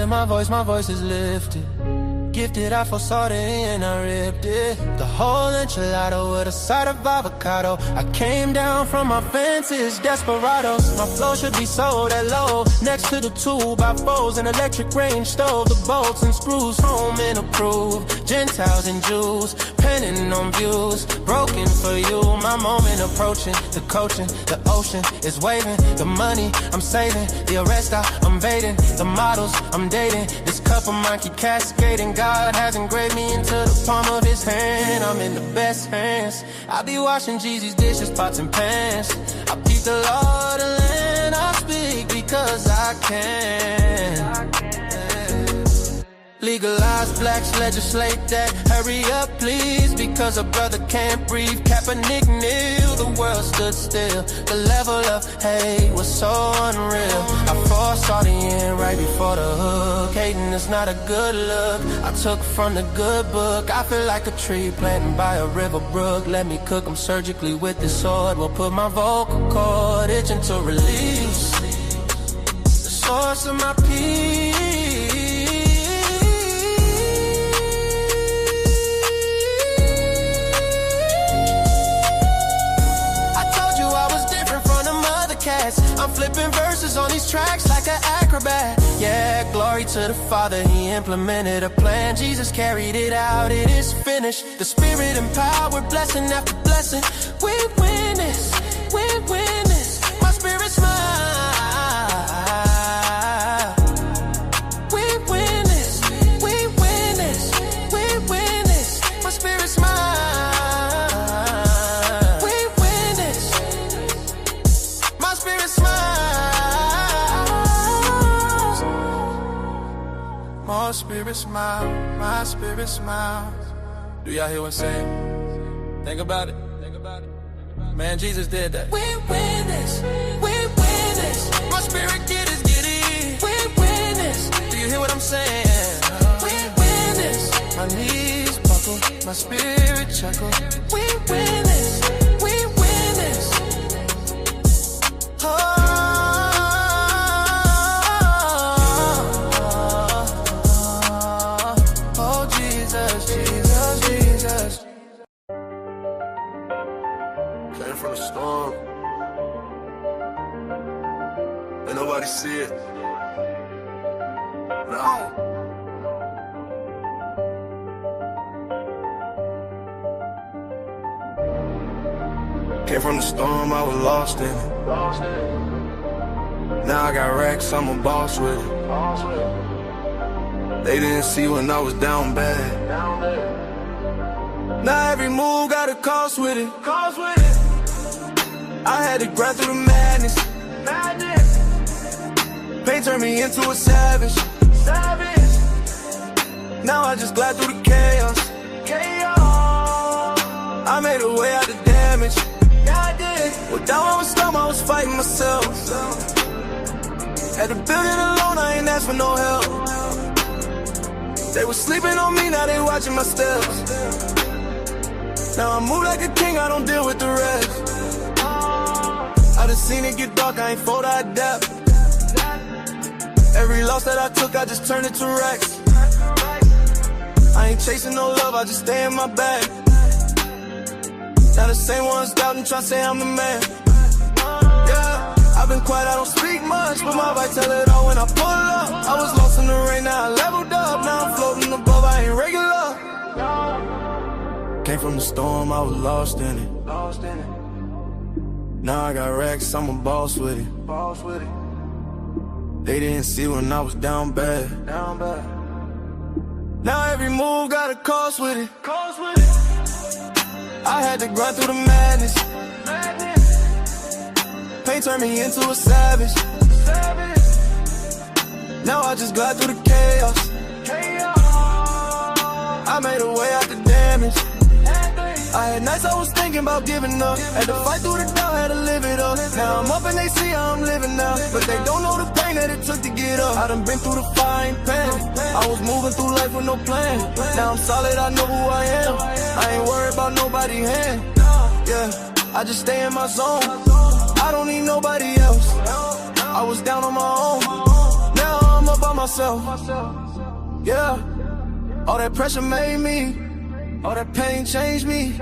hear my voice is lifted. Gifted, I foresaw the end, I ripped it. The whole enchilada with a side of avocado. I came down from my fences, desperados. My flow should be sold at low. Next to the 2x4s, an electric range stove. The bolts and screws, home and approved. Gentiles and Jews, penning on views. Broken for you, my moment approaching. The coaching, the ocean is waving. The money I'm saving, the arrest I'm evading. The models I'm dating, this cup of mine keep cascading. God has engraved me into the palm of his hand. I'm in the best hands. I be washing Jeezy's dishes, pots and pans. I keep the law of the land. I speak because I can. Legalize blacks, legislate that. Hurry up, please, because a brother can't breathe. Kaepernick kneel, the world stood still. The level of hate was so unreal. I foresaw the end right before the hook. Hating is not a good look. I took from the good book. I feel like a tree planted by a river brook. Let me cook them surgically with this sword. Will put my vocal cord itching to release the source of my peace. I'm flipping verses on these tracks like an acrobat. Yeah, glory to the Father, he implemented a plan. Jesus carried it out, it is finished. The Spirit empowered, blessing after blessing. We win this, we win this. My spirit smile. We win this, we win this, we win this. My spirit smile. My spirit smile, my spirit smiles. Do y'all hear what I'm saying? Think about it, think about it. Man, Jesus did that. We win this, we win this. My spirit get it. We win this. Do you hear what I'm saying? We win this. My knees buckle, my spirit chuckle. We win this, we win this. Oh. From the storm, and nobody see it. No. Came from the storm, I was lost in it. Now I got racks, I'm a boss with it. They didn't see when I was down bad. Now every move got a cost with it. I had to grind through the madness. Pain turned me into a savage. Now I just glide through the chaos. I made a way out the damage. Well, down I was dumb, I was fighting myself. Had to build it alone, I ain't asked for no help. They was sleeping on me, now they watching my steps. Now I move like a king, I don't deal with the rest. I done seen it get dark, I ain't fold, I adapt. Every loss that I took, I just turned it to racks. I ain't chasing no love, I just stay in my bag. Now the same ones doubting, try to say I'm the man. Yeah, I've been quiet, I don't speak much, but my vibe tell it all when I pull up. I was lost in the rain, now I leveled up. Now I'm floating above, I ain't regular. Came from the storm, I was lost in it. Now I got racks, I'm a boss with it. They didn't see when I was down bad. Now every move got a cost with it. I had to grind through the madness. Pain turned me into a savage. Now I just glide through the chaos. I made a way out the damage. I had nights I was thinking about giving up. Had to fight through the doubt, had to live it up. Now I'm up and they see how I'm living now, but they don't know the pain that it took to get up. I done been through the fire and pain. I was moving through life with no plan. Now I'm solid, I know who I am. I ain't worried about nobody's hand. Yeah, I just stay in my zone. I don't need nobody else. I was down on my own. Now I'm up on myself. Yeah, all that pressure made me, all that pain changed me.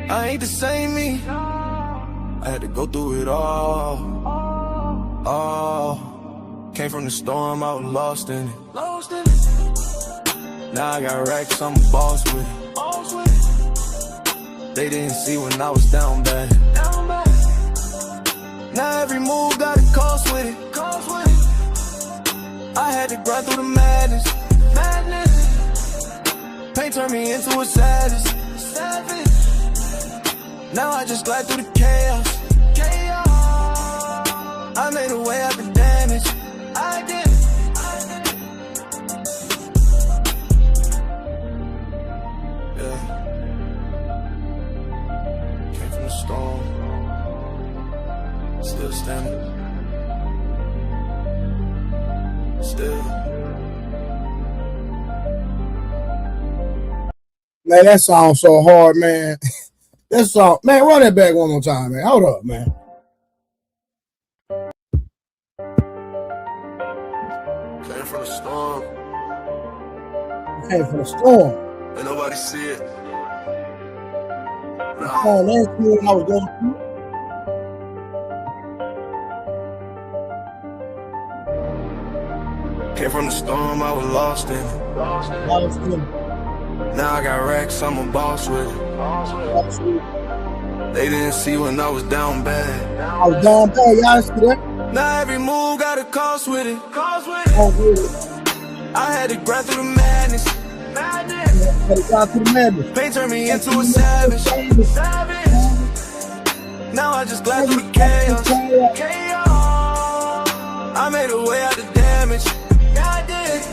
I ain't the same me. I had to go through it all. Came from the storm, I was lost in it. Now I got racks, I'm a boss with it. They didn't see when I was down bad. Now every move got a cost with it. I had to grind through the madness. Pain turned me into a savage. Now I just glide through the chaos. I made a way out the damage. I did. Yeah. Came from the storm. Still standing. Still. Man, that sounds so hard, man. That song, man, run that back one more time, man. Hold up, man. Came from the storm. Came from the storm. Ain't nobody see it. Oh, that's what I was going through. Came from the storm, I was lost in it. Now I got racks, I'm a boss with it. They didn't see when I was down bad. I was down bad, y'all see that? Now every move got a cost with it. Oh, really? I had to grind through the madness. Pain turned me into a savage. Now I just glide through the chaos. I made a way out the damage.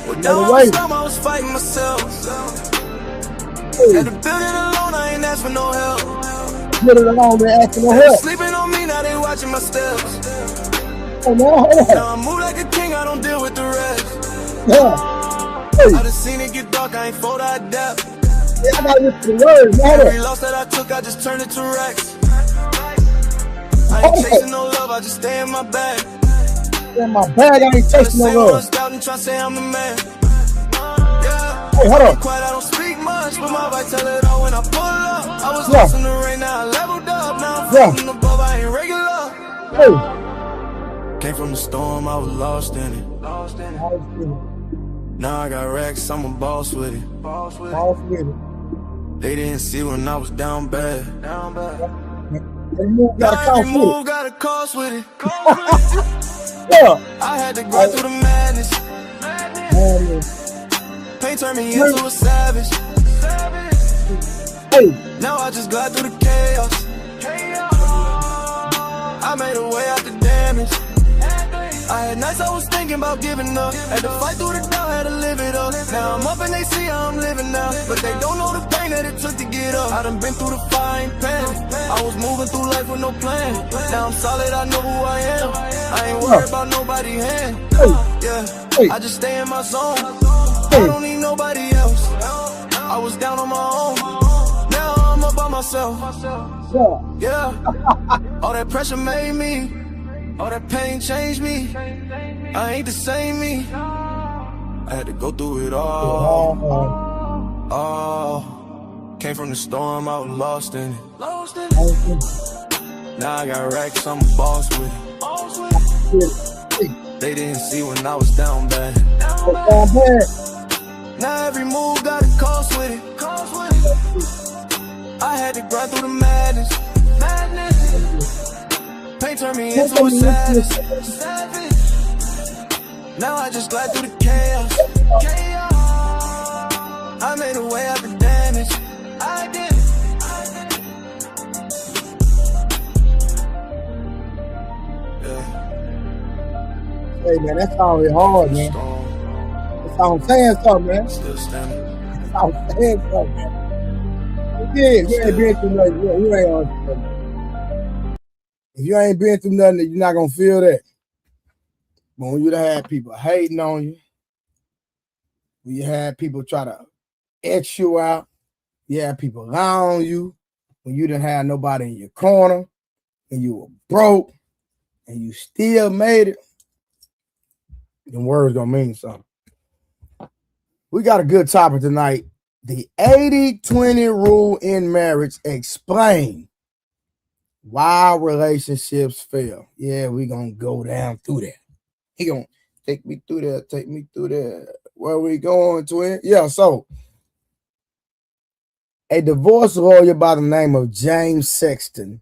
Well, down on the storm, I was fighting myself. Had to build it alone, I ain't asked for no help. Build it alone, they asking no help. Sleeping on me, now they watching my steps. Oh, no. Now I move like a king, I don't deal with the rest. Yeah. I done seen it get dark, I ain't fold, I adapt. Yeah, I gotta listen to the words, man. Every loss that I took, I just turned it to racks. I ain't chasing no love, I just stay in my bag. In my bag, I ain't chasing no love. Trying to say I'm the man. Hey, hold on. Quiet, I don't speak much, but my vibe tell it all when I pull up. I was lost in the rain, now I leveled up. Now I'm floating above, I ain't regular. Hey. Came from the storm, I was lost in it. Now I got racks, I'm a boss with it. They didn't see when I was down bad. Now every move got a cost with it. Yeah. I had to grind through the madness. Pain turned me into a savage. Hey. Now I just glide through the chaos. I made a way out the damage. I had nights I was thinking about giving up. Had to fight through the doubt, had to live it up. Now I'm up and they see how I'm living now, but they don't know the pain that it took to get up. I done been through the fire, ain't panic. I was moving through life with no plan. Now I'm solid, I know who I am. I ain't worried about nobody's hand. Yeah, I just stay in my zone. I don't need nobody else. I was down on my own. Now I'm up by myself. Yeah, all that pressure made me. All that pain changed me. I ain't the same me. I had to go through it all. Came from the storm, I was lost in it. Now I got racks, I'm a boss with it. They didn't see when I was down bad. Now every move got a cost with it. I had to grind through the madness. Pain turned me into a savage. Now I just glide through the chaos. I made a way out the damage. I did. Hey, man, that sounds hard, man. That's how I'm saying something, man. Still standing. That's how I'm saying something, man. You ain't been through nothing. You ain't understanding. If you ain't been through nothing, you're not gonna feel that. But when you have people hating on you, when you have people try to X you out, you have people lie on you, when you didn't have nobody in your corner, and you were broke, and you still made it, Them words gonna mean something. We got a good topic tonight. The 80-20 rule in marriage. Explain why relationships fail. Yeah, we gonna go down through that. He gonna take me through that. Take me through that. Where we going, twin? Yeah, so a divorce lawyer by the name of James Sexton,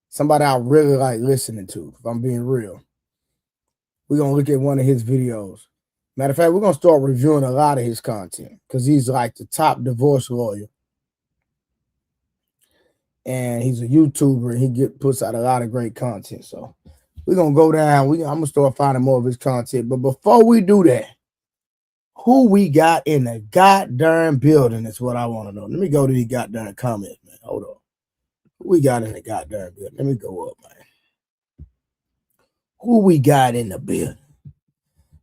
somebody I really like listening to, if I'm being real. We're going to look at one of his videos. Matter of fact, we're going to start reviewing a lot of his content because he's like the top divorce lawyer. And he's a YouTuber and he puts out a lot of great content. So we're going to go down. I'm going to start finding more of his content. But before we do that, who we got in the goddamn building is what I want to know. Let me go to these goddamn comments, man. Hold on. Who we got in the goddamn building? Let me go up, man. Who we got in the building?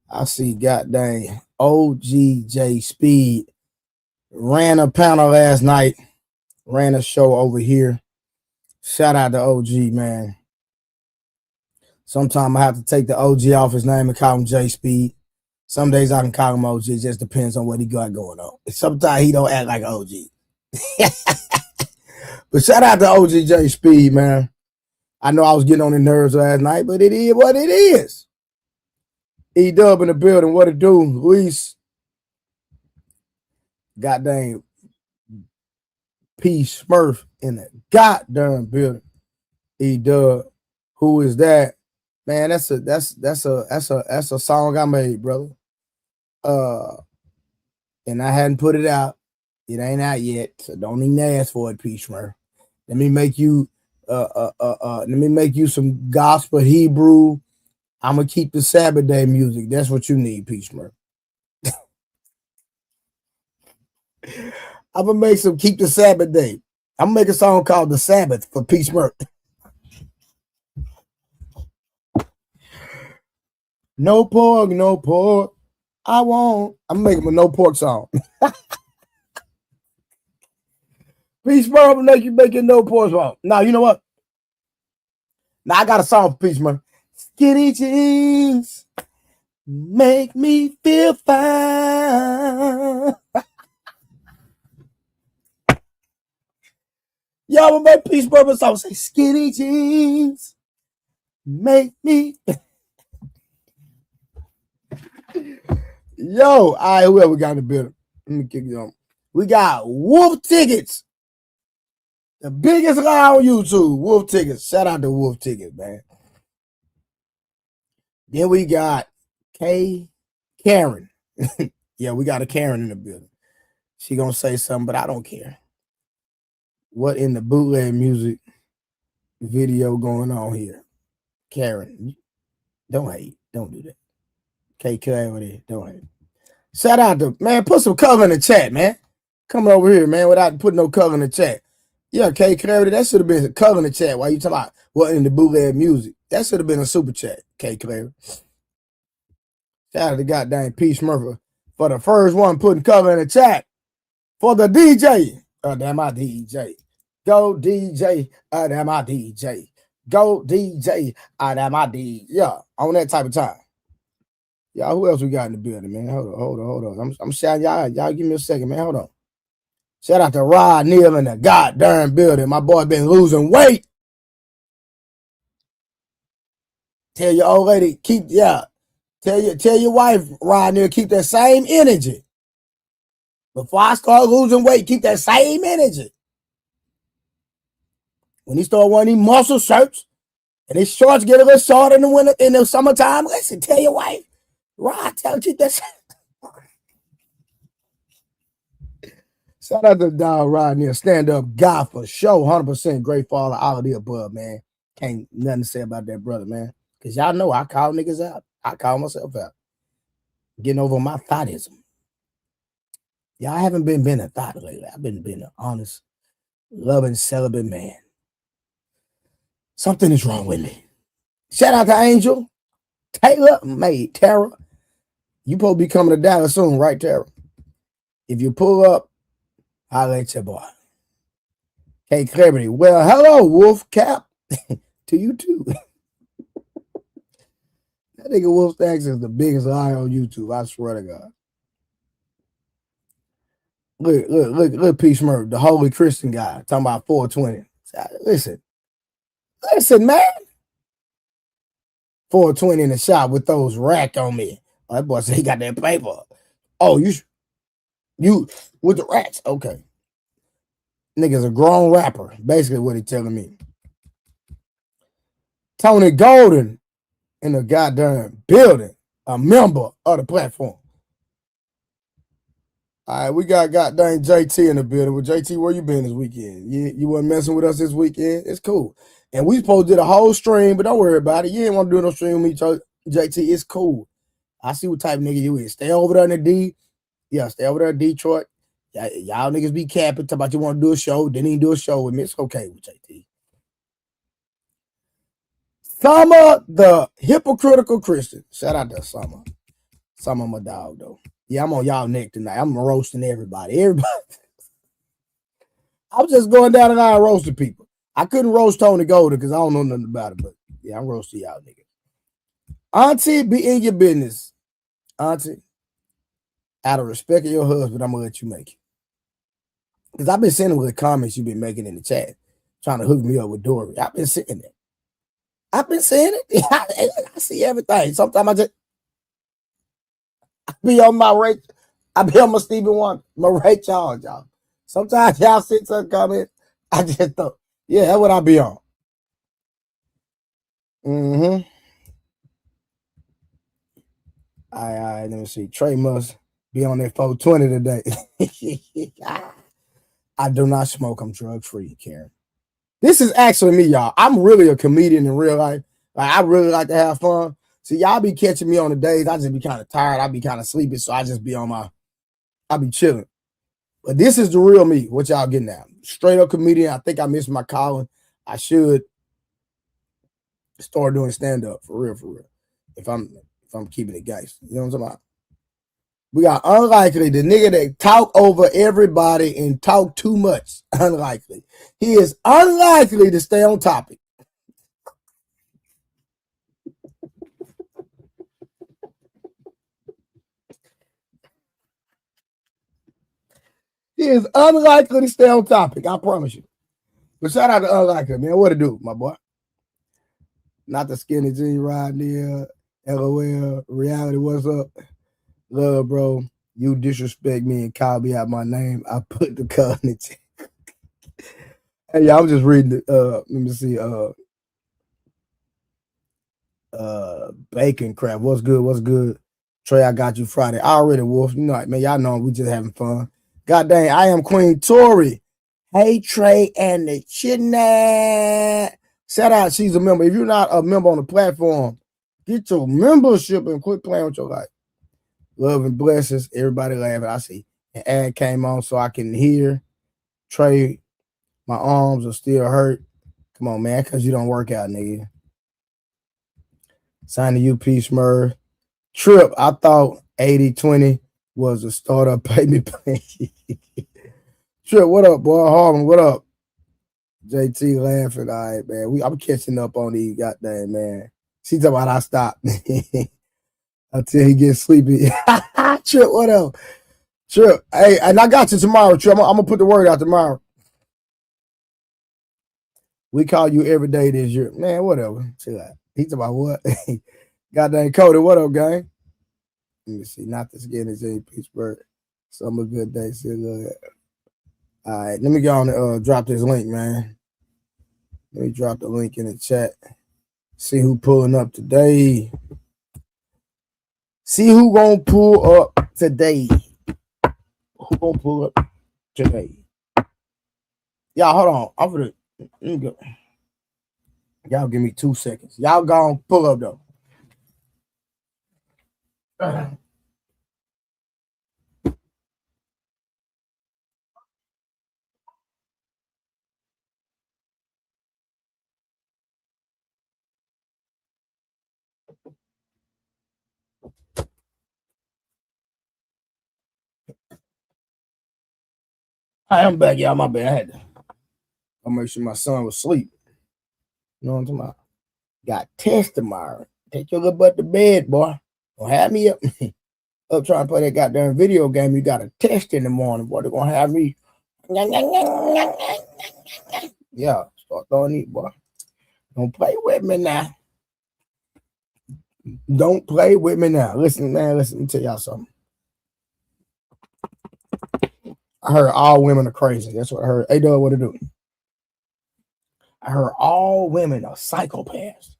I see goddamn OGJ Speed ran a panel last night, ran a show over here. Shout out to OG, man. Sometimes I have to take the OG off his name and call him J Speed. Some days I can call him OG. It just depends on what he got going on. Sometimes he don't act like OG. But shout out to OGJ Speed, man. I know I was getting on his nerves last night, but it is what it is. E-Dub in the building. What it do? Luis. Goddamn P. Smurf in the goddamn building. E-Dub. Who is that? Man, that's a song I made, brother. And I hadn't put it out. It ain't out yet, so don't even ask for it, P. Smurf. Let me make you some gospel Hebrew. I'm gonna keep the Sabbath day music. That's what you need, P. Smurf. I'm gonna make some keep the Sabbath day. I'm gonna make a song called The Sabbath for P. Smurf. No pork, no pork. I won't. I'm making a no pork song. P. Smurf, I'm gonna make you no pork song. Now, you know what? Now I got a song for P. Smurf. Skinny jeans make me feel fine. Y'all will make P. Smurf a song. Say skinny jeans make me. Yo, all right, whoever got in the building. Let me kick you on. We got Wolf Tickets. The biggest lie on YouTube. Wolf Tickets. Shout out to Wolf Tickets, man. Then we got Karen. Yeah, we got a Karen in the building. She gonna say something, but I don't care. What in the bootleg music video going on here? Karen, don't hate. Don't do that. Clarity, don't hate. Shout out to, man, put some color in the chat, man. Coming over here, man, without putting no color in the chat. Yeah, Clarity, that should have been a color in the chat while you talking about what in the bootleg music. That should have been a super chat, Clarity. Shout out to goddamn P. Smurfer for the first one putting color in the chat for the DJ. Oh, damn my DJ. Go DJ. Oh, damn my DJ. Go DJ. Oh, damn my DJ. Yeah, on that type of time. Y'all, who else we got in the building, man? Hold on. I'm shouting y'all. Y'all give me a second, man. Hold on. Shout out to Rod Neal in the goddamn building. My boy been losing weight. Tell your old lady, Tell your wife, Rod Neal, keep that same energy. Before I start losing weight, keep that same energy. When he start wearing these muscle shirts and his shorts get a little short in the winter, in the summertime, listen, tell your wife, Rod, tell you that. Shout out to the dog Rod Neal, stand up guy for sure, 100% great for all of the above, man. Can't nothing to say about that brother, man. Because y'all know I call niggas out. I call myself out. Getting over my thoughtism. Y'all haven't been a thought lately. I've been an honest, loving, celibate man. Something is wrong with me. Shout out to Angel, Taylor, May, Tara. You supposed to be coming to Dallas soon, right, Tara? If you pull up, I'll let your boy. Hey, Clarity. Well, hello, Wolf Cap. To you too. That nigga Wolf Stacks is the biggest liar on YouTube. I swear to God. Look, P. Smurf, the holy Christian guy, talking about 420. Listen, man. 420 in the shop with those rack on me. Oh, that boy said he got that paper. Oh, you with the racks. Okay. Nigga's a grown rapper. Basically what he telling me. Tony Golden in the goddamn building. A member of the platform. All right, we got goddamn JT in the building. Well, JT, where you been this weekend? You wasn't messing with us this weekend? It's cool. And we supposed to do the whole stream, but don't worry about it. You ain't want to do no stream with me, JT. It's cool. I see what type of nigga you is. Stay over there in the D. Yeah, stay over there in Detroit. Y'all niggas be capping, talk about you want to do a show, didn't even do a show with me. It's okay with JT. Summer, the hypocritical Christian. Shout out to Summer. Summer, my dog, though. Yeah, I'm on y'all neck tonight. I'm roasting everybody. I'm just going down and out roasting people. I couldn't roast Tony Golden because I don't know nothing about it, but yeah, I'm roasting y'all niggas. Auntie, be in your business. Auntie, out of respect of your husband, I'm going to let you make it. Because I've been seeing the comments you've been making in the chat, trying to hook me up with Dory. I've been seeing it. I see everything. Sometimes I be on my Stephen Wonder, my Ray Charles, y'all. Sometimes y'all see some comments, I just thought, yeah, that's what I be on. All right, let me see. Trey must be on that 420 today. I do not smoke. I'm drug free, Karen. This is actually me, y'all. I'm really a comedian in real life. Like, I really like to have fun. So y'all be catching me on the days. I just be kind of tired. I be kind of sleepy. So I just be I be chilling. But this is the real me. What y'all getting at? Straight up comedian. I think I missed my calling. I should start doing stand up for real. If I'm keeping it gangster. You know what I'm talking about? We got Unlikely, the nigga that talk over everybody and talk too much. Unlikely. He is unlikely to stay on topic. He is unlikely to stay on topic. I promise you. But shout out to Unlikely, man. What to do, my boy? Not the skinny jean ride there. LOL. Reality, what's up? Love, bro. You disrespect me and call me out my name. I put the cut in the chat. Hey, y'all, I'm just reading let me see. Bacon crap. What's good? Trey, I got you Friday. Already, Wolf. You know, man, y'all know we just having fun. God dang, I am Queen Tori. Hey, Trey and the Chitnat. Shout out, she's a member. If you're not a member on the platform, get your membership and quit playing with your life. Love and blessings. Everybody laughing. I see an ad came on so I can hear. Trey, my arms are still hurt. Come on, man, because you don't work out, nigga. Sign the UP Smurf. Trip, I thought 80-20 was a startup pay me plan. Trip, what up, boy? Harmon, what up? JT laughing. All right, man. I'm catching up on these goddamn, man. She talking about I stop until he gets sleepy. Trip, what up? Trip, hey, and I got you tomorrow, Trip. I'm gonna put the word out tomorrow. We call you every day this year. Man, whatever. Chill out. He talking about what? Goddamn Cody, what up, gang? Let me see. Not the skin is in Pittsburgh. Summer good day. Still all right, let me go on and drop this link, man. Let me drop the link in the chat. See who pulling up today. See who gonna pull up today. Who gonna pull up today? Y'all, hold on. I'm gonna let me go. Y'all give me 2 seconds. Y'all gonna pull up though. I am back, y'all. My bad. I had to make sure my son was asleep. You know what I'm talking about? Got test tomorrow. Take your little butt to bed, boy. Don't have me up, up trying to play that goddamn video game. You got a test in the morning, boy. They're gonna have me. Yeah, start throwing it, boy. Don't play with me now. Don't play with me now. Listen, man, listen, let me tell y'all something. I heard all women are crazy. That's what I heard. Hey, dog, what to do? I heard all women are psychopaths.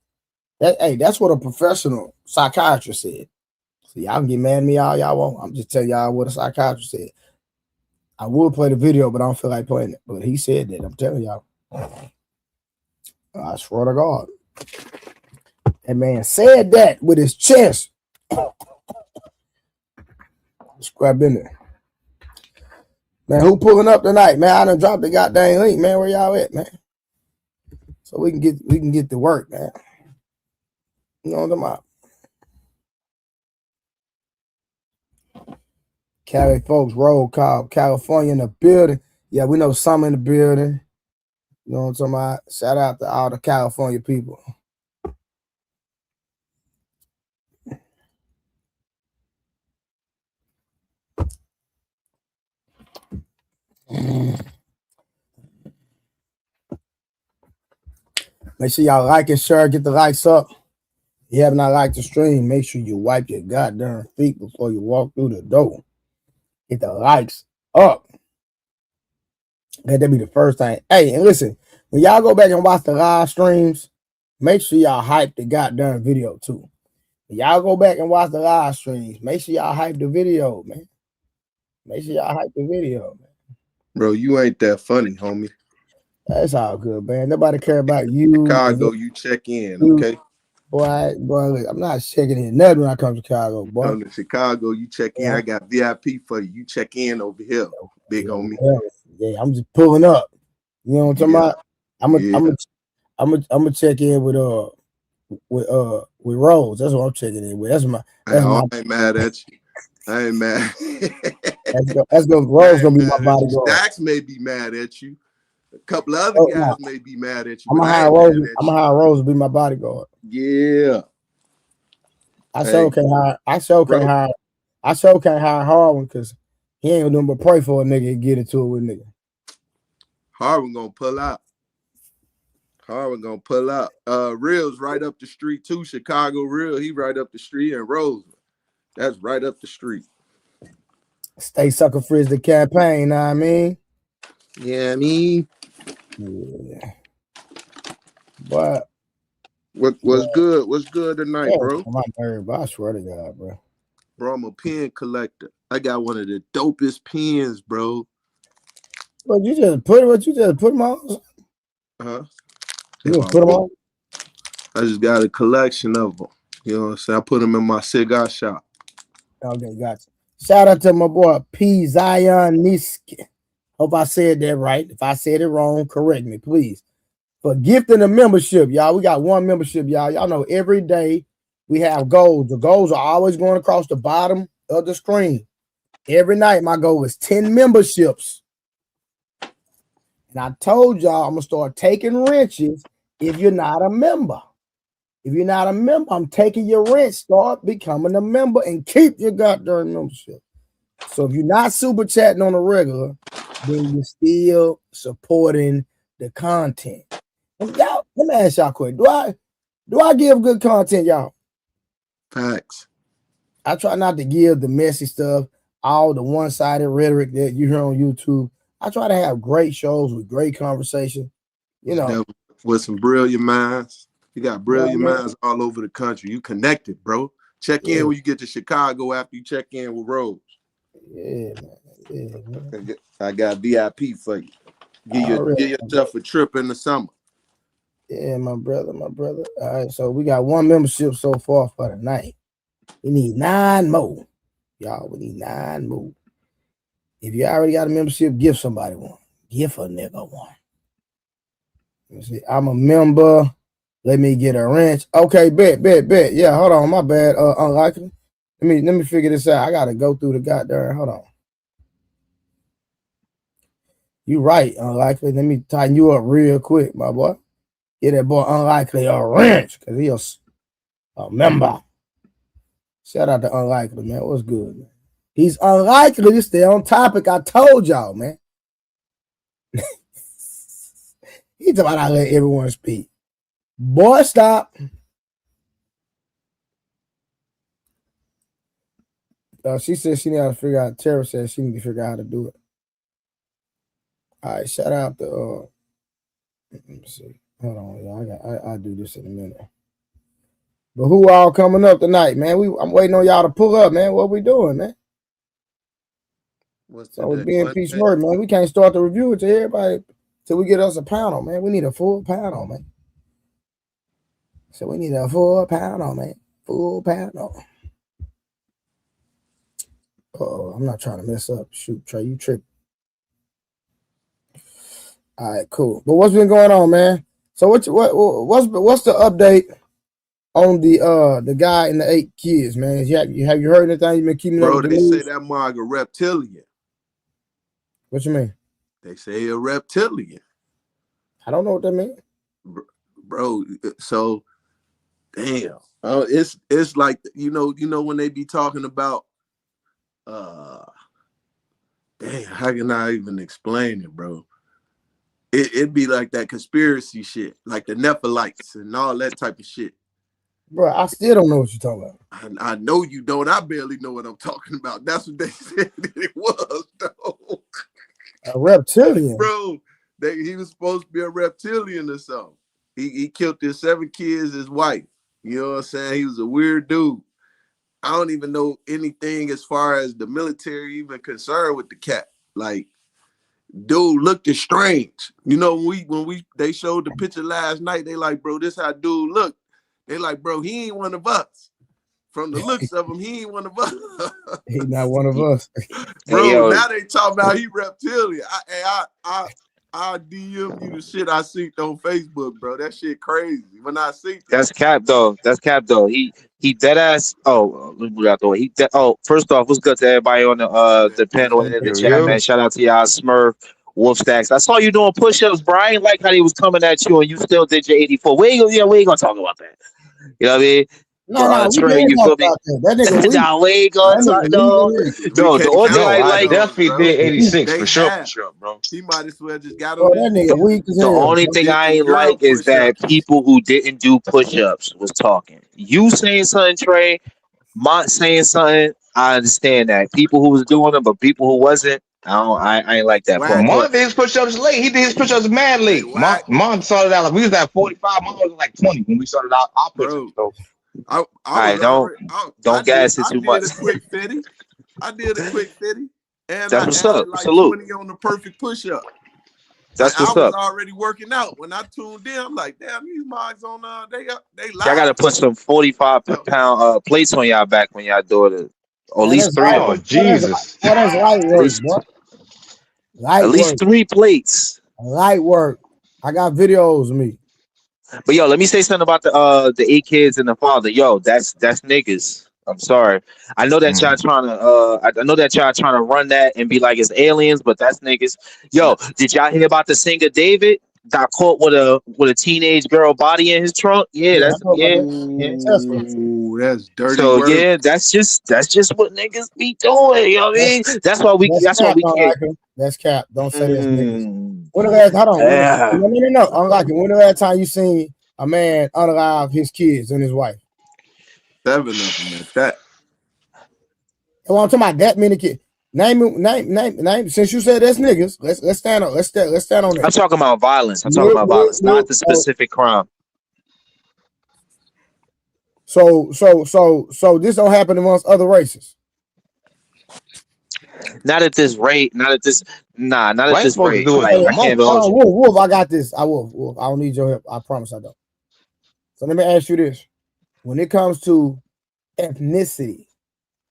That's what a professional psychiatrist said. So y'all can get mad at me all y'all want. I'm just telling y'all what a psychiatrist said. I would play the video, but I don't feel like playing it. But he said that. I'm telling y'all. I swear to God. That man said that with his chest. Scrap in there. Man, who pulling up tonight? Man, I done dropped the goddamn link, man. Where y'all at, man? So we can get to work, man. You know what I'm about. Cali folks, roll call, California in the building. Yeah, we know some in the building. You know what I'm talking about? Shout out to all the California people. Make sure y'all like and share, get the likes up. If you have not liked the stream, make sure you wipe your goddamn feet before you walk through the door. Get the likes up. That'd be the first thing. Hey, and listen, when y'all go back and watch the live streams, make sure y'all hype the goddamn video too. When y'all go back and watch the live streams, make sure y'all hype the video, man. Make sure y'all hype the video, man. Bro, you ain't that funny, homie. That's all good, man. Nobody care about you. Chicago, you check in, okay? Boy, look, I'm not checking in nothing when I come to Chicago, boy. Come to Chicago, you check in. I got VIP for you. You check in over here, big homie. Yeah, I'm just pulling up. You know what I'm talking about? I'm gonna check in with Rose. That's what I'm checking in with. I ain't mad at you. I ain't mad. That's gonna Rose gonna be my bodyguard. Stacks may be mad at you. A couple of other guys may be mad at you. I'm gonna hire Rose to be my bodyguard. Yeah. I sure can't hire Harwin because he ain't gonna do but pray for a nigga and get into it with a nigga. Harwin gonna pull out. Real's right up the street too. Chicago Real, he right up the street, and Rose, that's right up the street. Stay sucker frizz the campaign, know what I mean? Yeah, I mean. Yeah. But what's good? What's good tonight, bro? I'm nervous, I swear to God, bro. Bro, I'm a pen collector. I got one of the dopest pens, bro. But you just put them on? Huh? You just put them on? I just got a collection of them. You know what I'm saying? I put them in my cigar shop. Okay, gotcha. Shout out to my boy P. Zion Niski. Hope I said that right. If I said it wrong, correct me, please. For gifting a membership, y'all. We got one membership, y'all. Y'all know every day we have goals. The goals are always going across the bottom of the screen. Every night, my goal is 10 memberships. And I told y'all I'm going to start taking wrenches if you're not a member. If you're not a member, I'm taking your rent. Start becoming a member and keep your goddamn membership. So if you're not super chatting on a regular, then you're still supporting the content. And y'all, let me ask y'all quick. Do I give good content, y'all? Facts. I try not to give the messy stuff, all the one-sided rhetoric that you hear on YouTube. I try to have great shows with great conversation. You know, with some brilliant minds. You got brilliant minds all over the country. You connected, bro. Check in when you get to Chicago after you check in with Rose. Yeah, man. I got VIP for you. Give yourself a trip in the summer. Yeah, my brother. All right, so we got one membership so far for the night. We need 9 more. Y'all, we need 9 more. If you already got a membership, give somebody one. Give a nigga one. Let me see. I'm a member. Let me get a wrench. Okay, bet. Yeah, hold on. My bad. Unlikely. Let me figure this out. I gotta go through the goddamn. Hold on. You right, Unlikely. Let me tighten you up real quick, my boy. Get that boy Unlikely a wrench, cause a member. Shout out to Unlikely, man. What's good, man? He's unlikely to stay on topic. I told y'all, man. He's talking about I let everyone speak. Boy, stop. She said she need to figure out. Tara said she need to figure out how to do it. All right, shout out to. Let me see. Hold on, y'all. I'll do this in a minute. But who all coming up tonight, man? I'm waiting on y'all to pull up, man. What we doing, man? So it's being Peace Murder, man. We can't start the review to everybody till we get us a panel, man. We need a full panel, man. So we need a full panel, man. Full panel. Oh, I'm not trying to mess up. Shoot, Trey, you tripping. All right, cool. But what's been going on, man? So what's the update on the guy and the 8 kids, man? Have you heard anything? You been keeping up with the news? They say that mug a reptilian. What you mean? They say a reptilian. I don't know what that means. Bro, so damn. It's like you know when they be talking about damn, how can I even explain it, bro? It'd be like that conspiracy shit, like the Nephilites and all that type of shit. Bro, I still don't know what you're talking about. I know you don't. I barely know what I'm talking about. That's what they said it was, though. A reptilian? Bro, he was supposed to be a reptilian or something. He killed his 7 kids, his wife. You know what I'm saying? He was a weird dude. I don't even know anything as far as the military even concerned with the cat. Like, dude looked strange. You know, when they showed the picture last night, they like, bro, this how dude looked. They like, bro, he ain't one of us. From the looks of him, he ain't one of us. He's not one of us. Bro, hey, now they talking about he reptilian. I DM you the shit I seen on Facebook, bro. That shit crazy. When I see that's cap though. He dead ass. Oh, let me move out the way. First off, what's good to everybody on the panel and in the chat, man. Shout out to y'all, Smurf, Wolf Stacks. I saw you doing push-ups, bro. I ain't like how he was coming at you and you still did your 84. We ain't gonna talk about that. You know what I mean? No, Trey, you feel me? That nigga nah, we ain't gonna talk. No, the only thing I like, definitely did 86 for sure, bro. He might as well just got on. That nigga weak as hell. The only thing I ain't like is that people who didn't do push-ups was talking. You saying something, Trey, Mont saying something, I understand that. People who was doing them, but people who wasn't, I ain't like that. Mont did his push-ups late. He did his push-ups mad late. Mont started out like we was at 45. Mont was like 20 when we started out our push-ups. So. Don't gas it too much. I did a quick 50. And that's what's up. Like Salute. 20 on the perfect push-up. That's what's up. I was already working out. When I tuned in, I'm like, damn, these mods on they live. I gotta put some 45-pound plates on y'all back when y'all do it. Or at least 3. Oh, Jesus. What is light work, bro? At least 3 plates. Light work. I got videos of me. But yo, let me say something about the 8 kids and the father. Yo, that's niggas. I'm sorry. I know that y'all trying to run that and be like it's aliens, but that's niggas. Yo, did y'all hear about the singer David got caught with a teenage girl body in his trunk? Yeah, that's dirty. So work. Yeah, that's just what niggas be doing. You know what I mean? That's why we can't. That's cap. Don't say that's niggas. When the last No. Unlike it. When the last time you seen a man unalive his kids and his wife? 7 of them at that. Well, I'm talking about that many kids. Name. Since you said that's niggas, let's stand on. Let's stand on that. I'm talking about violence. Not the specific crime. So this don't happen amongst other races. Not at this rate. Not at this rate. Wolf, I got this. Wolf, I don't need your help. I promise I don't. So let me ask you this: when it comes to ethnicity,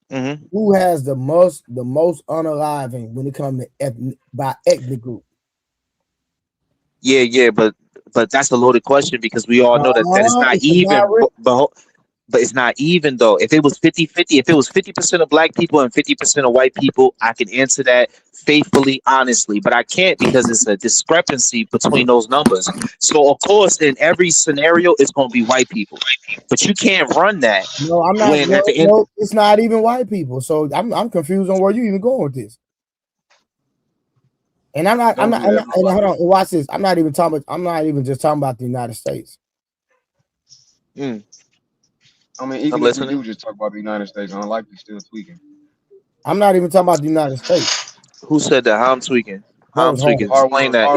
who has the most unaliving when it comes to by ethnic group? Yeah, but that's a loaded question because we all know that is not even. But it's not even though. If it was 50-50, if it was 50% of black people and 50% of white people, I can answer that faithfully, honestly. But I can't because it's a discrepancy between those numbers. So of course, in every scenario, it's going to be white people. But you can't run that No, I'm not. when at the end. No, it's not even white people. So I'm confused on where you even going with this. And I'm not. And hold on. Watch this. I'm not even just talking about the United States. I mean, even if we do just talk about the United States, unlikely still tweaking. I'm not even talking about the United States. Who said that? How I'm tweaking? How I'm tweaking? Explain that.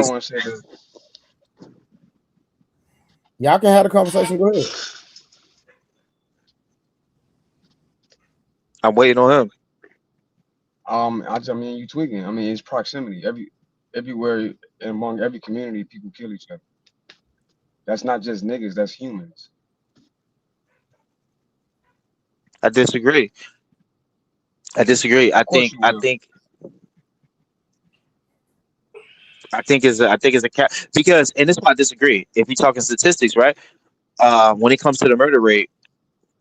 Y'all can have the conversation. Go ahead. I'm waiting on him. I mean, you tweaking. I mean, it's proximity. Everywhere among every community, people kill each other. That's not just niggas. That's humans. I disagree. I think it's a cap because, and this is why I disagree. If you're talking statistics, right? When it comes to the murder rate,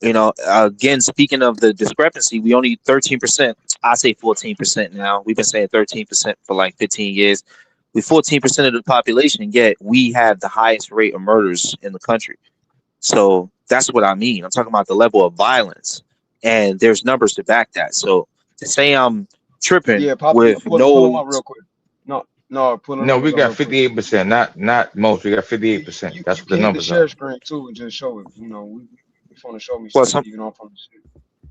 again, speaking of the discrepancy, we only 13%. I say 14% now. We've been saying 13% for like 15 years. We 14% of the population, yet we have the highest rate of murders in the country. So that's what I mean. I'm talking about the level of violence, and there's numbers to back that. So to say I'm tripping with pull them up real quick. No, we got 58%, not most. We got 58%. That's what the numbers are. Share are. screen too and just show it. We want to show me something you know from the shit.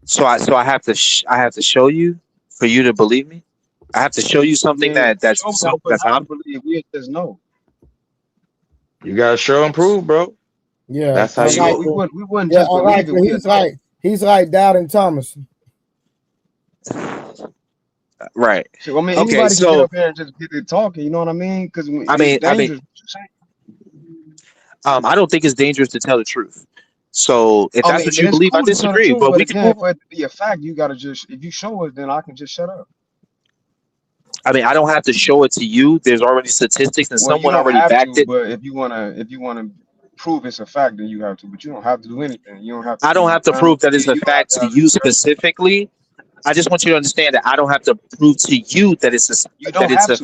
So I have to show you for you to believe me. I have to show you something that's believe we just know. You gotta show and prove, bro. Yeah, that's how you. We wouldn't just believe it. He's like Doubting Thomas. Right. So, I mean, anybody can get up here and just get it talking. You know what I mean? Because I don't think it's dangerous to tell the truth. So if that's what you believe, I disagree. But we can for it to be a fact. You gotta just if you show it, then I can just shut up. I mean, I don't have to show it to you. There's already statistics, and someone already backed it. But if you wanna prove it's a fact, then you have to. But you don't have to do anything. You don't have to. I don't have to prove that it's a fact to you specifically. I just want you to understand that I don't have to prove to you that it's a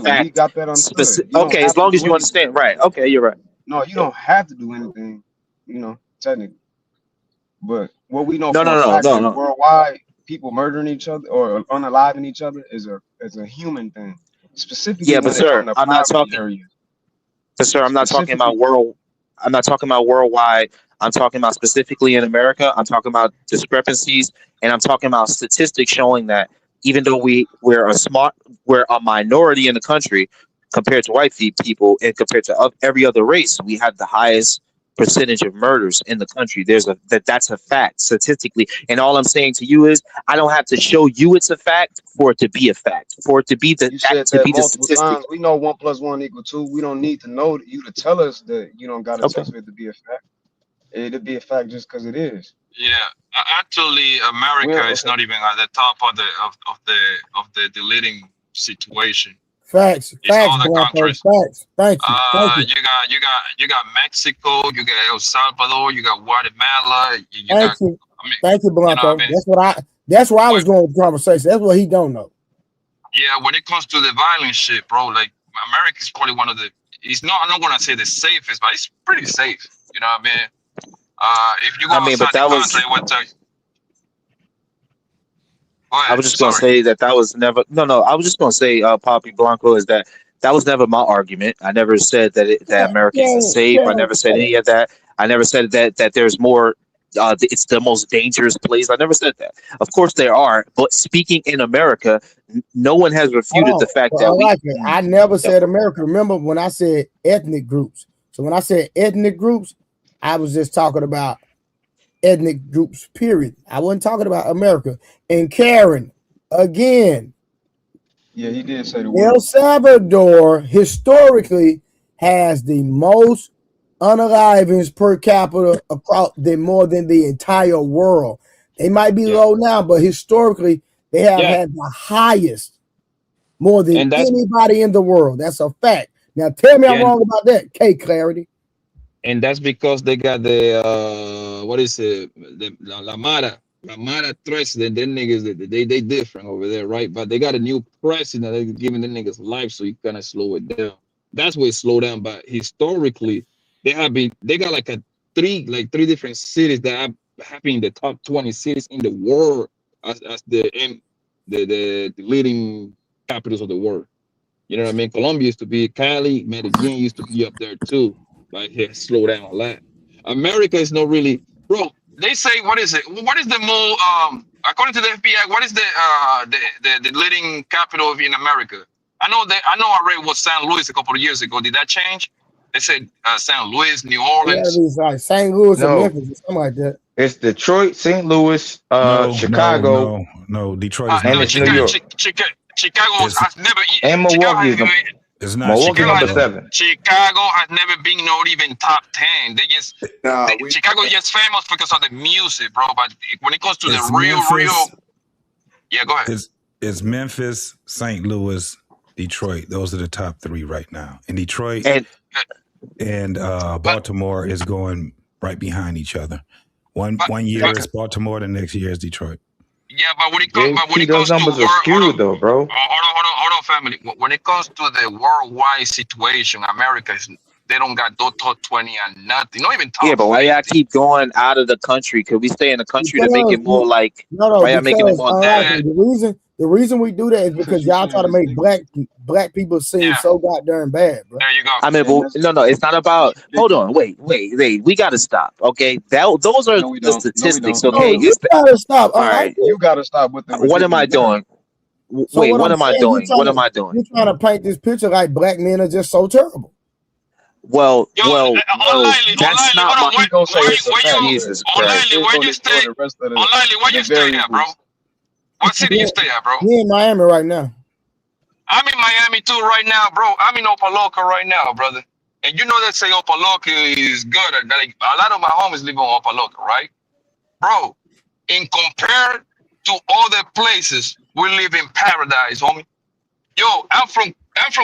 fact. We got that understood. Okay, as long as you understand, right? Okay, you're right. No, you don't have to do anything. Technically. But what we know worldwide, people murdering each other or unaliving each other is a human thing. Specifically, yeah, but sir, I'm not talking. Areas. But sir, I'm not talking about world. I'm not talking about worldwide. I'm talking about specifically in America. I'm talking about discrepancies, and I'm talking about statistics showing that even though we're a minority in the country compared to white people and compared to every other race, we have the highest percentage of murders in the country. That's a fact statistically, and all I'm saying to you is I don't have to show you it's a fact for it to be a fact, for it to be the statistic. We know 1 + 1 = 2. We don't need to know you to tell us that you don't got to test it to be a fact. It'll be a fact just because it is. Yeah, actually, America is not even at the top of the deleting situation. Facts. All the countries. Facts. Thank you. You got Mexico, you got El Salvador, you got Guatemala. Thank you, Blanco. That's where I was going with the conversation. That's what he don't know. Yeah, when it comes to the violent shit, bro, like America is probably one of the. I'm not gonna say the safest, but it's pretty safe. You know what I mean? If you go outside the country, I was just going to say that was never. No. I was just going to say, Poppy Blanco, is that was never my argument. I never said that America is safe. I never said any of that. I never said that there's more. It's the most dangerous place. I never said that. Of course there are, but speaking in America, no one has refuted the fact that I never said America. Remember when I said ethnic groups? So when I said ethnic groups, I was just talking about ethnic groups, period. I wasn't talking about America. And Karen, again. Yeah, he did say the word. El Salvador historically has the most unalivings per capita more than the entire world. They might be low now, but historically they have had the highest, more than anybody in the world. That's a fact. Now tell me I'm wrong about that, K Clarity. and that's because they got the what is it, the La Mara president. Them niggas, they different over there, right? But they got a new president. They're giving the niggas life, so you kind of slow it down. That's where it slow down. But historically, they got like three different cities that have been in the top 20 cities in the world as the leading capitals of the world. You know what I mean? Colombia used to be Cali, Medellin used to be up there too, but it has slowed down a lot. America is not really, bro. They say what is it? What is the more according to the FBI? What is the leading capital in America? I read was St. Louis a couple of years ago. Did that change? They said St. Louis, New Orleans. Yeah, it's like St. Louis or Memphis or something like that. It's Detroit, St. Louis, Chicago. No, Detroit is and it's New York. Chicago has never. And Milwaukee is Milwaukee number 7. Chicago has never been not even top 10. Chicago is just famous because of the music, bro. But when it comes to the real, yeah, go ahead. It's Memphis, St. Louis, Detroit. Those are the top 3 right now. And Detroit and Baltimore is going right behind each other. One year is Baltimore, the next year is Detroit. Yeah, but when it comes to numbers are skewed though, bro. Hold on, family. When it comes to the worldwide situation, America they don't got no top 20 and nothing. Not even top. Yeah, but why y'all keep going out of the country? Could we stay in the country to make it more like? Why y'all making it more? The reason we do that is because y'all try to make black people seem so goddamn bad, bro. There you go. I mean, no, it's not about. Hold on, wait. We gotta stop. Okay, those are the statistics. Okay, you gotta stop. All right, you gotta stop with the. What am I doing? Wait, what am I doing? What am I doing? You're trying to paint this picture like black men are just so terrible. Well, that's not what you gonna say. Jesus Christ. Where you stay? Where you stay at, bro? What city you stay at, bro? We in Miami right now. I'm in Miami too right now, bro. I'm in Opaloka right now, brother. And you know that say Opaloka is good. Like, a lot of my homies live on Opaloka, right? Bro, in compared to other places, we live in paradise, homie. Yo, I'm from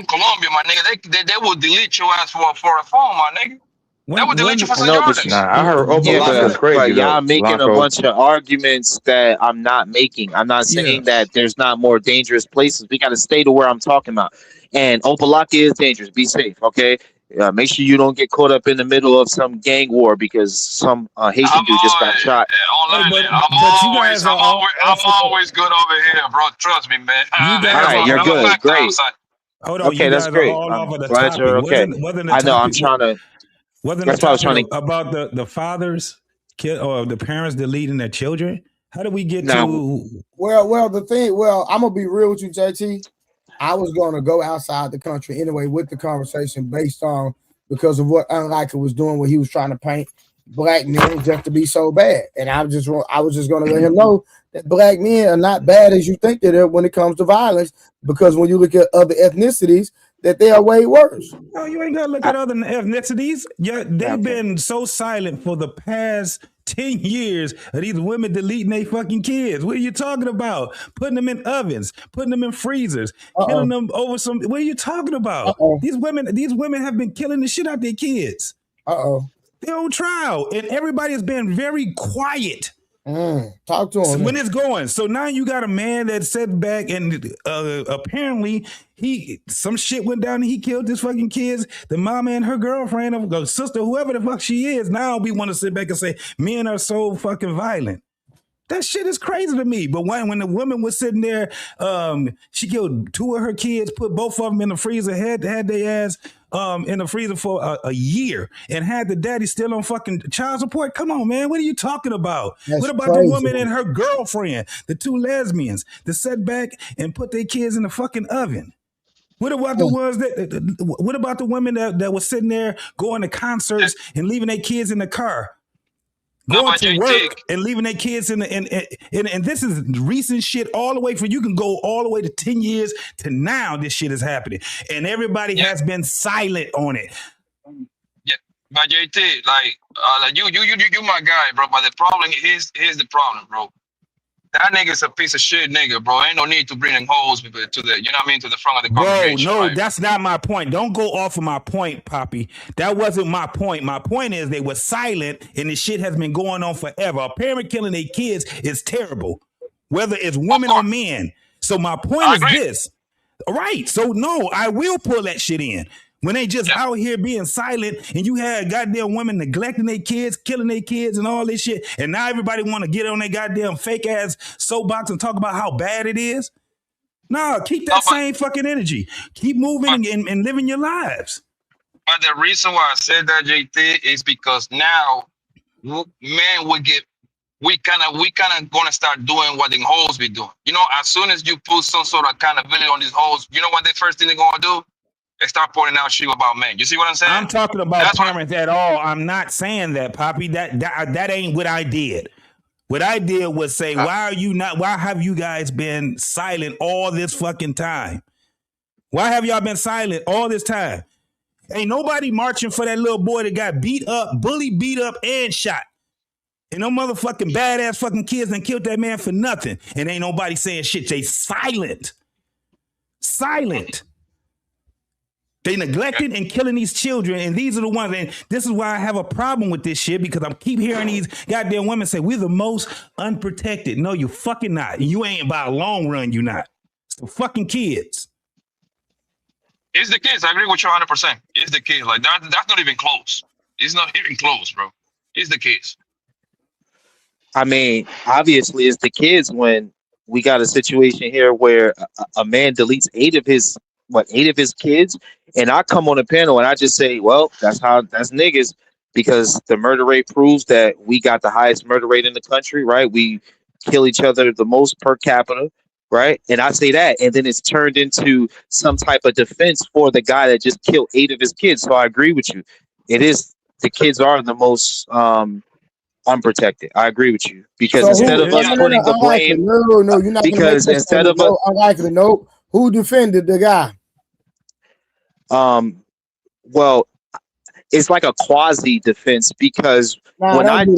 Colombia, my nigga. They will delete your ass for a phone, my nigga. They would delete you for some Jordans. Nah, I heard Opaloka is crazy. But y'all making a bunch of arguments that I'm not making. I'm not saying that there's not more dangerous places. We got to stay to where I'm talking about. And Opaloka is dangerous. Be safe, okay? Make sure you don't get caught up in the middle of some gang war because some Haitian dude just got shot. I'm always good over here, bro. Trust me, man. All right, you're good. Great. Hold on, okay, that's great. I'm glad you're okay. I know. I'm trying to. That's what I was trying to about the fathers or the parents deleting their children. How do we get to? Well, the thing. Well, I'm gonna be real with you, JT. I was gonna go outside the country anyway with the conversation based on because of what Unlikely was doing, what he was trying to paint black men just to be so bad, and I was just gonna let him know that black men are not bad as you think they are when it comes to violence. Because when you look at other ethnicities, that they are way worse. No, you ain't gotta look at other ethnicities. Yeah, they've been so silent for the past 10 years of these women deleting their fucking kids. What are you talking about? Putting them in ovens, putting them in freezers, killing them over some. What are you talking about? These women have been killing the shit out their kids. They're on trial, and everybody has been very quiet. Talk to him when it's going. So now you got a man that sat back and apparently some shit went down and he killed his fucking kids. The mama and her girlfriend, or the sister, whoever the fuck she is. Now we want to sit back and say men are so fucking violent. That shit is crazy to me. But when the woman was sitting there, she killed 2 of her kids, put both of them in the freezer, had their ass in the freezer for a year, and had the daddy still on fucking child support. Come on, man. What are you talking about? That's what about crazy. The woman and her girlfriend, the 2 lesbians that sat back and put their kids in the fucking oven? What about the ones what about the women that was sitting there going to concerts and leaving their kids in the car? Going to work and leaving their kids in and this is recent shit all the way from, you can go all the way to 10 years to now this shit is happening. And everybody has been silent on it. Yeah, but JT, like you my guy, bro. But the problem here's the problem, bro. That nigga's a piece of shit nigga, bro. Ain't no need to bring hoes to the, you know what I mean, to the front of the Bro, congregation. no, Right? that's not my point. Don't go off of my point, Poppy. That wasn't my point. My point is they were silent, and this shit has been going on forever. A parent killing their kids is terrible, whether it's women or men. So my point is this. All right. So no, I will pull that shit in. When they just out here being silent and you had goddamn women neglecting their kids, killing their kids and all this shit, and now everybody want to get on their goddamn fake ass soapbox and talk about how bad it is. No, keep that same fucking energy. Keep moving and living your lives. But the reason why I said that, JT, is because now, man, we kind of gonna start doing what the hoes be doing. You know, as soon as you put some sort of accountability on these hoes, you know what the first thing they're gonna do? They start pointing out shit about men. You see what I'm saying? I'm talking about parents at all. I'm not saying that, Poppy. That ain't what I did. What I did was say, why have you guys been silent all this fucking time? Why have y'all been silent all this time? Ain't nobody marching for that little boy that got beat up, beat up, and shot. And no motherfucking badass fucking kids done killed that man for nothing. And ain't nobody saying shit. They silent. Silent. They neglected and killing these children, and these are the ones, and this is why I have a problem with this shit, because I keep hearing these goddamn women say, we're the most unprotected. No, you fucking not. You ain't by a long run, you not. It's the fucking kids. It's the kids. I agree with you 100%. It's the kids. Like, that's not even close. It's not even close, bro. It's the kids. I mean, obviously, it's the kids when we got a situation here where a man deletes eight of his kids, and I come on a panel and I just say, well, that's niggas, because the murder rate proves that we got the highest murder rate in the country, right? We kill each other the most per capita, right? And I say that, and then it's turned into some type of defense for the guy that just killed eight of his kids. So I agree with you. It is, the kids are the most unprotected. I agree with you, because instead of us putting the blame, no, you're not, because instead of us, I like to know who defended the guy. Well, it's like a quasi defense, because when I just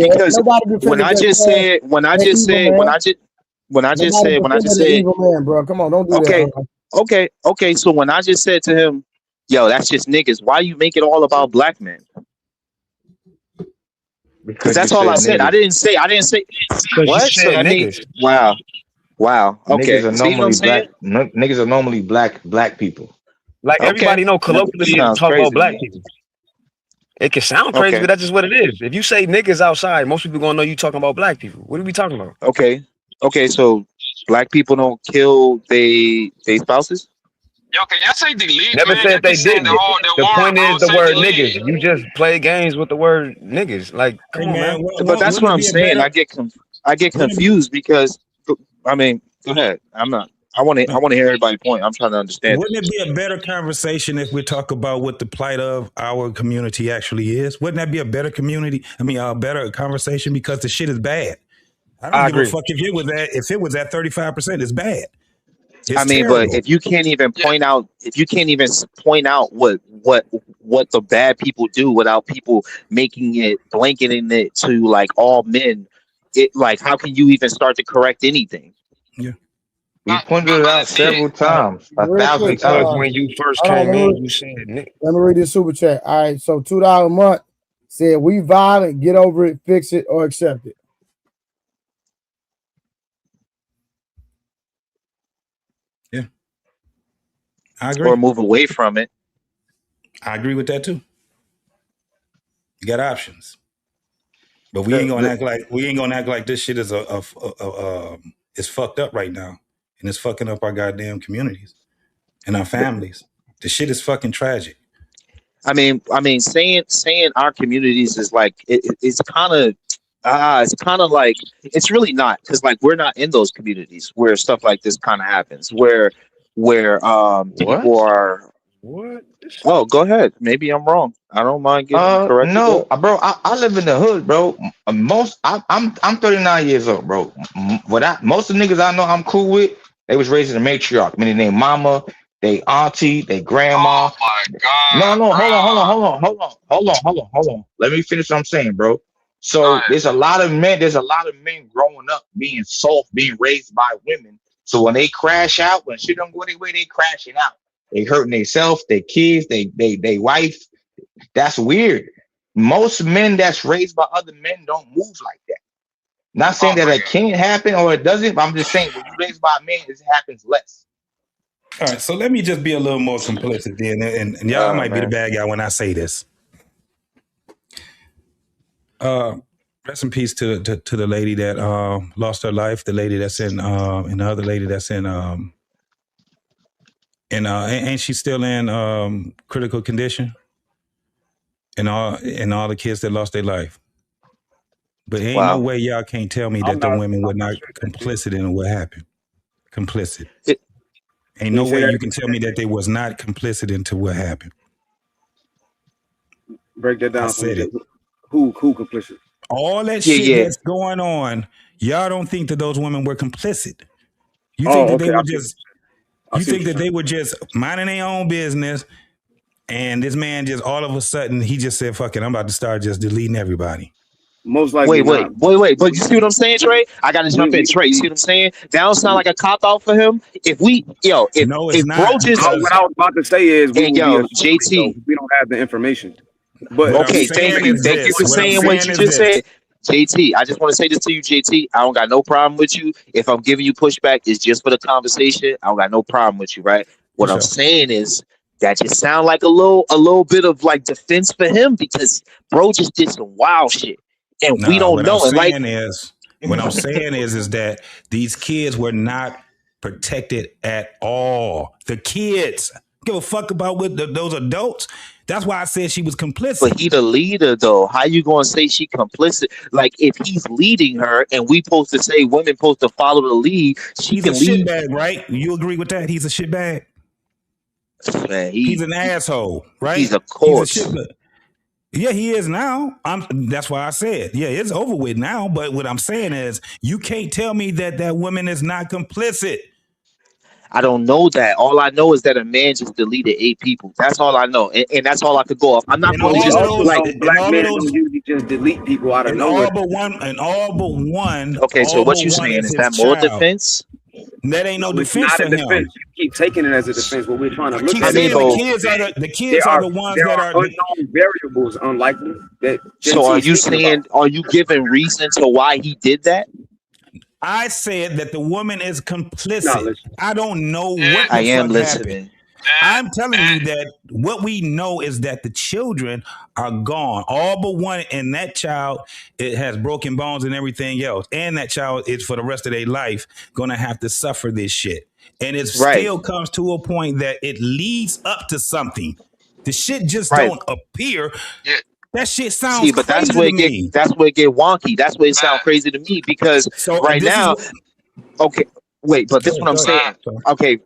said evil man, bro. Come on, don't do that. Okay. So when I just said to him, yo, that's just niggas, why you make it all about black men? Because that's all I said. I didn't say what? So that means, wow. Okay. Niggas are normally black people. Like everybody know colloquially you talk about black people. It can sound crazy, but that's just what it is. If you say niggas outside, most people gonna know you talking about black people. What are we talking about? Okay. So black people don't kill they spouses? Yo, can y'all say delete? Never said they didn't. The point is the word niggas. You just play games with the word niggas. Like, come on, man. But that's what I'm saying. I get confused because, I mean, go ahead. I want to hear everybody's point. I'm trying to understand. Wouldn't it be a better conversation if we talk about what the plight of our community actually is? Wouldn't that be a better a better conversation? Because the shit is bad. I don't give a fuck if it was at 35%, it's bad. It's terrible. But if you can't even point out, what the bad people do without people blanketing it to like all men, how can you even start to correct anything? Yeah. We pointed it out several times, 1,000 times. When you first came in, you said, Nick. Let me read this super chat. All right, so $2 a month said, we violent, get over it, fix it, or accept it. Yeah. I agree. Or move away from it. I agree with that too. You got options. But we ain't gonna act like this shit is is fucked up right now. And it's fucking up our goddamn communities and our families. The shit is fucking tragic. I mean, saying our communities is like it's kind of like, it's really not, because like we're not in those communities where stuff like this kind of happens. Where people are. What? Oh, go ahead. Maybe I'm wrong. I don't mind getting corrected. No, bro. I live in the hood, bro. I'm 39 years old, bro. Most of the niggas I know I'm cool with, they was raised in a matriarch, meaning they mama, they auntie, they grandma. Oh my God. No, hold on. Let me finish what I'm saying, bro. So there's a lot of men. There's a lot of men growing up being soft, being raised by women. So when they crash out, when shit don't go their way, they crashing out. They hurting themselves, their kids, they wife. That's weird. Most men that's raised by other men don't move like that. Not saying that it can't happen or it doesn't, but I'm just saying when you raised by a man, it happens less. All right, so let me just be a little more complicit then, and y'all might be the bad guy when I say this. Rest in peace to the lady that lost her life, the lady that's in and the other lady that's in and she's still in critical condition, and all the kids that lost their life. But ain't no way y'all can't tell me that the women were not complicit in what happened. Complicit. Ain't no way you can tell me that they was not complicit into what happened. Break that down. I said it. Who complicit? All that shit that's going on, y'all don't think that those women were complicit. You think that they were just you think that they were just minding their own business, and this man just all of a sudden he just said, fuck it, I'm about to start just deleting everybody. Most likely wait. But you see what I'm saying, Trey? I gotta jump in, Trey. You see what I'm saying? That don't sound like a cop out for him. If bro just what I was about to say is we JT, we don't have the information. But okay, thank you for saying what you just said. JT, I just want to say this to you, JT. I don't got no problem with you. If I'm giving you pushback, it's just for the conversation. I don't got no problem with you, right? What I'm saying is that just sound like a little bit of like defense for him because bro just did some wild shit. And we don't know. What I'm saying is that these kids were not protected at all. The kids give a fuck about what those adults. That's why I said she was complicit. But he the leader, though. How you gonna say she complicit? Like if he's leading her, and we supposed to say women supposed to follow the lead, he's a shitbag, right? You agree with that? He's a shitbag. Man, he's an asshole, right? He's a corpse. Yeah, he is now. That's why I said, yeah, it's over with now. But what I'm saying is, you can't tell me that woman is not complicit. I don't know that. All I know is that a man just deleted 8 people. That's all I know, and that's all I could go off. I'm not going to just like black men don't usually just delete people out of nowhere. All but one. Okay, so what you saying is that more defense? That ain't no defense for him. You keep taking it as a defense. What we're trying to look at. The kids are the ones that are unknown variables, unlikely. So are you saying? Are you giving reason to why he did that? I said that the woman is complicit. I don't know what the I am fuck listening. happened. I'm telling you that what we know is that the children are gone. All but one, and that child, it has broken bones and everything else. And that child is for the rest of their life going to have to suffer this shit. And it still comes to a point that it leads up to something. The shit just don't appear. Yeah. That shit sounds crazy that's where to me. That's where it get wonky. That's where it sounds crazy to me because right now, okay, wait, but this is what I'm saying. Okay,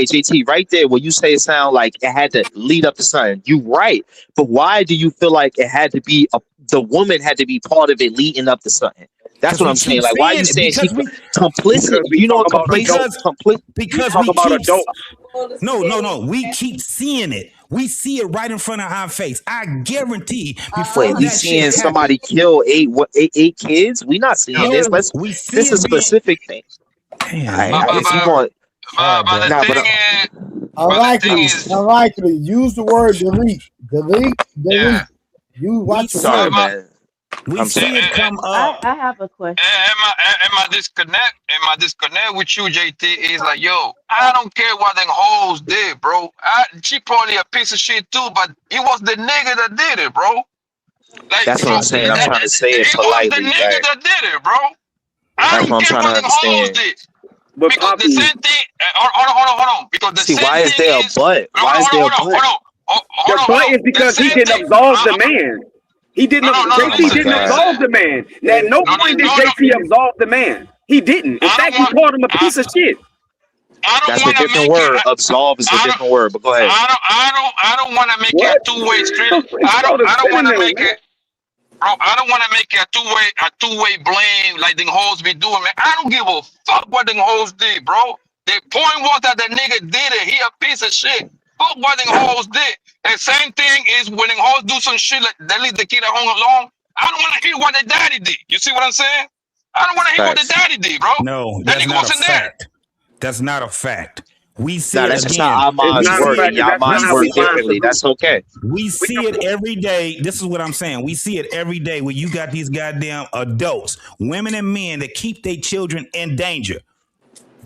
JT, right there, when you say it sound like it had to lead up to something, you right. But why do you feel like it had to be the woman had to be part of it leading up to something? That's what I'm saying. Like, why are you saying she's complicit? You know what complicit? Because we keep adults. No. We keep seeing it. We see it right in front of our face. I guarantee. We seeing somebody kill eight kids? We not seeing this. This is a specific thing. Unlikely. Use the word delete. Delete. Yeah. You watch the sorry, man. We see it come up. I have a question. And my disconnect with you, JT, is like, yo, I don't care what them hoes did, bro. She probably a piece of shit too, but it was the nigga that did it, bro. Like, that's what I'm saying. I'm trying to say it politely. It was the nigga that did it, bro. That's what I'm trying to understand. Because the same thing. Hold on. Because the same thing. Why is there a butt? Why is there a butt? The butt is because he didn't absolve the man. He didn't. JT didn't absolve the man. At no point did JT absolve the man. He didn't. In fact, he called him a piece of shit. That's a different word. Absolve is a different word. But go ahead. I don't want to make it a two-way street. I don't want to make it. Bro, I don't want to make it a two-way blame like them hoes be doing, man. I don't give a fuck what them hoes did, bro. The point was that the nigga did it. He a piece of shit. Fuck what them hoes did. And same thing is when them hoes do some shit like they leave the kid at home alone. I don't want to hear what the daddy did. You see what I'm saying? I don't want to hear what the daddy did, bro. No, that that's nigga not a wasn't there. fact. That's not a fact. We see Nah, it that's just again. how our minds work, and y'all That's not minds how work we find differently. That's solutions. okay. We see it every day. This is what I'm saying. We see it every day where you got these goddamn adults, women and men that keep their children in danger.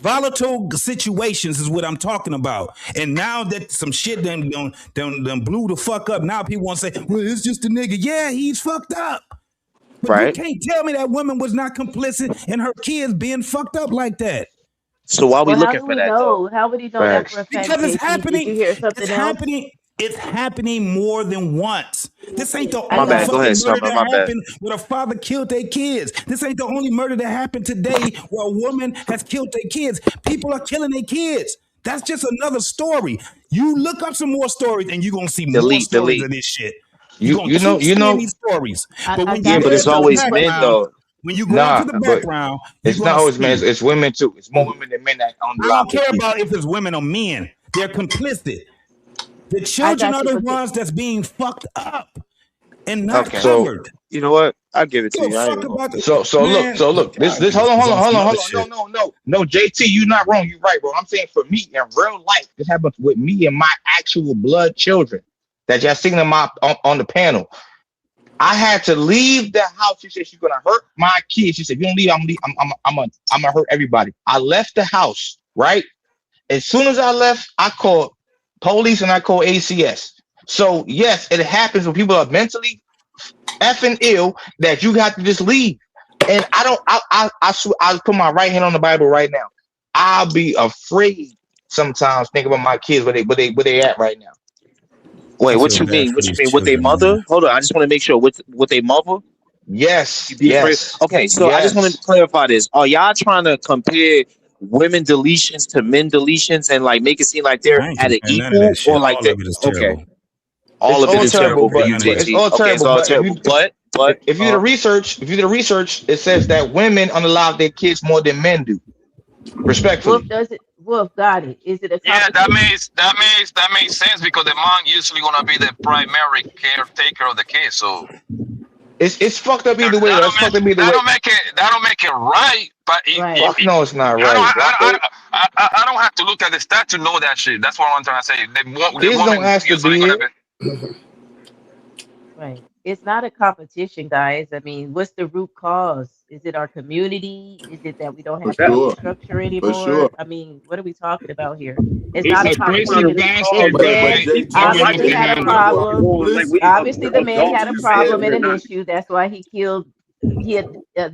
Volatile situations is what I'm talking about. And now that some shit done blew the fuck up, now people want to say, well, it's just a nigga. Yeah, he's fucked up. But you can't tell me that woman was not complicit in her kids being fucked up like that. So why are we Well, how looking do for we that, know? though? How would he know that for a fact, Because it's JT? Did you happening. hear something It's else? happening. It's happening more than once. This ain't the I only know. Go fucking ahead, murder Summer. that My bad. happened where a father killed their kids. This ain't the only murder that happened today where a woman has killed their kids. People are killing their kids. That's just another story. You look up some more stories and you're going to see more stories of this shit. You're going to keep seeing these stories. But when you Yeah, go but it's into the always men, background, though. when you go into the But background, you're it's going not to always men. see. It's women too. It's more women than men that on the I live don't their care kids. about if it's women or men. They're complicit. The I children got are you, the but ones that's being fucked up and not So covered. You know what? I'll give it to Give a you. I ain't fuck even about the So man. look. This Y'all hold niggas is on. some other shit. No. JT, you not wrong. You right, bro. I'm saying for me in real life, this happens with me and my actual blood children that y'all seen them on the panel. I had to leave the house. She said she's gonna hurt my kids. She said, if you don't leave, I'm gonna hurt everybody. I left the house, right? As soon as I left, I called police and I called ACS. So yes, it happens when people are mentally effing ill that you have to just leave. And I swear, I'll put my right hand on the Bible right now. I'll be afraid sometimes thinking about my kids where they at right now. Wait, I what feel you bad mean? for What you these mean? With their children, man. mother? Hold on. I just want to make sure with their mother. Yes, You be afraid. Okay, so I just wanted to clarify this. Are y'all trying to compare women deletions to men deletions and like make it seem like they're I ain't at an comparing none of equal that or shit. like All they of it is okay? terrible. All It's of it all is terrible, terrible for you, None of it. it's JT. all Okay, it's terrible. all But terrible. But if you do the research, it says that women unalive their kids more than men do. Wolf Respectfully. does it. Wolf got it. Is it a Yeah, competition? that makes sense because the mom usually gonna be the primary caretaker of the kid. So It's fucked up that, either way. It's fucked up either way. that don't make it right. But Right. Fuck no, it's not I don't right. I don't have to look at the stat to know that shit. That's what I'm trying to say. The Kids don't woman ask to usually be gonna here. be. Right. It's not a competition, guys. I mean, what's the root cause? Is it our community? Is it that we don't For have family sure. structure For anymore? sure. I mean, what are we talking about here? It's It's not a a crazy competition. If bastard, the But man right? JT, That wife obviously can had a handle JT, it. for problem, complicit, obviously the man had a you said problem and an men. issue. That's why he killed. He had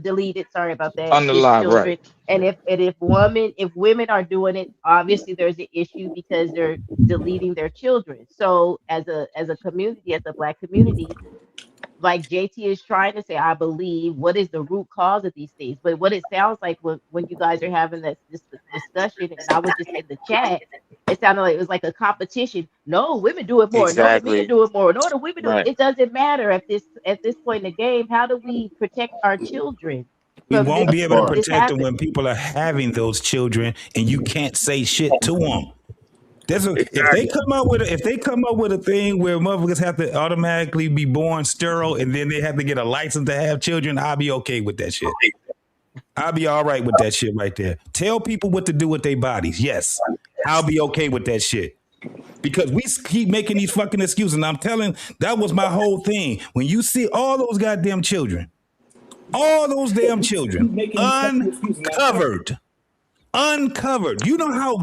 deleted. Sorry about that. His Unalive, right. children. And if women are doing it, obviously there's an issue because they're deleting their children. So as a community, as a Black community, like JT is trying to say, I believe, what is the root cause of these things? But what it sounds like when you guys are having this discussion, and I was just in the chat, it sounded like it was like a competition. No, women do it more. No, the men exactly. do it more. No, the women do it. Right. It doesn't matter at this point in the game. How do we protect our children We from won't this be able to from Part. this protect them when happening? people are having those children and you can't say shit to them. If they Exactly. come up with a thing where motherfuckers have to automatically be born sterile and then they have to get a license to have children, I'll be okay with that shit. I'll be all right with that shit right there. Tell people what to do with their bodies. Yes, I'll be okay with that shit. Because we keep making these fucking excuses. And I'm telling, that was my whole thing. When you see all those goddamn children, all those damn children uncovered. Uncovered. You know how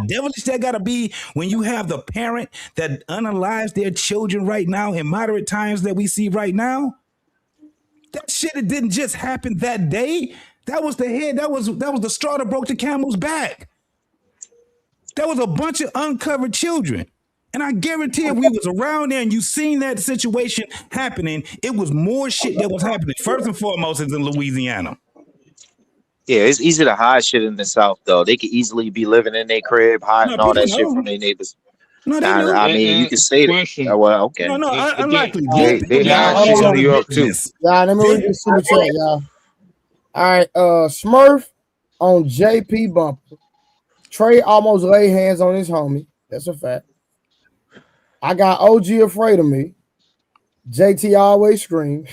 devilish that gotta be when you have the parent that unalives their children right now in moderate times that we see right now. That shit, it didn't just happen that day. That was the head. That was the straw that broke the camel's back. That was a bunch of uncovered children. And I guarantee if we was around there and you seen that situation happening, it was more shit that was happening. First and foremost, is in Louisiana. Yeah, it's easy to hide shit in the South, though. They could easily be living in their crib, No, hiding all people that shit from know. their neighbors. No, they And know. I mean, you can say that. Question. Well, okay. No, Okay. unlikely. These people They got hide all shit this in other New York too. business. Y'all, let me read this super chat, y'all. All right, Smurf on JP Bumper. Trey almost laid hands on his homie. That's a fact. I got OG afraid of me. JT always scream.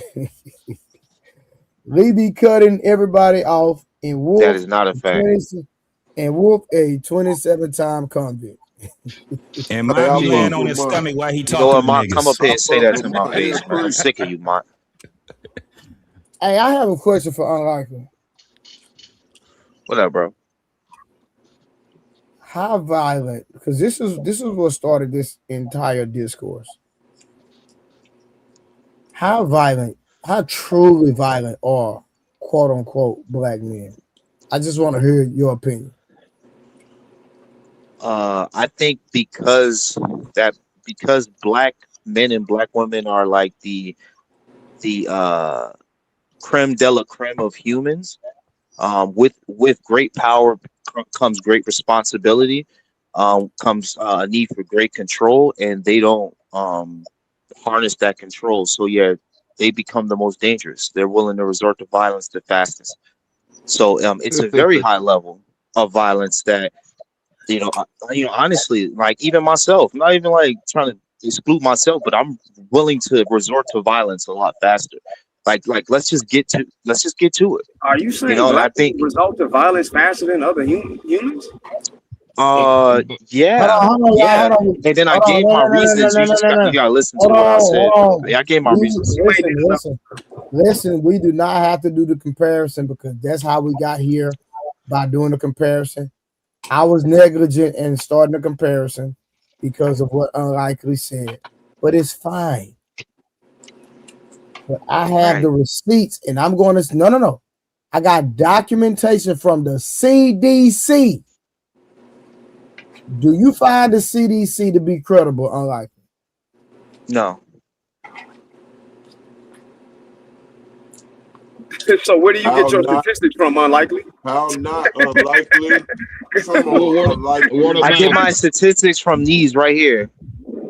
Lee be cutting everybody off, and That Wolf is not a fact. a 27-time convict. And Hey, Mott I be laying fuck on with his Mont. stomach while he You know talking what, to Mont? Come up niggas. here I and say fuck that with to my Mont. He a face, man. I'm creep. sick of you, Mont. Hey, I have a question for Unlikely. What up, bro? How violent? Because this is what started this entire discourse. How violent? How truly violent are quote unquote black men? I just want to hear your opinion. I think because black men and black women are like the creme de la creme of humans. With great power comes great responsibility. Comes a need for great control, and they don't harness that control. So yeah, they become the most dangerous. They're willing to resort to violence the fastest. So it's a very high level of violence that honestly, like even myself, not even like trying to exclude myself, but I'm willing to resort to violence a lot faster. Like let's just get to it. Are you saying And black I think people result to violence faster than other humans? But yeah, Hold on, y'all. yeah. Hold on. And then I Hold on. gave No, my no, no, no, reasons. no, no, no, You no. gotta listen to Hold what I on. said. Hold on. Yeah, I gave my reasons. Listen. We do not have to do the comparison because that's how we got here by doing the comparison. I was negligent in starting the comparison because of what Unlikely said, but it's fine. But I have the Right. receipts, and I'm going to no. I got documentation from the CDC. Do you find the CDC to be credible? Unlikely. No. So where do you How get your not? statistics from? Unlikely. How not unlikely? Come word, on, word unlikely. of I get mouth. my statistics from these right here.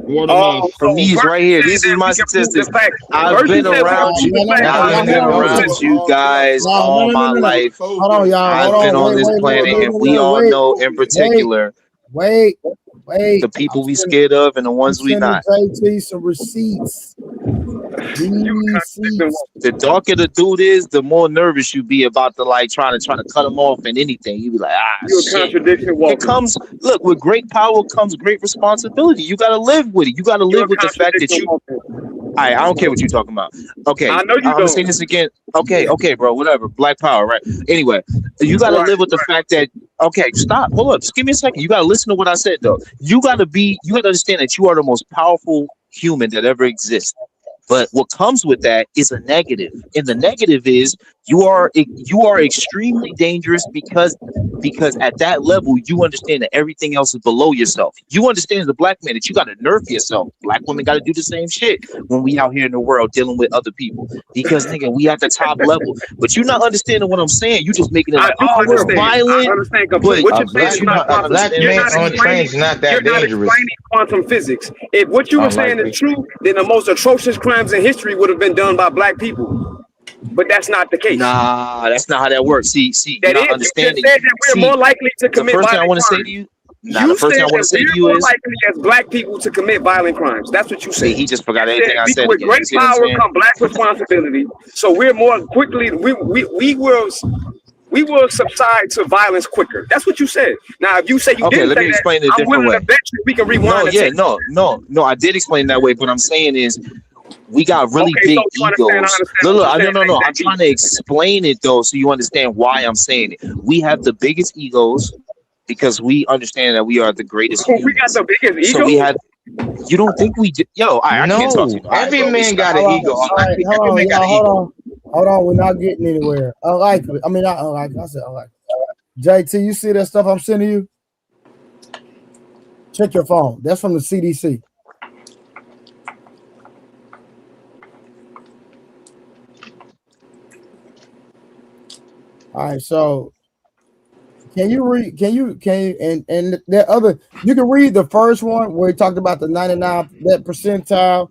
Word of mouth. Oh, From so these first right you here. said These is that my we can prove the statistics. fact. I've First you been said we can around prove you. the fact. That's Now not I've you been even want to no. around twist. you All cap, guys bro. all my No. life. Hold on, y'all. I've been on this planet, and we all know in particular Wait. the people we scared of and the I'm ones we sending not. JT some receipts. You a contradiction. Receipts. The darker the dude is, the more nervous you be about the like trying to cut him off and anything. You be like, You a shit. contradiction It walking. comes look with great power comes great responsibility. You gotta live with it. You gotta You a live with the fact that contradiction you walking. I don't care what you're talking about. Okay, I know you I'm gonna don't. say this again. Okay, bro, whatever. Black power, right? Anyway, you gotta Right. live with the fact that stop. Hold up, just give me a second. You gotta listen to what I said though. You gotta understand that you are the most powerful human that ever exists. But what comes with that is a negative, and the negative is you are extremely dangerous because at that level you understand that everything else is below yourself. You understand as a black man that you got to nerf yourself. Black women got to do the same shit when we out here in the world dealing with other people because nigga we at the top level. But you're not understanding what I'm saying. You just making it I like, do oh, we're understand. I violent, understand completely. but What you're A saying but is black you're not not a quantum. black You're man not understanding on it. explaining. trains is not You're that not dangerous. explaining quantum physics. If what you were saying is Unlikely. true, then the most atrocious crimes in history would have been done by black people. But that's not the case. Nah, that's not how that works. See, you're That not is, you just understanding. said that we're See, more likely to the commit first thing I violent want to say to crimes. you, You the first said thing I want to that say to we're you more is, likely as black people to commit violent crimes. That's what you see, said. he just forgot You said everything I said with again. great You see what I'm power saying? come black responsibility. So we're more quickly. We will subside to violence quicker. That's what you said. Now, if you say you Okay, didn't let say me that, explain it a I'm different willing to way. bet you we can No, rewind the yeah, tape. no. I did explain it that way. But I'm saying is, we got really Okay, so big you understand? I egos. understand Look, what look, you're saying. no. I'm trying to explain it though, so you understand why I'm saying it. We have the biggest egos because we understand that we are the greatest We got humans. the biggest So ego. we have. You don't think we did? Yo, all right, I can't talk to No, you. All right, every bro, man stop. got an ego. All right, Unlikely. hold Every on, man got an y'all. ego. Hold on. We're not getting anywhere. Unlikely. I mean, not unlikely. I said unlikely. JT, you see that stuff I'm sending you? Check your phone. That's from the CDC. All right, so can you read? And the other? You can read the first one where he talked about the 99 that percentile,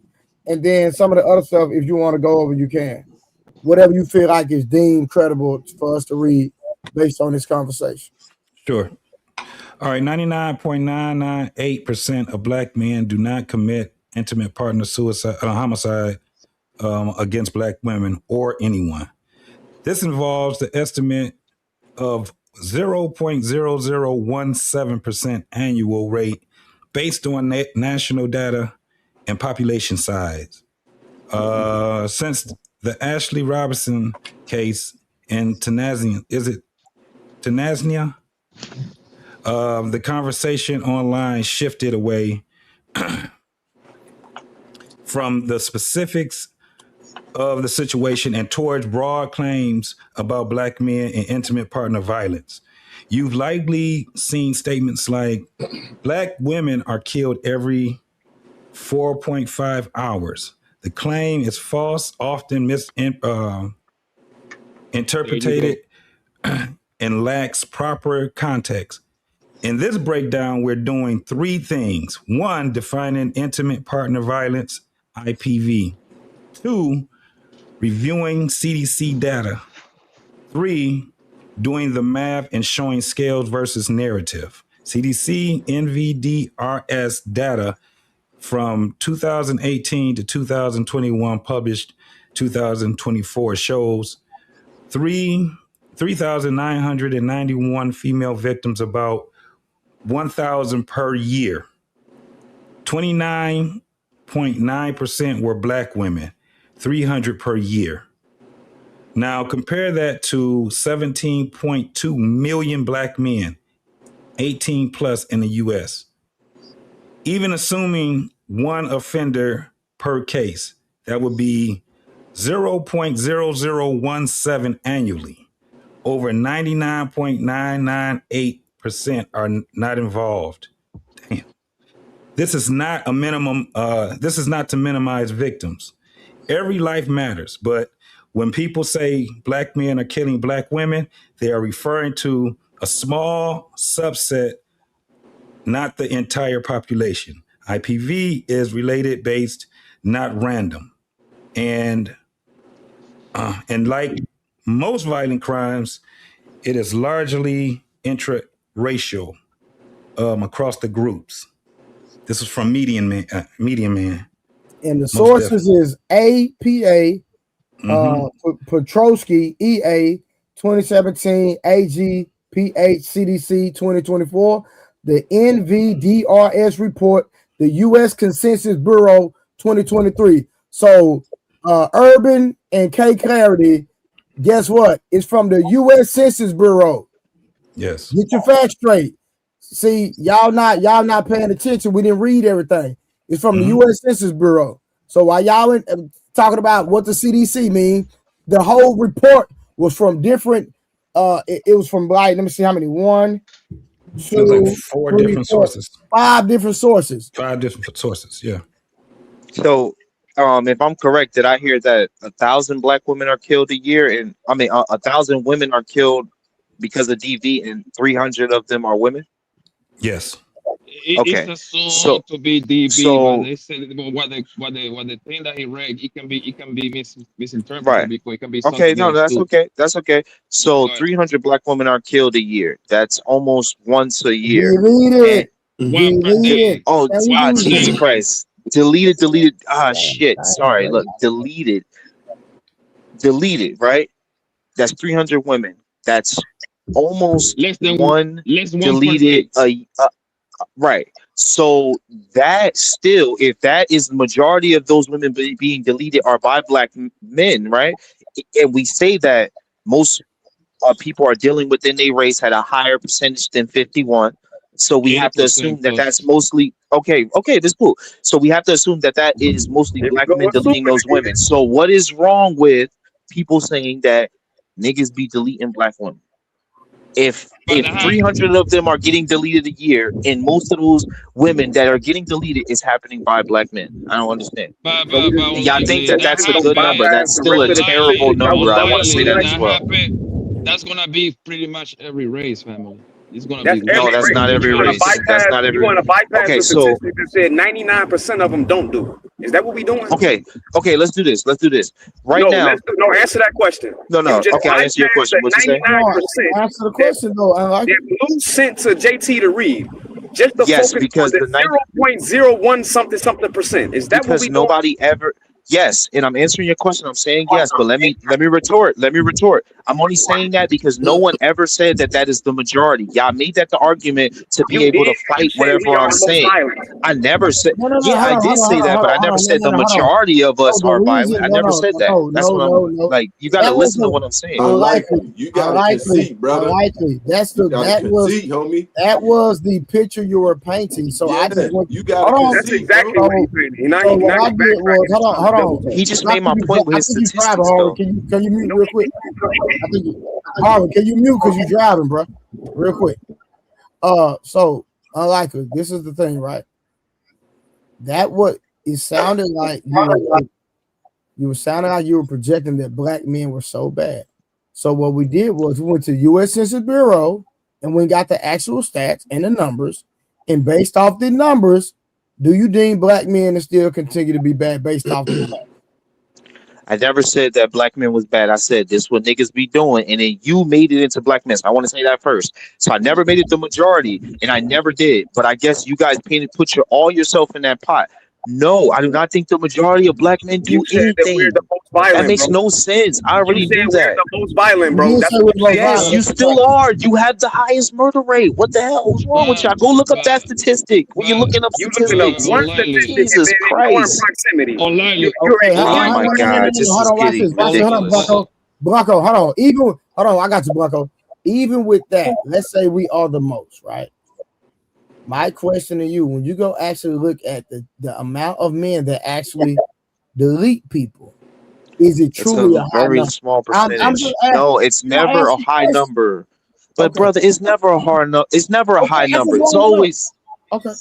and then some of the other stuff. If you want to go over, you can. Whatever you feel like is deemed credible for us to read based on this conversation. Sure. All right, 99.998% of black men do not commit intimate partner suicide, homicide against black women or anyone. This involves the estimate of 0.0017% annual rate based on national data and population size. Since the Ashley Robinson case in Tanzania, the conversation online shifted away from the specifics of the situation and towards broad claims about black men and intimate partner violence. You've likely seen statements like, black women are killed every 4.5 hours. The claim is false, often misinterpreted, and lacks proper context. In this breakdown, we're doing three things. One, defining intimate partner violence, IPV. Two, reviewing CDC data. Three, doing the math and showing scales versus narrative. CDC NVDRS data from 2018 to 2021, published 2024, shows 3,991 female victims, about 1,000 per year. 29.9% were black women, 300 per year. Now compare that to 17.2 million black men, 18 plus in the US. Even assuming one offender per case, that would be 0.0017 annually. Over 99.998% are not involved. Damn. This is not a minimum. This is not to minimize victims. Every life matters, but when people say black men are killing black women, they are referring to a small subset, not the entire population. IPV is related based, not random. And like most violent crimes, it is largely intra-racial across the groups. This is from Median Man. And the sources is APA, Petrosky, EA, 2017, AG, PH, CDC, 2024, the NVDRS report, the U.S. Consensus Bureau, 2023. So Urban and K Clarity, guess what? It's from the U.S. Census Bureau. Yes. Get your facts straight. See, y'all not paying attention. We didn't read everything. It's from the U.S. Census Bureau. So while y'all talking about what the CDC mean, the whole report was from different. It was from like, let me see how many. 1, 2, like 4 3, different 4, sources. 5 different sources. 5 different sources. Yeah. So, if I'm correct, did I hear that 1,000 black women are killed a year, and 1,000 women are killed because of DV, and 300 of them are women? Yes. Okay. It's assumed to be DV, but they said what the thing that he read, it can be misinterpreted, right, because it can be okay. No, that's too. okay. That's okay. So 300 black women are killed a year. That's almost once a year. Delete it. Oh, Jesus Christ. Delete it. Shit. Sorry. Look, delete it, right? That's 300 women. That's almost less than one deleted. Right. So that still, if that is the majority of those women being deleted are by black men, right? And we say that most people are dealing within their race at a higher percentage than 51. So we have to assume that that's mostly okay. That's cool. So we have to assume that is mostly black men deleting those women. So what is wrong with people saying that niggas be deleting black women? If 300 of them are getting deleted a year, and most of those women that are getting deleted is happening by black men, I don't understand. Y'all think that's a good number? That's still a terrible number. I want to say that as well. That's gonna be pretty much every race, family. It's gonna be no, that's not every race. That's not every. You want to bypass okay, the so statistic that said 99% of them don't do it. Is that what we doing? Okay, let's do this. Right now. Answer that question. No. Okay, I'll answer your question. What you say? 99%. Answer the question though. That Blue sent to JT to read. Just to focus because on the 0.01 something percent. Is that what we nobody doing? Yes, and I'm answering your question. I'm saying yes, but let me retort. Let me retort. I'm only saying that because no one ever said that that is the majority. Y'all made that the argument to be You able to did. You fight said we whatever are I'm the most saying. violent. I never said. No, Yeah, I did say that, but I never said the majority of us No, the are reason, violent. I never said that. That's what I'm no. like. You got to That was listen to what I'm saying. unlikely. You gotta concede, brother. You gotta concede, homie. That was the picture you were painting. So I just want you gotta hold on. That's concede, bro. exactly what he's saying. Now So what you I did was hold on. He just I made my think point with I his think you driving, statistics, Harvard. though. Can you mute real quick? I think Harvard, can you mute because you driving, bro? Real quick. So unlikely. This is the thing, right? That what it sounded like you were sounding like you were projecting that black men were so bad. So what we did was we went to the U.S. Census Bureau and we got the actual stats and the numbers. And based off the numbers, do you deem black men to still continue to be bad based off the numbers? I never said that black men was bad. I said this what niggas be doing, and then you made it into black men. So I want to say that first. So I never made it the majority, and I never did. But I guess you guys put all yourself in that pot. No, I do not think the majority of black men do You said that we're anything. the most That violent, makes bro. no sense. I You already said knew we're that. the most violent, bro. You That's say what we're you most said. Yes, you violent. still are. You have the highest murder rate. What the hell? What's wrong with y'all? Go look up that statistic when you're looking up You looking up statistics. one Unlikely. statistic and Jesus then ignoring Christ. proximity. Unlikely. You're Okay, Oh ignoring my God, this hold is on, watch this. getting Hold on, ridiculous. Blanco, hold on. Hold on, I got you, Blanco. Even with that, let's say we are the most, right? My question to you, when you go actually look at the amount of men that actually delete people, is it It's truly a a high very number? small I'm just percentage. asking. No, it's I'm not never a asking high questions. number. But Okay. brother, it's never a hard no. It's never a high I just number. It's want to know. always Okay.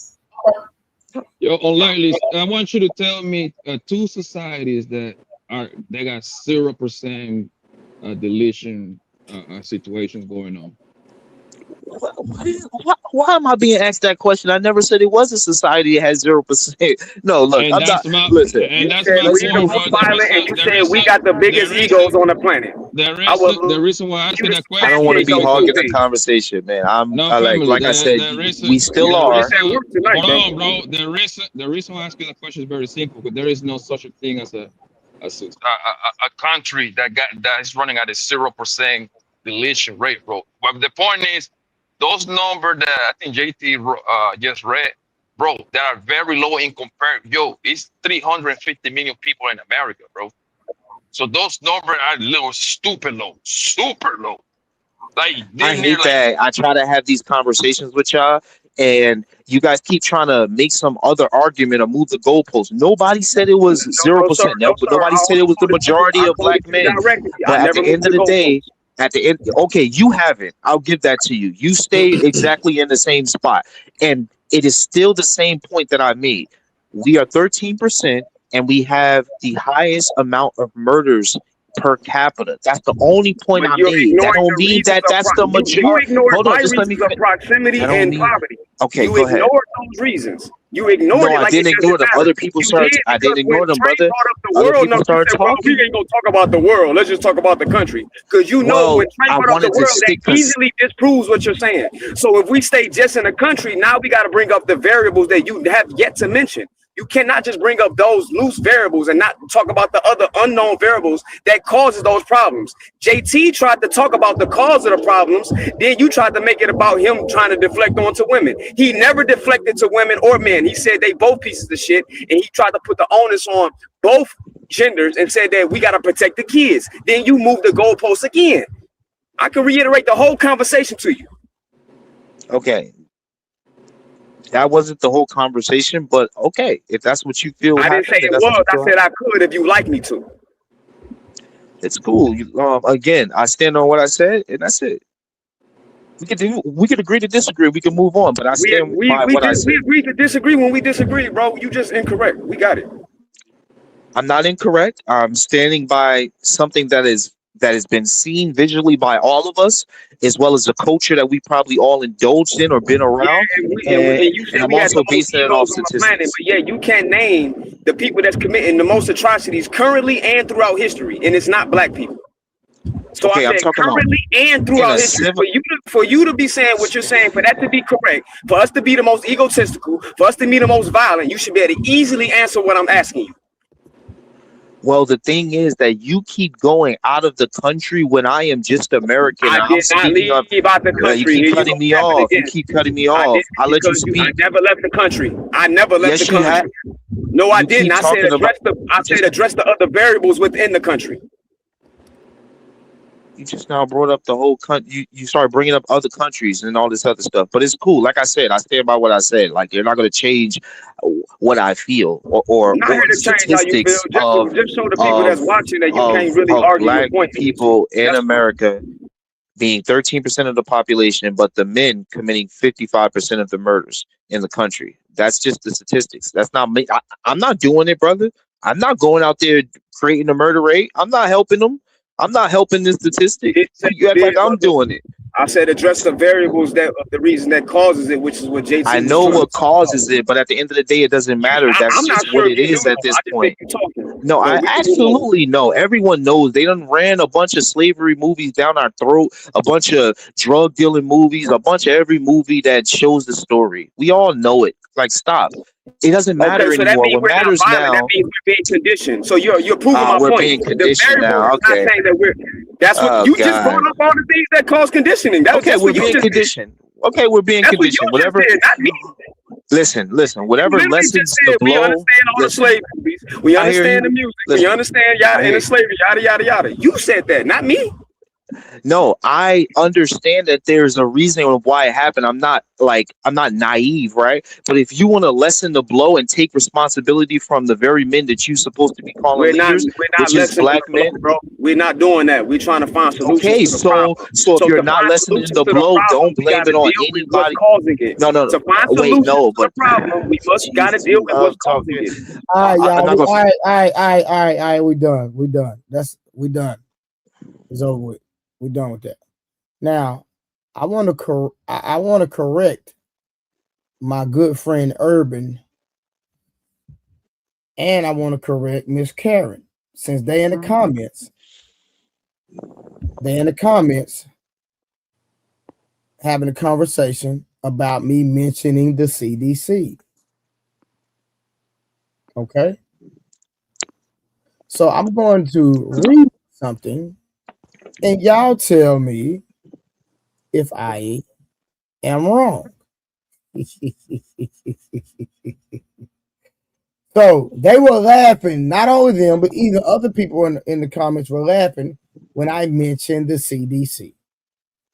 Yo, unlikely. I want you to tell me two societies that got 0% deletion situations going on. why am I being asked that question? I never said it was a society that has 0%. No, look, And I'm not. that's my Listen, You that's said my let's we're the point, move. bro. most violent, and you said we got the biggest egos on the planet. I the would reason why I you asking to that I question don't want to is substantiate be those two hogging because the things. conversation, man. no family. Like I said, The we reason still the are. It's at reason work tonight, hold bro. on, bro. The reason why I'm asking the question is very simple. Because there is no such a thing as a country that is running at a 0% deletion rate, bro. But the point is, those numbers that I think JT just read, bro, that are very low in comparison. Yo, it's 350 million people in America, bro. So those numbers are little stupid low, super low. Like I they near hate like that I try to have these conversations with y'all, and you guys keep trying to make some other argument or move the goalpost. Nobody said it was No, sir. 0%. No, No, but sir. nobody said it was the majority I of quoted black you men. directly. I But at never the moved end of the the goalpost. day, okay, you haven't. I'll give that to you. You stayed exactly in the same spot, and it is still the same point that I made. We are 13%, and we have the highest amount of murders per capita. That's the only point But I you're made. That ignoring don't the mean reasons that of that's the you majority. ignored Hold on, my just let me reasons of finish. proximity That don't and mean. poverty. Okay, You go ahead. ignored those reasons. You ignored No, it I like it didn't ignore doesn't them. matter. Other people You started. did I because didn't when ignore them, Trey brother. brought up the Other world people numbers, you started said, "Well, we talking. ain't gonna talk about the world. Let's just talk about the country." Because you know when Well, Trey I brought up the wanted to world, that stick because easily disproves what you're saying. So if we stay just in the country, now we got to bring up the variables that you have yet to mention. You cannot just bring up those loose variables and not talk about the other unknown variables that causes those problems. JT tried to talk about the cause of the problems. Then you tried to make it about him trying to deflect onto women. He never deflected to women or men. He said they both pieces of shit. And he tried to put the onus on both genders and said that we got to protect the kids. Then you move the goalposts again. I can reiterate the whole conversation to you. okay, that wasn't the whole conversation, but okay, if that's what you feel I didn't say happened, then it that's what was. you I feel said happened. I could if you like me to. It's cool. Again, I stand on what I said, and that's it. We could agree to disagree. We can move on, but I We stand we by we what I did we said. agreed to disagree when we disagree, bro. You just incorrect. We got it. I'm not incorrect. I'm standing by something that has been seen visually by all of us, as well as the culture that we probably all indulged in or been Yeah, around, and you and said I'm we had the also most basing it egos off on the planet, statistics. but yeah, you can't name the people that's committing the most atrocities currently and throughout history, and it's not black people. So I Okay, I'm said talking about currently and in throughout a history. civil. For you to be saying what you're saying, for that to be correct, for us to be the most egotistical, for us to be the most violent, you should be able to easily answer what I'm asking you. Well, the thing is that you keep going out of the country when I am just American I and I'm did not speaking up. leave out the You country. keep Here you cutting go me capping off. You again. keep cutting me I off. didn't I let you because I speak. never left the country. I never left Yes, the you have. country. No, I You didn't. keep I said talking about. I said address the other variables within the country. You just now brought up the whole country. You started bringing up other countries and all this other stuff. But it's cool. Like I said, I stand by what I said. Like you're not going to change what I feel I'm not here or to change how you feel. statistics Just show the people that's watching that you can't really of argue your black point against me. people in That's fine. America being 13% of the population, but the men committing 55% of the murders in the country. That's just the statistics. That's not me. I'm not doing it, brother. I'm not going out there creating a murder rate. I'm not helping them. I'm not helping this You statistic. didn't say You you act like did, I'm brother. doing it. I said address the variables that of the reason that causes it, which is what I JT was know trying to what talk about. causes it, but at the end of the day, it doesn't matter. That's I'm not just what sure if it you do is at know. this I just think point. you're talking. No, So I we can move on. absolutely know. Everyone knows they done ran a bunch of slavery movies down our throat, a bunch of drug dealing movies, a bunch of every movie that shows the story. We all know it. Like, stop. It doesn't Okay, matter so that anymore. means What we're not matters violent. That now, means we're being conditioned. So you're proving my we're point. being The conditioned variable now. is not Okay. saying that we're. That's what Oh you just brought God. up. All the things that cause conditioning. Okay, That's we're what you being just did. conditioned. Okay, we're being That's what you conditioned. just Whatever. did, not me. Listen. You Whatever literally just lessens the said we blow. understand all the Listen. slave movies. We I hear understand the you. music. We Listen. understand yada I and hear the you. slavery, yada yada yada. You said that, not me. No, I understand that there's a reason of why it happened. I'm not naive, right? But if you want to lessen the blow and take responsibility from the very men that you supposed to be calling leaders, We're not which is lessening black the blow, men. bro. We're not doing that. We're trying to find solutions Okay, to the so problem. if So you're to not find lessening solutions the to the blow, problem, don't we blame got to it on deal with what's anybody. causing it. No. To find Wait, solutions no, to the but problem, we must got to Jesus, deal you with what's love causing talking. it. All right, y'all. I'm not gonna. All right. We done. We done. It's over with. We done with that. Now, I want to correct my good friend Urban, and I want to correct Miss Karen, since they in the comments. They in the comments having a conversation about me mentioning the CDC. Okay. So I'm going to read something, and y'all tell me if I am wrong. So they were laughing, not only them, but even other people in the comments were laughing when I mentioned the CDC.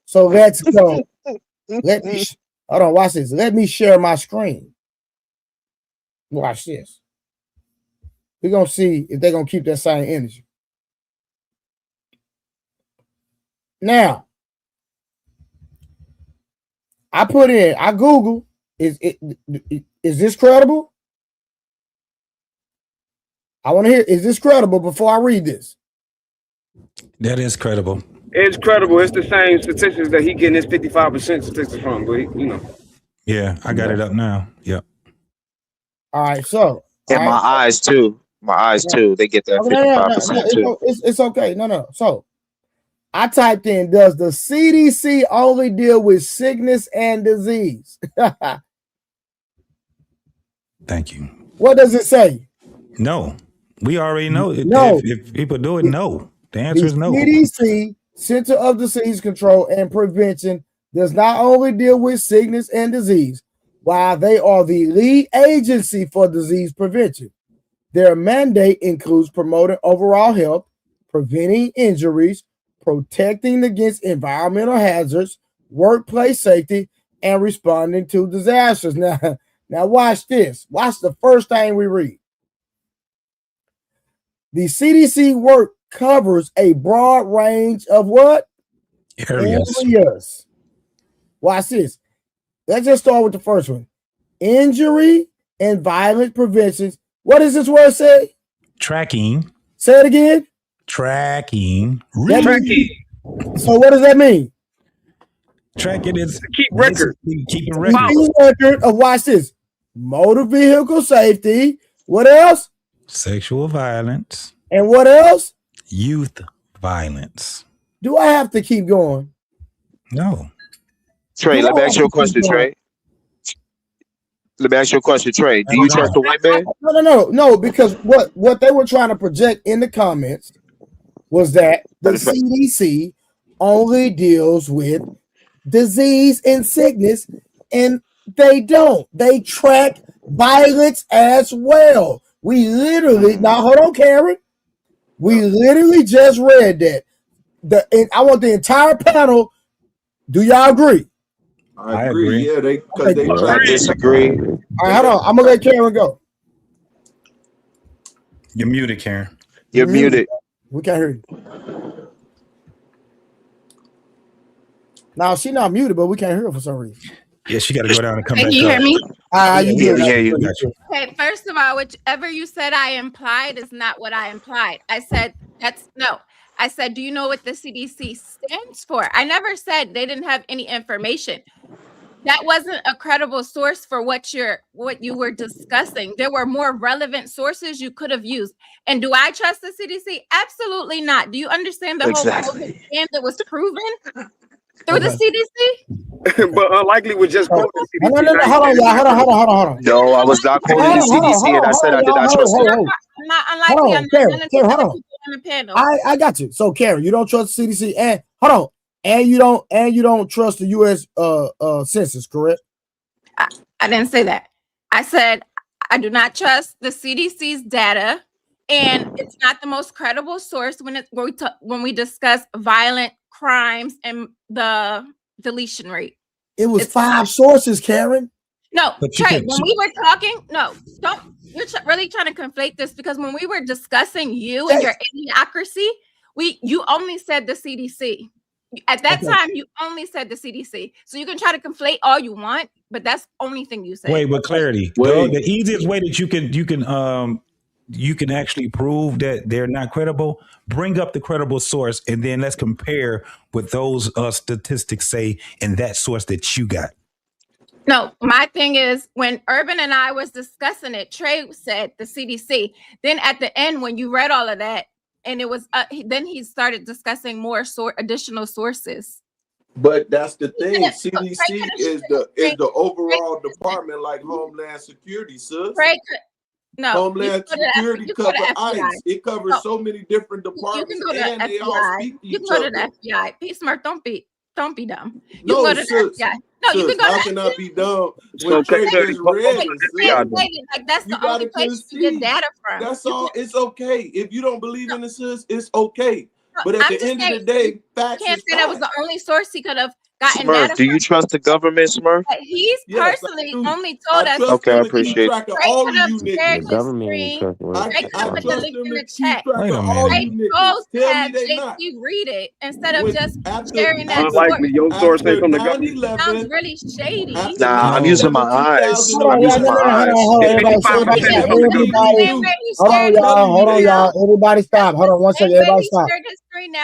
So let's go. Let me hold on, watch this. Let me share my screen. Watch this. We're gonna see if they're gonna keep that same energy. Now, I Google, is this credible? I want to hear, is this credible before I read this? That is credible. It's credible. It's the same statistics that he getting his 55% statistics from, but Yeah, I got it up now. Yep. All right, so And my eyes too. My eyes too. They get that 55% too. It's okay. No. So I typed in, does the CDC only deal with sickness and disease? Thank you. What does it say? No. We already know. No. If people do it, no. The answer is no. CDC, Center of Disease Control and Prevention, does not only deal with sickness and disease, while they are the lead agency for disease prevention. Their mandate includes promoting overall health, preventing injuries, protecting against environmental hazards, workplace safety, and responding to disasters. Now watch this. Watch the first thing we read. The CDC work covers a broad range of what? Areas. Watch this. Let's just start with the first one. Injury and violence prevention. What does this word say? Tracking. Say it again. Tracking. Tracking. So what does that mean? Tracking is keep record. Keep a record. Keep record of, watch this. Motor vehicle safety. What else? Sexual violence. And what else? Youth violence. Do I have to keep going? No. Trey, let me ask you a question, Trey. Let me ask you a question, Trey. Do you trust the white man? No, because what they were trying to project in the comments was that the CDC only deals with disease and sickness, and they don't. They track violence as well. We literally, now hold on, Karen. We literally just read that. And I want the entire panel. Do y'all agree? I agree. Yeah, they I disagree. All right, hold on. I'm gonna let Karen go. You're muted, Karen. You're muted. We can't hear you. Now she's not muted, but we can't hear her for some reason. Yeah, she got to go down and come back. Can you hear me? You. Okay, first of all, whichever you said I implied is not what I implied. I said I said, do you know what the CDC stands for? I never said they didn't have any information. That wasn't a credible source for what you were discussing. There were more relevant sources you could have used. And do I trust the CDC? Absolutely not. Do you understand the whole COVID scam that was proven through the CDC? But unlikely was just quoting the CDC. Hold on. No, I was not quoting the CDC, and I said I did not trust it. I'm not unlikely. Karen, hold on. On the panel. I got you. So Karen, you don't trust the CDC, and hold on, and you don't trust the U.S. Census, correct? I didn't say that. I said I do not trust the CDC's data, and it's not the most credible source when we discuss violent crimes and the deletion rate. It was 5 sources, Karen. No, Trey, when we were talking, you're really trying to conflate this, because when we were discussing you and your idiocracy, you only said the CDC. At that time, you only said the CDC. So you can try to conflate all you want, but that's the only thing you said. Wait, with clarity. The easiest way that you can actually prove that they're not credible, bring up the credible source, and then let's compare what those statistics say in that source that you got. No, my thing is, when Urban and I was discussing it, Trey said the CDC. Then at the end, when you read all of that, and it was then he started discussing more additional sources. But that's the thing. CDC is the overall department, like Homeland Security, sis. Homeland Security covers ICE. It covers so many different departments, and they all speak to each other. You can go to the FBI. P. Smart, don't be dumb. You no, go to the FBI. No, you can go how can I be dumb when Trey is read? Like that's the only place you get data from. That's all. It's okay. If you don't believe in the sis, it's okay. But at the end of the day, facts can't say that was the only source he could have gotten Smurf, data do you trust the government, Smurf? He's personally only told us. Okay, I appreciate it. The government I trust them to keep track of all you niggas. Tell me they not. You read it instead of just sharing that. Unlikely, your source ain't from the government. Sounds really shady. Nah, I'm using my eyes. I'm using my eyes. Hold on, y'all. Everybody stop. Hold on one second. Everybody stop.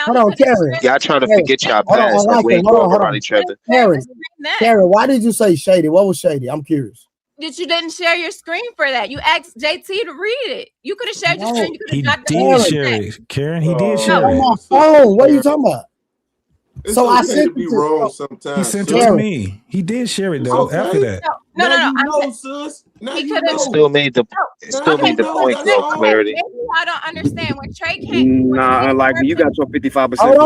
Hold on, Karen. Y'all trying to forget y'all past. We ain't talking about each other. Karen, why did you say shady? What was shady? I'm curious. That you didn't share your screen for that. You asked JT to read it. You could have shared your screen. He did share it, Karen. He did share it. Oh, what are you talking about? It's so okay I said to be wrong sometimes. He sent it to me. He did share it though. After that, no. Sis. Now He you know. Still made the point though. Clarity. Maybe I don't understand when Trey came. Nah, unlikely. You got your 55%. Hold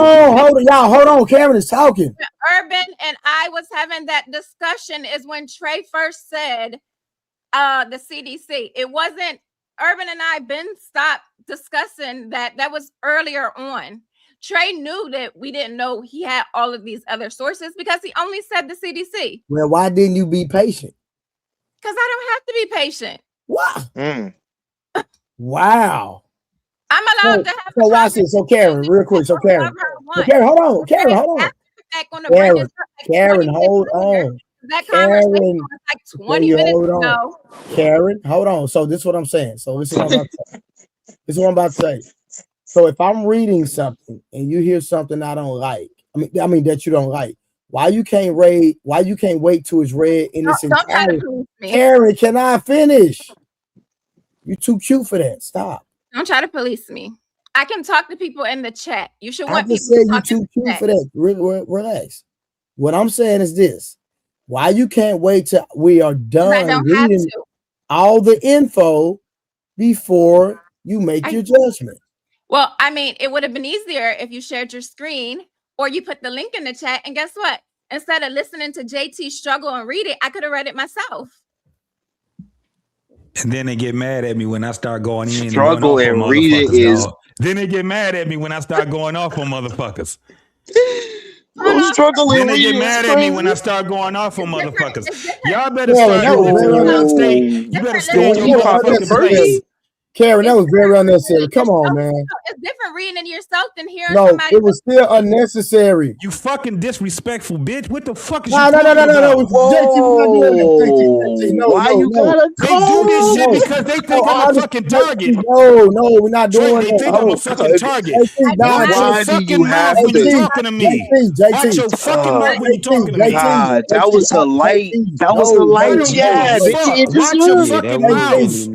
on, y'all. Hold on. Karen is talking. Urban and I was having that discussion is when Trey first said the CDC. It wasn't Urban and I been stopped discussing that. That was earlier on. Trey knew that we didn't know he had all of these other sources because he only said the CDC. Well, why didn't you be patient? Because I don't have to be patient. Wow. Wow. I'm allowed to have. So watch this. So Karen, real quick. So Karen, hold on. Karen, hold on. Karen, hold on. That conversation was like 20 minutes ago. Karen, hold on. So this is what I'm saying. So this is what I'm about to say. So if I'm reading something and you hear something I don't like, I mean that you don't like, why you can't wait till it's read in its entirety? Karen, can I finish? You're too cute for that. Stop. Don't try to police me. I can talk to people in the chat. You should want people to talk to you're too cute for that. Relax. What I'm saying is this. Why you can't wait till we are done I don't have reading to. all the info before you make your judgment? Well, I mean, it would have been easier if you shared your screen or you put the link in the chat. And guess what? Instead of listening to JT struggle and read it, I could have read it myself. And then they get mad at me when I start going in Struggle and going off on and read it motherfuckers, is. dog. Then they get mad at me when I start going off on motherfuckers. Bro, struggle Then and they read get it is mad at me when I crazy. start going off on motherfuckers. Different. Y'all better Karen, start. that was very You better stay Karen, in When your he popped the motherfucking first, place. Karen, that was very unnecessary. Come on, man. It's different reading it yourself than hearing No, somebody. it was still unnecessary. You fucking disrespectful bitch. What the fuck is No. you talking about? JT, no. Why you gotta They do this shit because they think I'm a fucking target. No, we're not doing They that. think I'm a fucking target. JT, Watch your fucking mouth when you talking to me. Watch your fucking mouth when you talking to me. God, that was a light. That was a light jab. It didn't Watch your deserve. fucking mouth.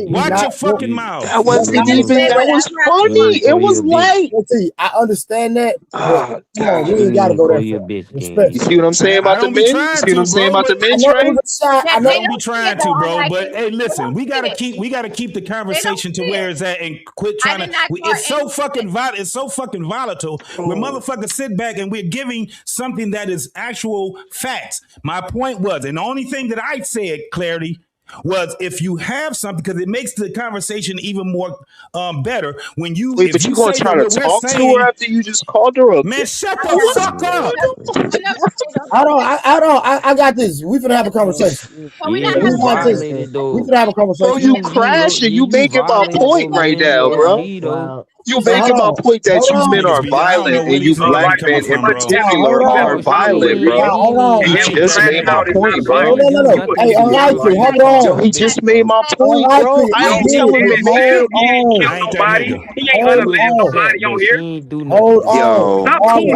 Watch your fucking mouth. That wasn't even. That was funny. It was light. I understand that, but come on, God. we ain't gotta go that far. Respect. You see what I'm saying about the men? You see what I'm saying about the men, Trey? I don't be trying to, bro. But hey, listen, we gotta keep the conversation to where it's at and quit trying to. It's so fucking volatile. It's so fucking volatile. Where motherfuckers sit back and we're giving something that is actual facts. My point was, and the only thing that I said, clarity, was if you have something, because it makes the conversation even more better when you. Wait, but you gonna try to talk to her after you just called her a man? Shut the fuck up! I got this. We finna have a conversation. We finna have a conversation. Bro, you crashing. You making my point right now, bro. You making my point that you men are violent and you black men in particular are violent, bro. You just made my point, bro. No. Hey, unlikely. Hold on. He just made my point, bro. I ain't telling him Hold He ain't nobody. He ain't unalived nobody on here. Hold on. Yo, Stop calling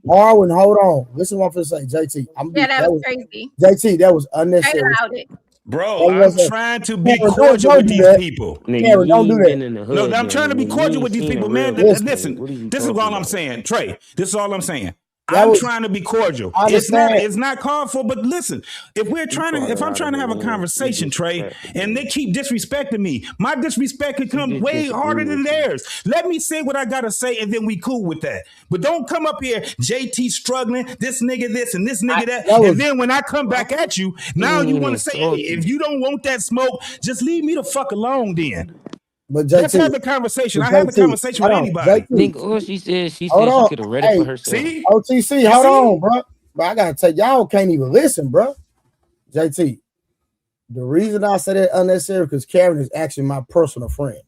Arwen, hold on. Listen what I'm finna say, JT. That was crazy. JT, that was unnecessary. Bro, I'm trying to be cordial with these people. Karen, don't do that. No, I'm trying to be cordial with these people, man. Listen, this is all I'm saying. Trey, this is all I'm saying. I'm trying to be cordial. It's not called for, but listen, if I'm trying to have a conversation, Trey, and they keep disrespecting me, my disrespect could come way harder than theirs. Let me say what I gotta say, and then we cool with that. But don't come up here, JT struggling, this nigga this and this nigga that, and then when I come back at you, now you want to say, hey, if you don't want that smoke, just leave me the fuck alone then. But JT, let's have the conversation. I have the conversation with anybody. Think all she said she could have read it for herself. See? OTC, hold on, bro. But I gotta tell y'all can't even listen, bro. JT, the reason I said that unnecessary because Karen is actually my personal friend.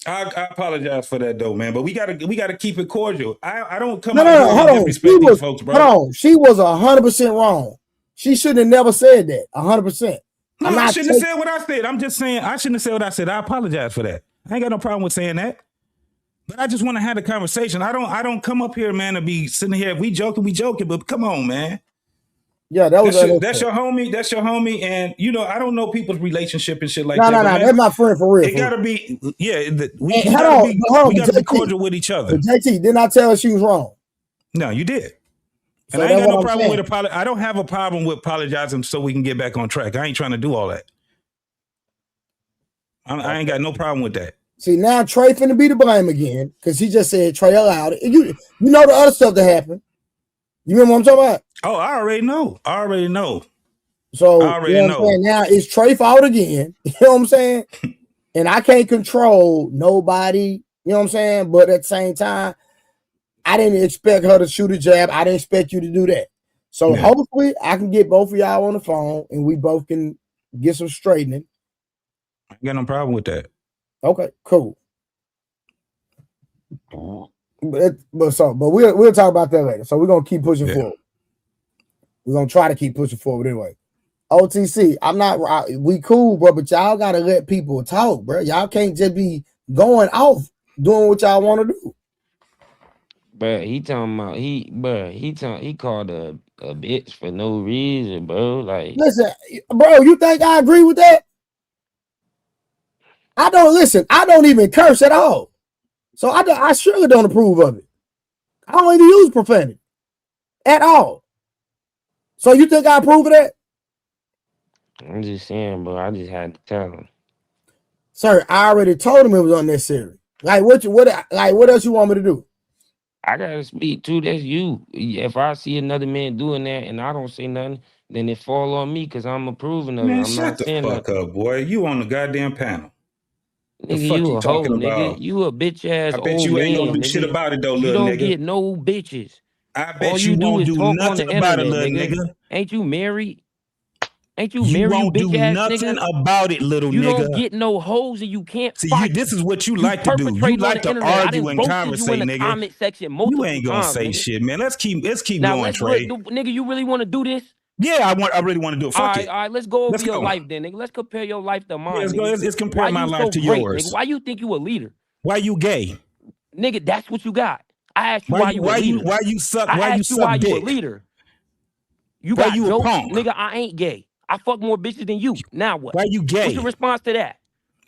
I apologize for that though, man. But we gotta keep it cordial. I don't come no, out and disrespect these folks, bro. Hold on, she was 100% wrong. She shouldn't have never said that. 100%. No, I shouldn't have said what I said. I'm just saying I shouldn't have said what I said. I apologize for that. I ain't got no problem with saying that. But I just want to have a conversation. I don't come up here, man, to be sitting here. If we joking, but come on, man. Yeah, that's your homie. That's your homie. And I don't know people's relationship and shit like that. No, that's my friend for real. It gotta be, we gotta be cordial with each other. JT, didn't I tell her she was wrong? No, you did. And I ain't got no problem with I don't have a problem with apologizing so we can get back on track. I ain't trying to do all that. I ain't got no problem with that. See, now Trey finna be the blame again because he just said Trey allowed it. You know the other stuff that happened. You remember what I'm talking about? Oh, I already know. So I already know. Now it's Trey fault again. You know what I'm saying? And I can't control nobody. You know what I'm saying? But at the same time, I didn't expect her to shoot a jab. I didn't expect you to do that. So hopefully I can get both of y'all on the phone and we both can get some straightening. I ain't got no problem with that. Okay, cool. But we'll talk about that later. So we're gonna keep pushing forward. We're gonna try to keep pushing forward anyway. OTC, we cool, bro, but y'all gotta let people talk, bro. Y'all can't just be going off doing what y'all want to do. But he talking about he called a bitch for no reason, bro. Like, listen, bro, you think I agree with that? I don't even curse at all. So I surely don't approve of it. I don't even use profanity at all. So you think I approve of that? I'm just saying, bro. I just had to tell him. Sir, I already told him it was unnecessary. Like what else you want me to do? I gotta speak too. That's you. If I see another man doing that and I don't say nothing, then it fall on me because I'm approving of it. Man, I'm shut not the saying fuck nothing. up, boy. You on the goddamn panel. The Nigga, fuck you you a hoe, talking nigga. about? You a bitch ass I bet old you ain't gonna man, do shit nigga. about it though, You little don't nigga. get no bitches. I All bet you you do won't is do talk on nothing the about it, internet, little nigga. nigga. Ain't you married? Ain't you You married, you won't do bitch ass nothing nigga? about it, little You don't nigga. get no hoes and you can't See, fight. this is what you You like to do. You perpetrating on like the to internet. I argue done and roasted you in conversate, the nigga. comment section You multiple ain't gonna times, say nigga. shit, man. Let's keep Now going, let's do it. Trey. Nigga, you really want to do this? Yeah, I really want to do it. Fuck it. All right, let's go over Let's your go. life then, nigga. Let's compare your life to Yeah, mine, let's go. nigga. Let's compare Why my you life so to great, nigga? yours. Why you think you a leader? Why you gay? Nigga, that's what you got. I asked you why you a leader. Why you suck why you a dick? leader. You Why got you a jokes? punk? Nigga, I ain't gay. I fuck more bitches than you. Now what? Why you gay? What's your response to that?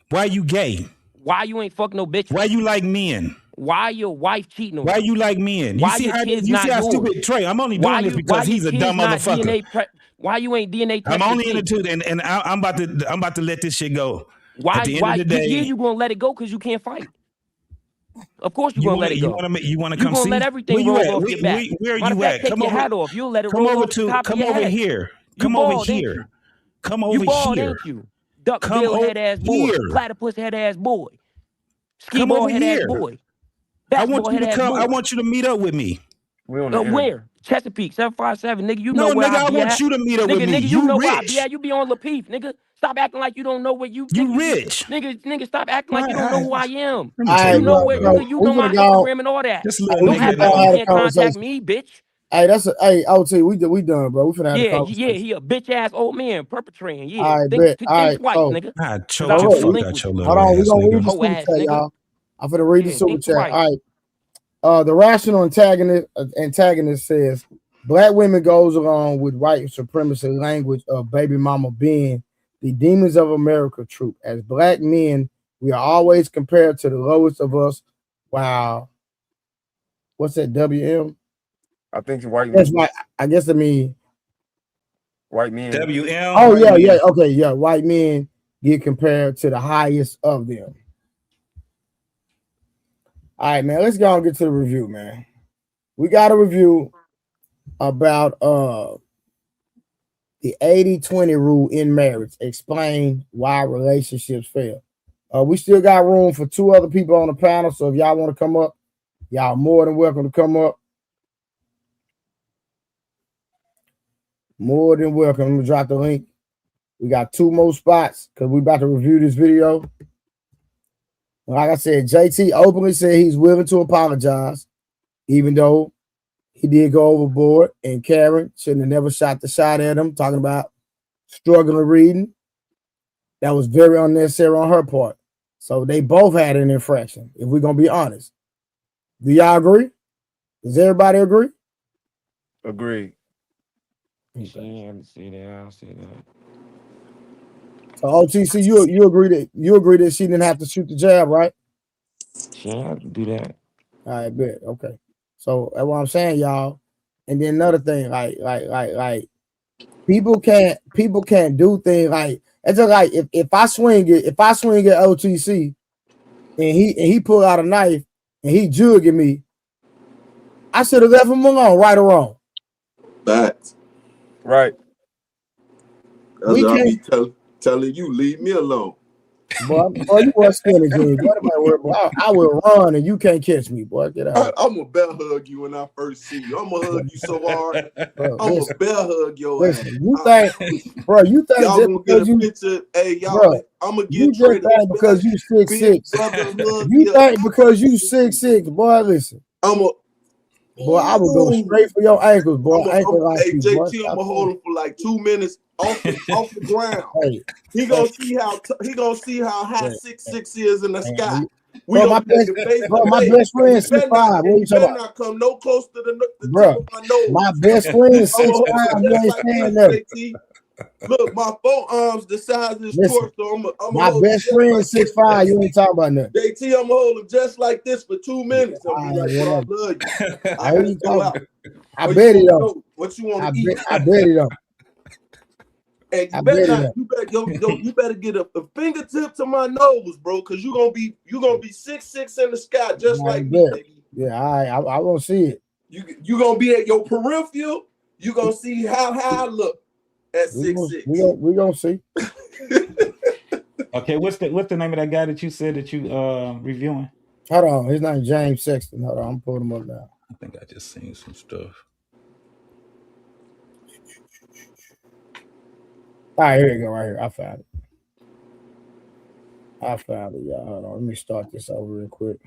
Why you gay? Why you ain't fuck no bitches? Why you like men? Why your wife cheating on Why you? you like men? Why your kids not yours? stupid Trey? I'm only Why doing this why because your he's a kids dumb not motherfucker. why you ain't DNA test I'm your only in kids? it too, and I'm about to let this shit go. Why At the end of the day, you gonna let it go because you can't fight? Of course you're you gonna want let it go. you want to You come gonna see? let Where everything you roll at? off your back. Where are Matter of you fact, at? take your hat off. You'll let it Come roll over off the top of your over head. here. You Come over bald, ain't here. you? Come You over bald, here. ain't you? Duck Come bill over head ass boy. here. Platypus head ass boy. Ski Come ball over head ass here. boy. I want Basketball you head to ass come. I boy. want you to meet up with me. We on the internet. Where? Chesapeake, 757. Nigga, you know No, where nigga, I I be want at. you to meet up with me. Nigga, you You know where I be rich. at. You be on Lapeef, nigga. Stop acting like you don't know where you think You you be. rich. Nigga, stop acting like you don't know Let who I am. me tell All you right, You know what, bro. where, bro. nigga, you We know finna my go. Instagram and all that. This little We Don't finna act nigga, go like you have a can't contact conversation. me, bitch. Hey, OT. We done, bro. We finna have a conversation. He a bitch ass old man perpetrating. Yeah, All right, bet. All think right, twice, so nigga. I Cause choke I so your don't look, fuck relinquish out your you. hold little on. We ass, gonna read nigga. the Hoe super ass chat, nigga. y'all. I'm finna read the Yeah, super think chat. twice. All right. The rational antagonist says black women goes along with white supremacy language of baby mama being the demons of America troop. As black men, we are always compared to the lowest of us. Wow. What's that? WM? I think white That's men. right. I guess I mean White men. WM. oh yeah, yeah. Okay, yeah. White men get compared to the highest of them. All right, man. Let's go and get to the review, man. We got a review about the 80-20 rule in marriage. Explain why relationships fail. We still got room for 2 other people on the panel. So if y'all want to come up, y'all more than welcome to come up. More than welcome. I'm gonna drop the link. We got 2 more spots because we about to review this video. Like I said, JT openly said he's willing to apologize, even though he did go overboard. And Karen shouldn't have never shot the shot at him, talking about struggling reading. That was very unnecessary on her part. So they both had an infraction, if we're going to be honest. Do y'all agree? Does everybody agree? Agreed. Okay. She ain't have to say that. I'll say that. So OTC, you agree that she didn't have to shoot the jab, right? She ain't have to do that. I bet. Okay. So that's what I'm saying, y'all. And then another thing, like people can't do things like it's just like if I swing at OTC and he pull out a knife and he jugging me, I should have left him alone, right or wrong. Facts. Right. That's what I be telling you, leave me alone. Boy, you want skinny jeans. I will run and you can't catch me, boy. Get out. I'm gonna bear hug you when I first see you. I'm gonna hug you so hard. Bro, I'm gonna bear hug your ass. You think y'all just gonna get a picture? Hey, y'all, I'm gonna get Trey to because you 6'6". brother hug. You think because you 6'6", boy, listen. Boy, I would go straight for your ankles, boy. Hey, boy. JT, I'm gonna hold him for like 2 minutes off the ground. Hey, he gonna see how high 6'6" is in the sky. My best friend is 6'5". You better not come no close to the tip of my nose. My best friend is 6'5". You ain't saying nothing. Look, my forearms the size of his torso. I'm my best friend is 6'5". You ain't talking about nothing. JT, I'm gonna hold him just like this for 2 minutes. I'm be like, bro, I love you. I bet he don't. What you want to eat? I bet it don't. And you better not. You better get a fingertip to my nose, bro, because you gonna be 6'6" in the sky just like me, nigga. Yeah, I won't see it. You gonna be at your peripheral. You gonna see how high I look at 6'6". We gonna see. Okay, what's the name of that guy that you said that you reviewing? Hold on, his name is James Sexton. Hold on, I'm pulling him up now. I think I just seen some stuff. All right, here you go, right here. I found it, y'all. Hold on, let me start this over real quick.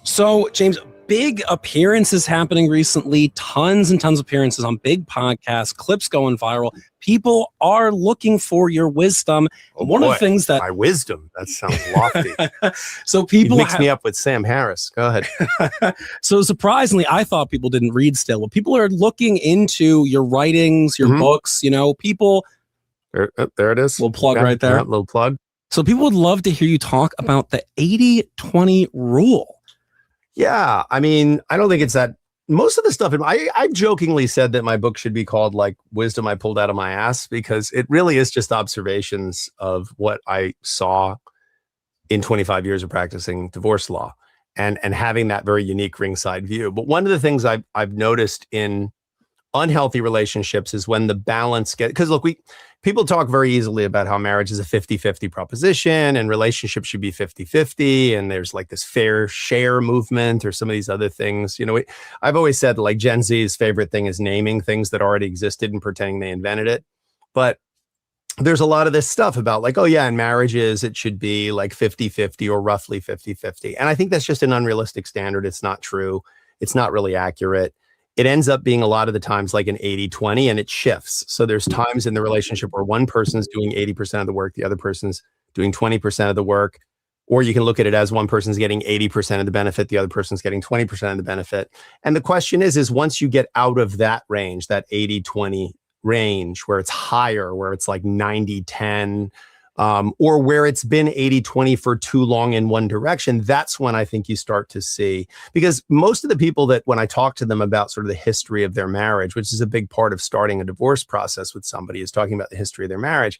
So, James, big appearances happening recently, tons and tons of appearances on big podcasts, clips going viral. People are looking for your wisdom. Oh, one of the things that... My wisdom? That sounds lofty. So people mix me up with Sam Harris. Go ahead. So surprisingly, I thought people didn't read still. But people are looking into your writings, your books, people... There it is. Little plug right there. Yeah, little plug. So people would love to hear you talk about the 80-20 rule. Yeah, I mean, I don't think it's that. Most of the stuff, I jokingly said that my book should be called like Wisdom I Pulled Out of My Ass, because it really is just observations of what I saw in 25 years of practicing divorce law and having that very unique ringside view. But one of the things I've noticed in unhealthy relationships is when the balance because look, people talk very easily about how marriage is a 50-50 proposition and relationships should be 50-50. And there's like this fair share movement or some of these other things. I've always said like Gen Z's favorite thing is naming things that already existed and pretending they invented it. But there's a lot of this stuff about like, oh yeah, in marriages, it should be like 50-50 or roughly 50-50. And I think that's just an unrealistic standard. It's not true. It's not really accurate. It ends up being a lot of the times like an 80-20 and it shifts. So there's times in the relationship where one person's doing 80% of the work, the other person's doing 20% of the work. Or you can look at it as one person's getting 80% of the benefit, the other person's getting 20% of the benefit. And the question is once you get out of that range, that 80-20 range, where it's higher, where it's like 90-10, or where it's been 80-20 for too long in one direction, that's when I think you start to see, because most of the people that when I talk to them about sort of the history of their marriage, which is a big part of starting a divorce process with somebody, is talking about the history of their marriage.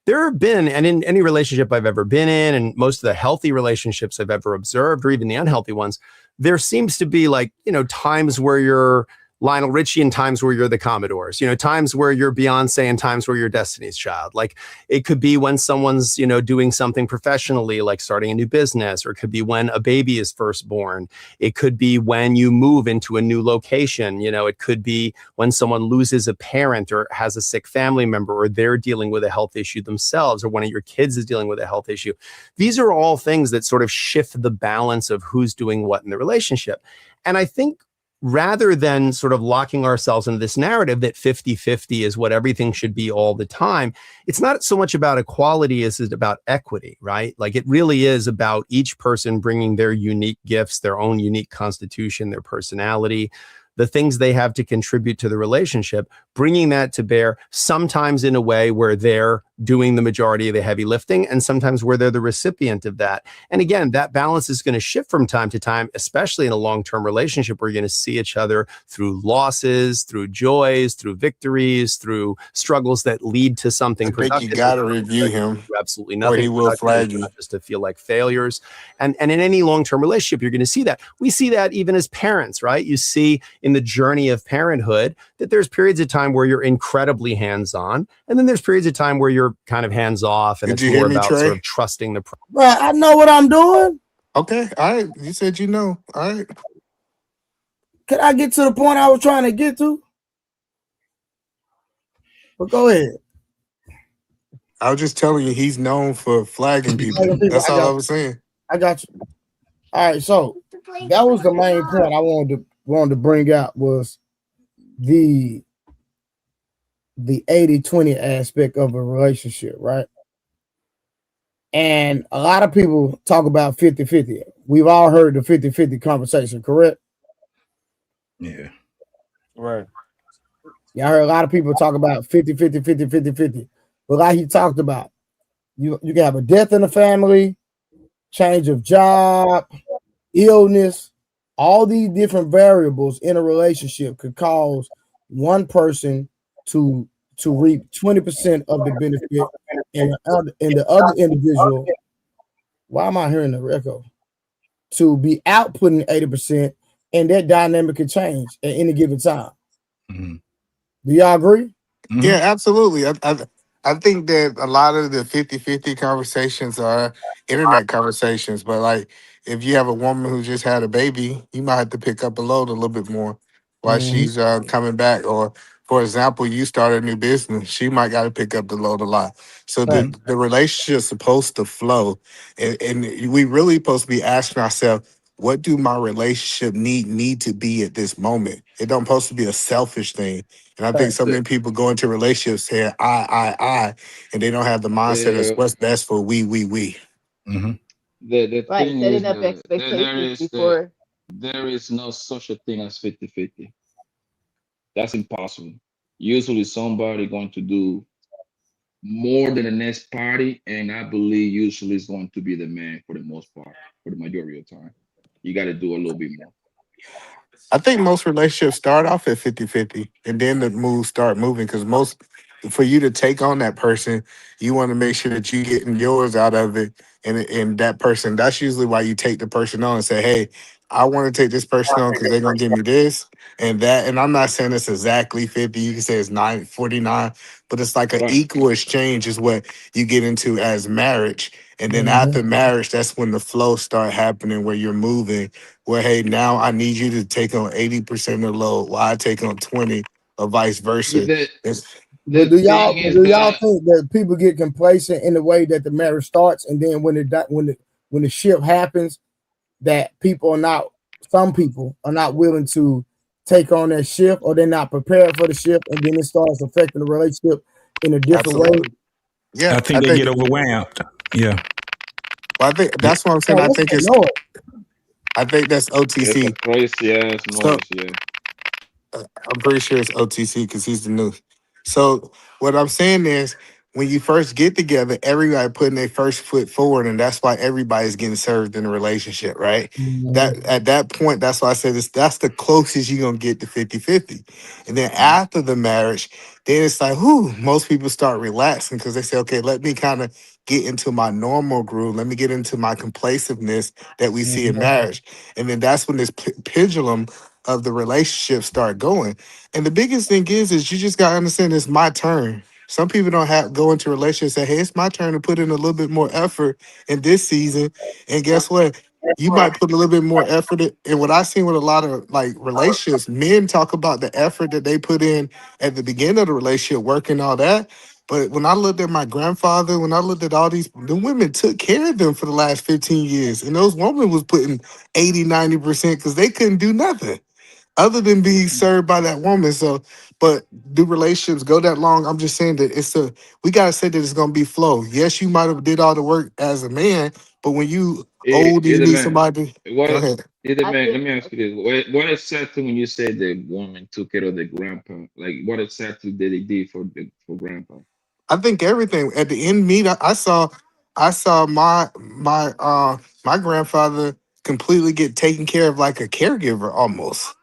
There have been, and in any relationship I've ever been in, and most of the healthy relationships I've ever observed, or even the unhealthy ones, there seems to be like, times where you're Lionel Richie and times where you're the Commodores, times where you're Beyonce and times where you're Destiny's Child. Like it could be when someone's, doing something professionally, like starting a new business, or it could be when a baby is first born. It could be when you move into a new location. It could be when someone loses a parent or has a sick family member, or they're dealing with a health issue themselves, or one of your kids is dealing with a health issue. These are all things that sort of shift the balance of who's doing what in the relationship. And I think rather than sort of locking ourselves into this narrative that 50-50 is what everything should be all the time, it's not so much about equality as it's about equity, right? Like it really is about each person bringing their unique gifts, their own unique constitution, their personality, the things they have to contribute to the relationship, bringing that to bear, sometimes in a way where they're doing the majority of the heavy lifting and sometimes where they're the recipient of that. And again, that balance is going to shift from time to time, especially in a long-term relationship where you're going to see each other through losses, through joys, through victories, through struggles that lead to something productive. I think you got to review him, absolutely nothing, or he will flag you. Just to feel like failures. And in any long-term relationship, you're going to see that. We see that even as parents, right? You see in the journey of parenthood that there's periods of time where you're incredibly hands-on, and then there's periods of time where you're kind of hands-off, and it's more about sort of trusting the process. Right, I know what I'm doing. Okay, all right. You said you know. All right. Can I get to the point I was trying to get to? But go ahead. I was just telling you he's known for flagging people. That's all I was saying. I got you. All right, so that was the main point I wanted to bring out was the 80-20 aspect of a relationship, right? And a lot of people talk about 50-50. We've all heard the 50-50 conversation, correct? Yeah. Right. Y'all heard a lot of people talk about 50-50, 50-50, 50. But like he talked about, you can have a death in the family, change of job, illness, all these different variables in a relationship could cause one person to reap 20% of the benefit and the other individual, why am I hearing the echo? To be outputting 80%, and that dynamic can change at any given time. Mm-hmm. Do y'all agree? Yeah, absolutely. I think that a lot of the 50-50 conversations are internet conversations, but like if you have a woman who just had a baby, you might have to pick up a load a little bit more while Mm-hmm. she's coming back. Or for example, you start a new business, she might got to pick up the load a lot. So Right. the relationship's supposed to flow, and we really supposed to be asking ourselves, what do my relationship need to be at this moment? It don't supposed to be a selfish thing. And I think Right. so many people go into relationships saying I, and they don't have the mindset of The what's best for we. Mm-hmm. the Right. thing is Setting up the expectations before. there is no such a thing as 50-50. That's impossible. Usually somebody going to do more than the next party, and I believe usually it's going to be the man for the most part, for the majority of the time. You got to do a little bit more. I think most relationships start off at 50-50, and then the moves start moving because most for you to take on that person, you want to make sure that you getting yours out of it. And that person, that's usually why you take the person on and say, hey, I want to take this person on because they're gonna give me this and that. And I'm not saying it's exactly 50. You can say it's 49, but it's like an Right. equal exchange is what you get into as marriage. And then Mm-hmm. after marriage, that's when the flow start happening where you're moving where hey, now I need you to take on 80% of the load while I take on 20 or vice versa. The It's, But the thing is do y'all that think that people get complacent in the way that the marriage starts, and then when the shift happens, that some people are not willing to take on that shift, or they're not prepared for the shift, and then it starts affecting the relationship in a different way. absolutely. Yeah, I I think they think get overwhelmed. Yeah. well, I think that's what I'm saying. Oh, what's that noise? I think that's it's a OTC. crazy ass So noise. Yeah. I'm pretty sure it's OTC because he's the new. So what I'm saying is, when you first get together, everybody putting their first foot forward, and that's why everybody's getting served in a relationship, right? Mm-hmm. That at that point, that's why I said this. That's the closest you're gonna get to 50-50. And then Mhm. after the marriage, then it's like, whoo, most people start relaxing because they say, okay, let me kind of get into my normal groove. Let me get into my complaciveness that we see in marriage. And then that's when this pendulum of the relationship start going. And the biggest thing is you just gotta understand it's my turn. Some people don't have go into relationships and say, hey, it's my turn to put in a little bit more effort in this season. And guess what? You might put a little bit more effort in. And what I've seen with a lot of like relationships, men talk about the effort that they put in at the beginning of the relationship, working all that. But when I looked at my grandfather, when I looked at all these, the women took care of them for the last 15 years. And those women was putting 80-90% because they couldn't do nothing other than being served by that woman. So, but do relationships go that long? I'm just saying that we gotta say that it's gonna be flow. Yes, you might have did all the work as a man, but when you old and you Either need man. somebody, go What ahead. either I man? Let think me ask you this: what exactly when you say the woman took care of the grandpa? Like what exactly did they do for grandpa? I think everything at the end meet. I saw my grandfather completely get taken care of like a caregiver almost.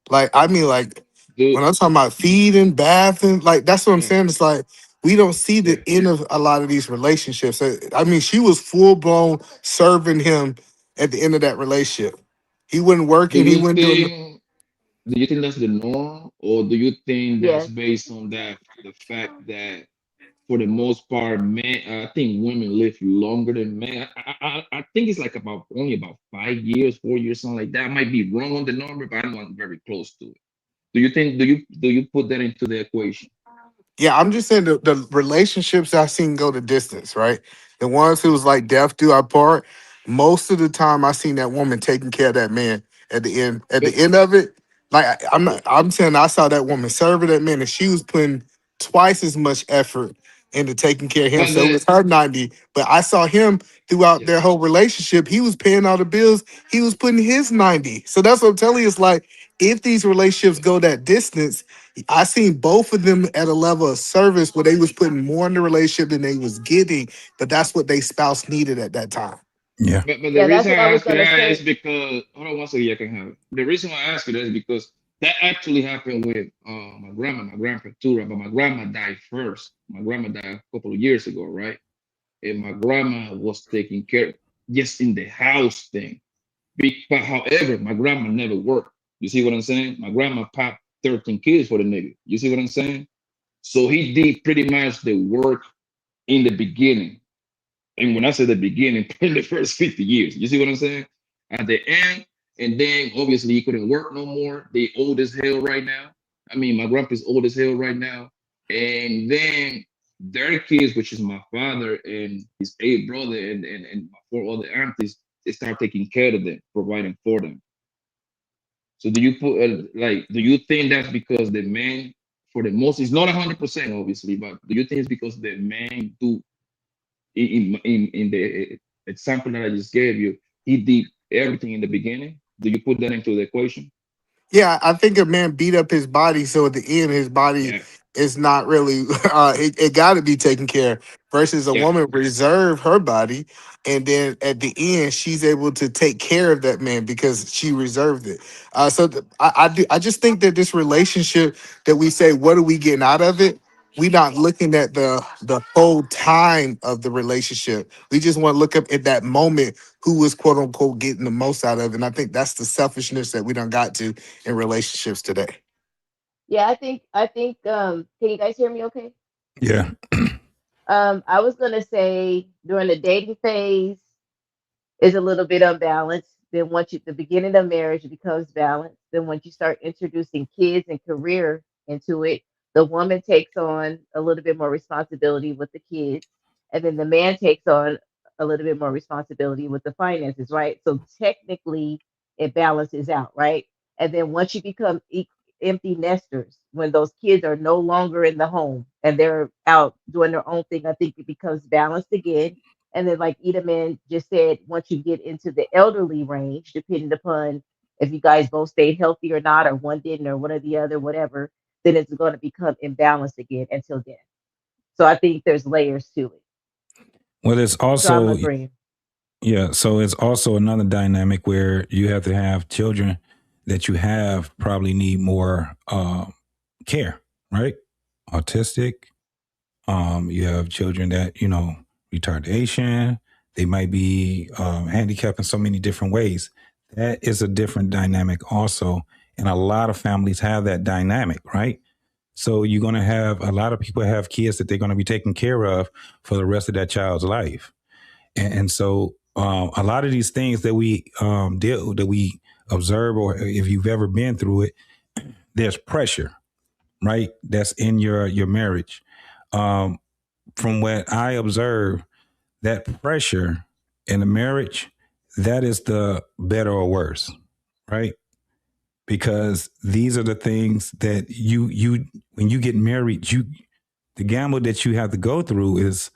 Like I mean, like Do when I'm talking about feeding, bathing, like that's what I'm yeah, saying. It's like we don't see the yeah. end of a lot of these relationships. I mean, she was full blown serving him at the end of that relationship. He wasn't Do working. He you wasn't doing. think do you think that's the norm, or do you think that's yes. based on the fact that for the most part, men, I think women live longer than men. I think it's like about only about 5 years, 4 years, something like that. I might be wrong on the number, but I'm not very close to it. Do you put that into the equation? Yeah, I'm just saying the relationships I've seen go the distance, right? The ones who was like death do our part. most of the time I seen that woman taking care of that man at the end. At the end of it, like I'm saying, I saw that woman serving that man, and she was putting twice as much effort into taking care of him. So it was her 90, but I saw him throughout their whole relationship. He was paying all the bills. He was putting his 90. So that's what I'm telling you. It's like if these relationships go that distance, I seen both of them at a level of service where they was putting more in the relationship than they was getting, but that's what they spouse needed at that time. Yeah. But the Yeah, that's reason what I I was ask you gonna that is say. because hold on one second, I can have it. The reason why I ask you that is because that actually happened with my grandma, my grandpa too, right? But my grandma died first. My grandma died a couple of years ago, right? And my grandma was taking care just in the house thing. But however, my grandma never worked. You see what I'm saying? My grandma popped 13 kids for the nigga. You see what I'm saying? So he did pretty much the work in the beginning. And when I say the beginning, in the first 50 years, you see what I'm saying? At the end, and then obviously he couldn't work no more. They old as hell right now. I mean, my grandpa's old as hell right now. And then their kids, which is my father and his 8 brother and my 4 other aunties, they start taking care of them, providing for them. So do you put like, do you think that's because the man, for the most, it's not 100% obviously, but do you think it's because the man do in the example that I just gave you, he did everything in the beginning. Do you put that into the equation? Yeah, I think a man beat up his body, so at the end, his body Yeah, is not really. It got to be taken care of. Versus a yeah. woman reserve her body, and then at the end, she's able to take care of that man because she reserved it. I just think that this relationship that we say, what are we getting out of it? We not looking at the whole time of the relationship. We just want to look up at that moment who was quote unquote getting the most out of it. And I think that's the selfishness that we done got to in relationships today. Yeah, I think can you guys hear me okay? Yeah. I was gonna say during the dating phase is a little bit unbalanced. Then once you the beginning of marriage it becomes balanced. Then once you start introducing kids and career into it, the woman takes on a little bit more responsibility with the kids, and then the man takes on a little bit more responsibility with the finances, right? So technically it balances out, right? And then once you become empty nesters, when those kids are no longer in the home and they're out doing their own thing, I think it becomes balanced again. And then, like Edaman just said, once you get into the elderly range, depending upon if you guys both stayed healthy or not, or one didn't, or one or the other, whatever, then it's going to become imbalanced again until then. So I think there's layers to it. Well, it's So I'm also, agreeing. yeah, so it's also another dynamic where you have to have children that you have probably need more care, right? Autistic. You have children that, retardation. They might be handicapped in so many different ways. That is a different dynamic also. And a lot of families have that dynamic, right? So you're going to have a lot of people have kids that they're going to be taken care of for the rest of that child's life. And so a lot of these things that we observe, or if you've ever been through it, there's pressure, right? That's in your marriage. Um, from what I observe, that pressure in a marriage, that is the better or worse, right? Because these are the things that you when you get married, the gamble that you have to go through is,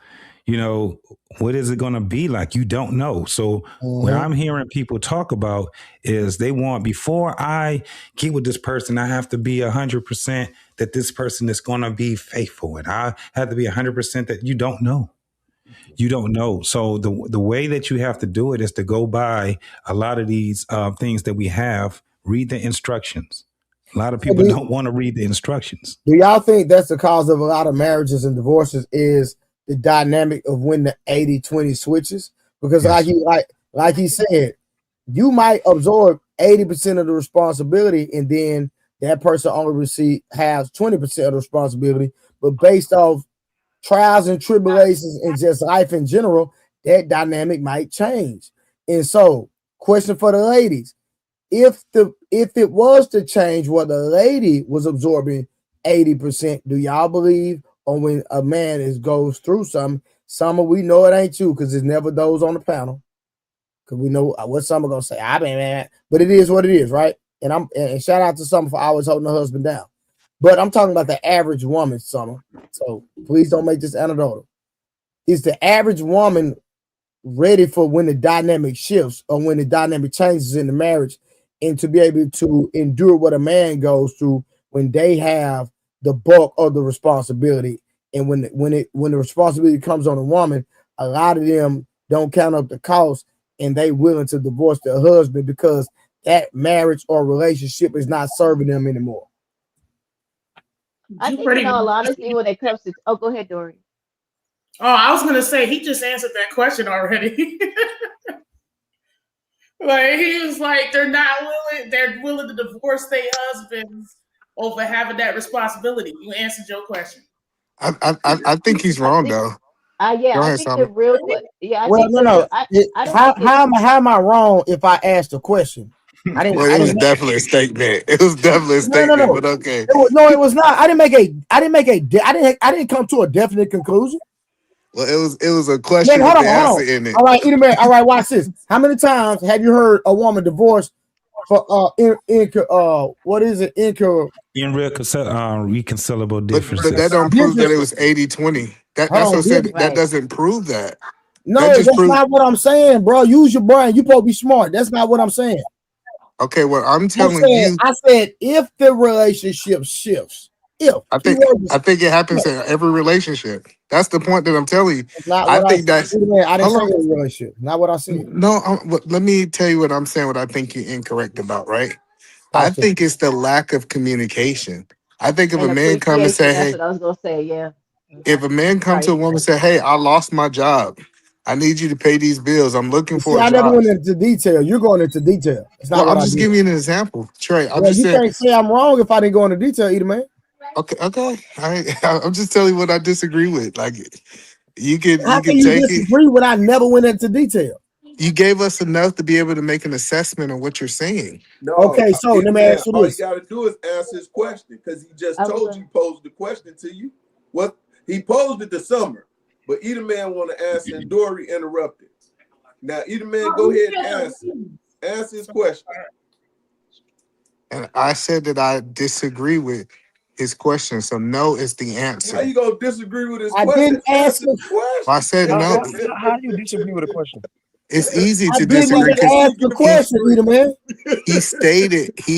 what is it going to be like? You don't know. So what I'm hearing people talk about is they want, before I get with this person, I have to be 100% that this person is going to be faithful, and I have to be 100% that you don't know. You don't know. So the way that you have to do it is to go by a lot of these things that we have. Read the instructions. A lot of So people don't want to read the instructions. do y'all think that's the cause of a lot of marriages and divorces is the dynamic of when the 80-20 switches? Because Yes. like he said, you might absorb 80% of the responsibility, and then that person only has 20% of the responsibility. But based off trials and tribulations and just life in general, that dynamic might change. And so, question for the ladies: if it was to change where the lady was absorbing 80%, do y'all believe, or when a man goes through something, we know it ain't you because it's never those on the panel. because we know what Summer gonna say. I mean, man, but it is what it is, right? And shout out to Summer for always holding her husband down. But I'm talking about the average woman, Summer. So please don't make this anecdotal. Is the average woman ready for when the dynamic shifts or when the dynamic changes in the marriage, and to be able to endure what a man goes through when they have the bulk of the responsibility? And when the responsibility comes on a woman, a lot of them don't count up the cost, and they willing to divorce their husband because that marriage or relationship is not serving them anymore. I think in all honesty, when it comes to go ahead, Dory. Oh, I was gonna say he just answered that question already. Like he was like, they're willing to divorce their husbands over having that responsibility. You answered your question. I think he's wrong though. Yeah, I think the real I well, think no. How am I wrong if I asked a question? Well, it was definitely a statement. It was definitely a statement. No. But okay. It was not. I didn't come to a definite conclusion. Well, it was a question with the answer in it. All right, Edomir. All right, watch this. How many times have you heard a woman divorced for what is it? Irreconcilable differences. But that don't prove that it was 80-20. That's what I said. Right. That doesn't prove that. No, that's not what I'm saying, bro. Use your brain. You supposed to be smart. That's not what I'm saying. Okay, well, I'm telling you. I said if the relationship shifts. I think it happens in every relationship. That's the point that I'm telling you. I didn't say a relationship. Not what I said. No, let me tell you what I'm saying. What I think you're incorrect about, right? I think it's the lack of communication. I think if a man come and say, "Hey," that's what I was gonna say. Yeah. If a man comes to a woman and say, "Hey, I lost my job. I need you to pay these bills. I'm looking for a job." I never went into detail. You're going into detail. I'm just giving you an example, Trey. You can't say I'm wrong if I didn't go into detail, either, man. Okay. I'm just telling you what I disagree with. Like, you can disagree when I never went into detail? You gave us enough to be able to make an assessment on what you're saying. No, okay, so let me ask you this. All you got to do is answer his question because he just told you posed the question to you. What he posed it to Summer, but either man want to answer and Dory interrupted. Now, either man, go ahead and answer his question. And I said that I disagree with his question, so no is the answer. How you gonna disagree with his question? I didn't answer the question. I said no. How do you disagree with a question? It's easy to disagree. Ask the question, Peter, man. He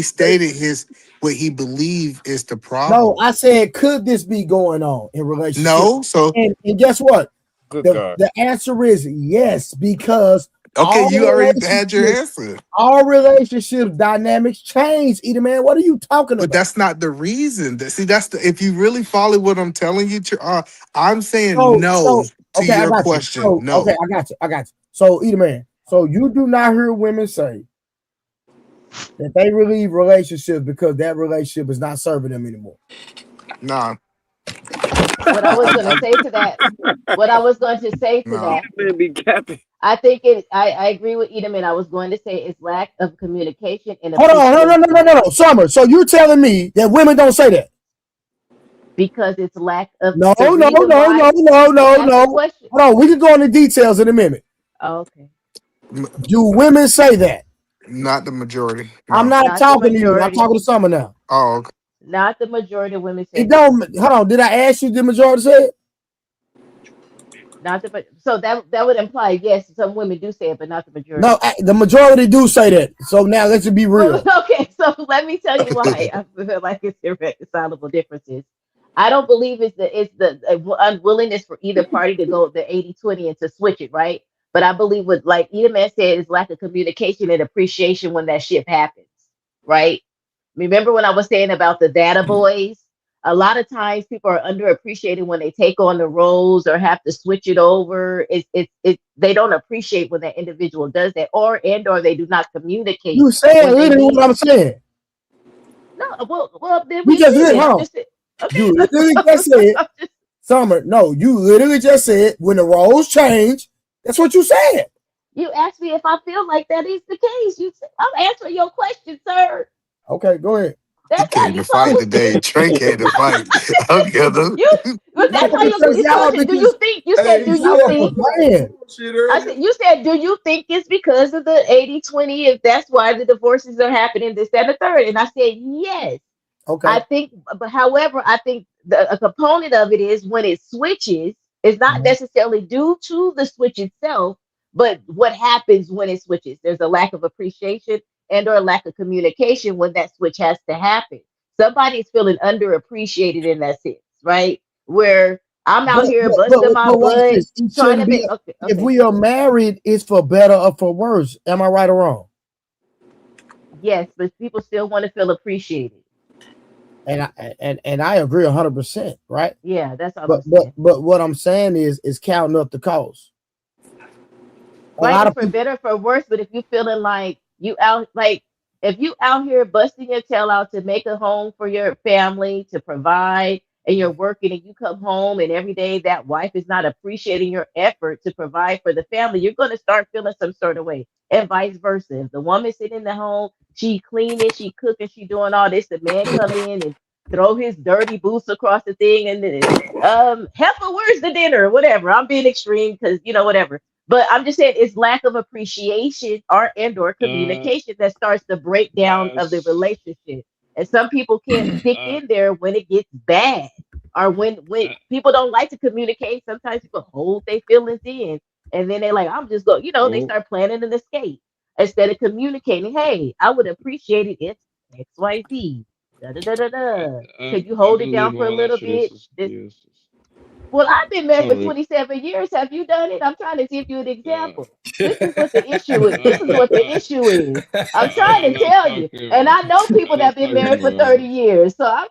stated what he believed is the problem. No, I said, could this be going on in relationship? No, so and guess what? The answer is yes, because you already had your answer. All relationships dynamics change, Either man. What are you talking about? But that's not the reason. If you really follow what I'm telling you, I'm saying no to your question. No. Okay, I got you. So, Either man, so you do not hear women say that they relieve relationships because that relationship is not serving them anymore. Nah. What I was going to say to that, I think I agree with Edelman. I was going to say it's lack of communication and hold on, no, Summer. So you're telling me that women don't say that? Because it's lack of no. Hold on, we can go into details in a minute. Oh, okay. Do women say that? Not the majority. No. I'm not talking to you. I'm talking to Summer now. Oh, okay. Not the majority of women say it. Don't hold on. Did I ask you the majority say it? Not the so that would imply yes, some women do say it, but not the majority. No, the majority do say that. So now let's be real. Okay, so let me tell you why I feel like it's irreconcilable differences. I don't believe it's the unwillingness for either party to go the 80-20 and to switch it, right? But I believe what like Edelman said is lack of communication and appreciation when that shift happens, right? Remember when I was saying about the data boys? A lot of times people are underappreciated when they take on the roles or have to switch it over. They don't appreciate when that individual does that, or they do not communicate. You saying literally what I'm saying? No, well, then we just did. You literally just said, Summer. No, you literally just said when the roles change. That's what you said. You asked me if I feel like that is the case. I'm answering your question, sir. Okay, go ahead. That's how came you to fight supposed today. Trey came to fight. Okay, you. But No, that's how you because you y'all, supposed to. Do you because think? You said, Hey, do he you y'all said are think? playing. shit I earlier. said, you said, do you think it's because of the 80-20? If that's why the divorces are happening, this, that, and the third? And I said, yes. I Okay. think, but however, I think a component of it is when it switches, it's not Mhm. necessarily due to the switch itself, but what happens when it switches. There's a lack of appreciation and or a lack of communication when that switch has to happen. Somebody's feeling underappreciated in that sense, right? Where I'm out here busting my But watch butt this. It trying to shouldn't be. make okay, If okay. we are married, it's for better or for worse. Am I right or wrong? Yes, but people still want to feel appreciated. And I agree 100%. Right. Yeah, that's all But I'm but saying. but what I'm saying is counting up the cost. A Right, lot it's of for people. better or for worse, but if you feeling like you out like if you out here busting your tail out to make a home for your family to provide and you're working and you come home and every day that wife is not appreciating your effort to provide for the family, you're going to start feeling some sort of way, and vice versa. If the woman sitting in the home, she cleaning, she cooking, she doing all this, the man come in and throw his dirty boots across the thing and then heifer, where's the dinner, whatever. I'm being extreme because whatever, but I'm just saying it's lack of appreciation or Uh, communication that starts the breakdown of the as relationship. And some people can't stick uh, in there when it gets bad, or when uh, people don't like to communicate. Sometimes people hold their feelings in, and then they're like, "I'm just going." They oh, start planning an escape instead of communicating. Hey, I would appreciate it if X, Y, Z. Da da da da da. Could you I hold it down believe for a all that little shit is bit? excuses. Well, I've been married for Some of it. 27 years. Have you done it? I'm trying to give you an Uh, example. This is what the issue is. This is I, what the I, issue is. I'm trying I'm to not tell you. And talking. I know people I'm that not have been talking married for about. 30 years. So I'm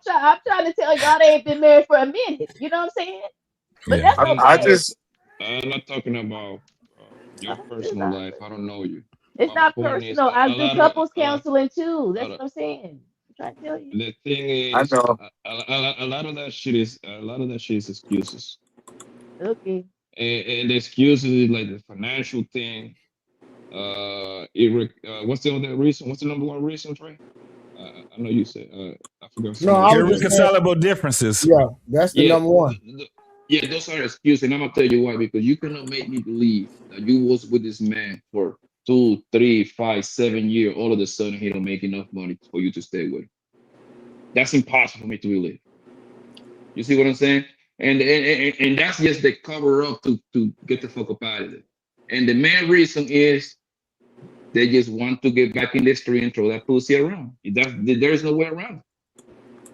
trying to tell y'all they ain't been married for a minute. You know what I'm saying? But Yeah. that's I okay. just I'm not talking about your It's personal not, life. I don't know you. it's But my not point is, personal. I a do lot of couples counseling too. That's what I'm saying. I'm trying to tell you. the thing I is, know. a lot of that shit is a lot of that shit is excuses, Okay. and the excuses is like the financial thing. What's the other reason? What's the number one reason, Trey? I know you said. I forgot No, somebody I was said just it. saying. Irreconcilable differences. Yeah, that's the Yeah, number one. yeah, those are excuses, and I'm gonna tell you why. Because you cannot make me believe that you was with this man for 2, 3, 5, 7 years. All of a sudden, he don't make enough money for you to stay with him. That's impossible for me to believe. You see what I'm saying? And that's just the cover up to get the fuck up out of it. And the main reason is they just want to get back in the street and throw that pussy around. There's no way around it.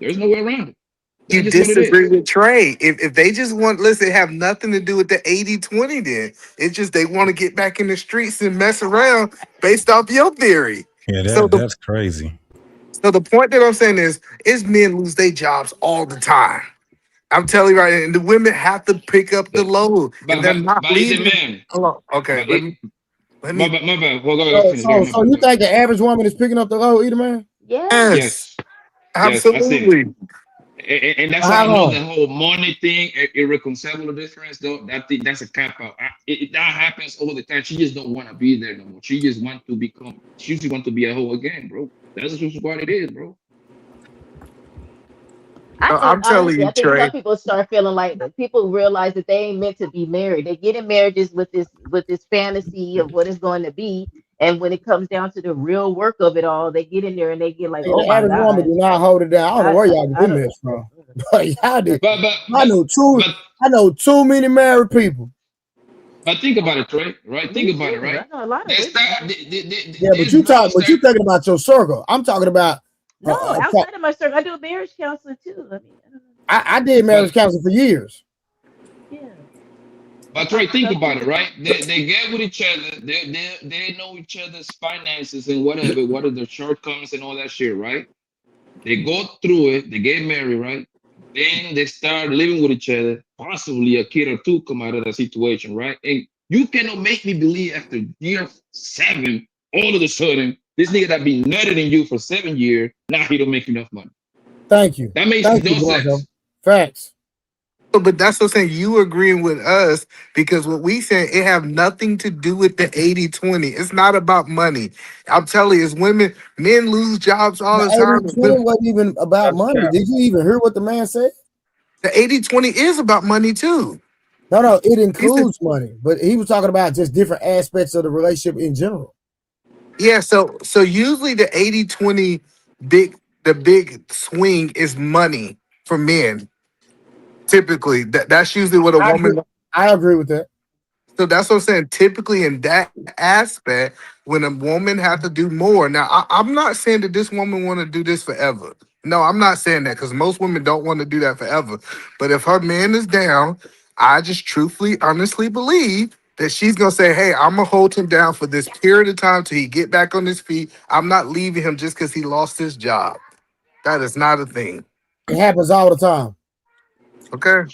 There's no way around it. You That's just what it disagree is. with Trey. If they just want, listen, have nothing to do with the 80-20. Then it's just they want to get back in the streets and mess around based off your theory. Yeah, So that's crazy. the point that I'm saying is men lose their jobs all the time. I'm telling you right, and the women have to pick up the But load, and they're not but it's a leaving. man. Hold on. Okay, But it let me my bad. Well, go So finish. Go so ahead, my so bad. you Go ahead. think the average woman is picking up the load, either man? Yes. yes, Yes, yes, I seen it. absolutely. And that's For how how I know the long? whole money thing, irreconcilable difference, though. That's a cap out. That happens all the time. She just don't want to be there no more. She just want to become. She just want to be a hoe again, bro. That's just what it is, bro. I think I'm telling honestly, you, I think some Trey. people start feeling like that. People realize that they ain't meant to be married. They get in marriages with this fantasy of what it's going to be, and when it comes down to the real work of it all, they get in there and they get like, Hey, oh the my average woman god, do not hold it down. I don't know I where y'all get I this don't. mess from. But y'all did. But but I but know too. but I know too many married people. but think about it, Trey. Right? Me Think about it, too. right? I know a lot of They women. start. Yeah, but This brother but start. you talking about your circle. I'm talking about. No, outside of my circle, I do marriage counseling too. I mean, I don't know. I did But marriage counseling for years. Yeah, I But talk Trey, to think some about too. it, right? They get with each other. They know each other's finances and whatever. What are their shortcomings and all that shit, right? They go through it, they get married, right? Then they start living with each other. Possibly a kid or two come out of that situation, right? And you cannot make me believe after year 7, all of a sudden, this nigga that been nutted in you for 7 years, now he don't make enough money. Thank you. That makes Thank you, no Blanco. sense. Facts. But that's what I'm saying. You agreeing with us because what we said, it have nothing to do with the 80-20. It's not about money. I'm telling you, it's women, men lose jobs all The the time. 80-20 wasn't even about money. Did you even hear what the man said? The 80-20 is about money too. No, it includes money, but he was talking about just different aspects of the relationship in general. Yeah, so usually the 80-20 the big swing is money for men. Typically, that's usually what a woman. I agree with that. So that's what I'm saying. Typically, in that aspect, when a woman has to do more. Now, I'm not saying that this woman want to do this forever. No, I'm not saying that because most women don't want to do that forever. But if her man is down, I just truthfully, honestly believe that she's gonna say, "Hey, I'm gonna hold him down for this period of time till he get back on his feet. I'm not leaving him just because he lost his job." That is not a thing. It happens all the time. Okay.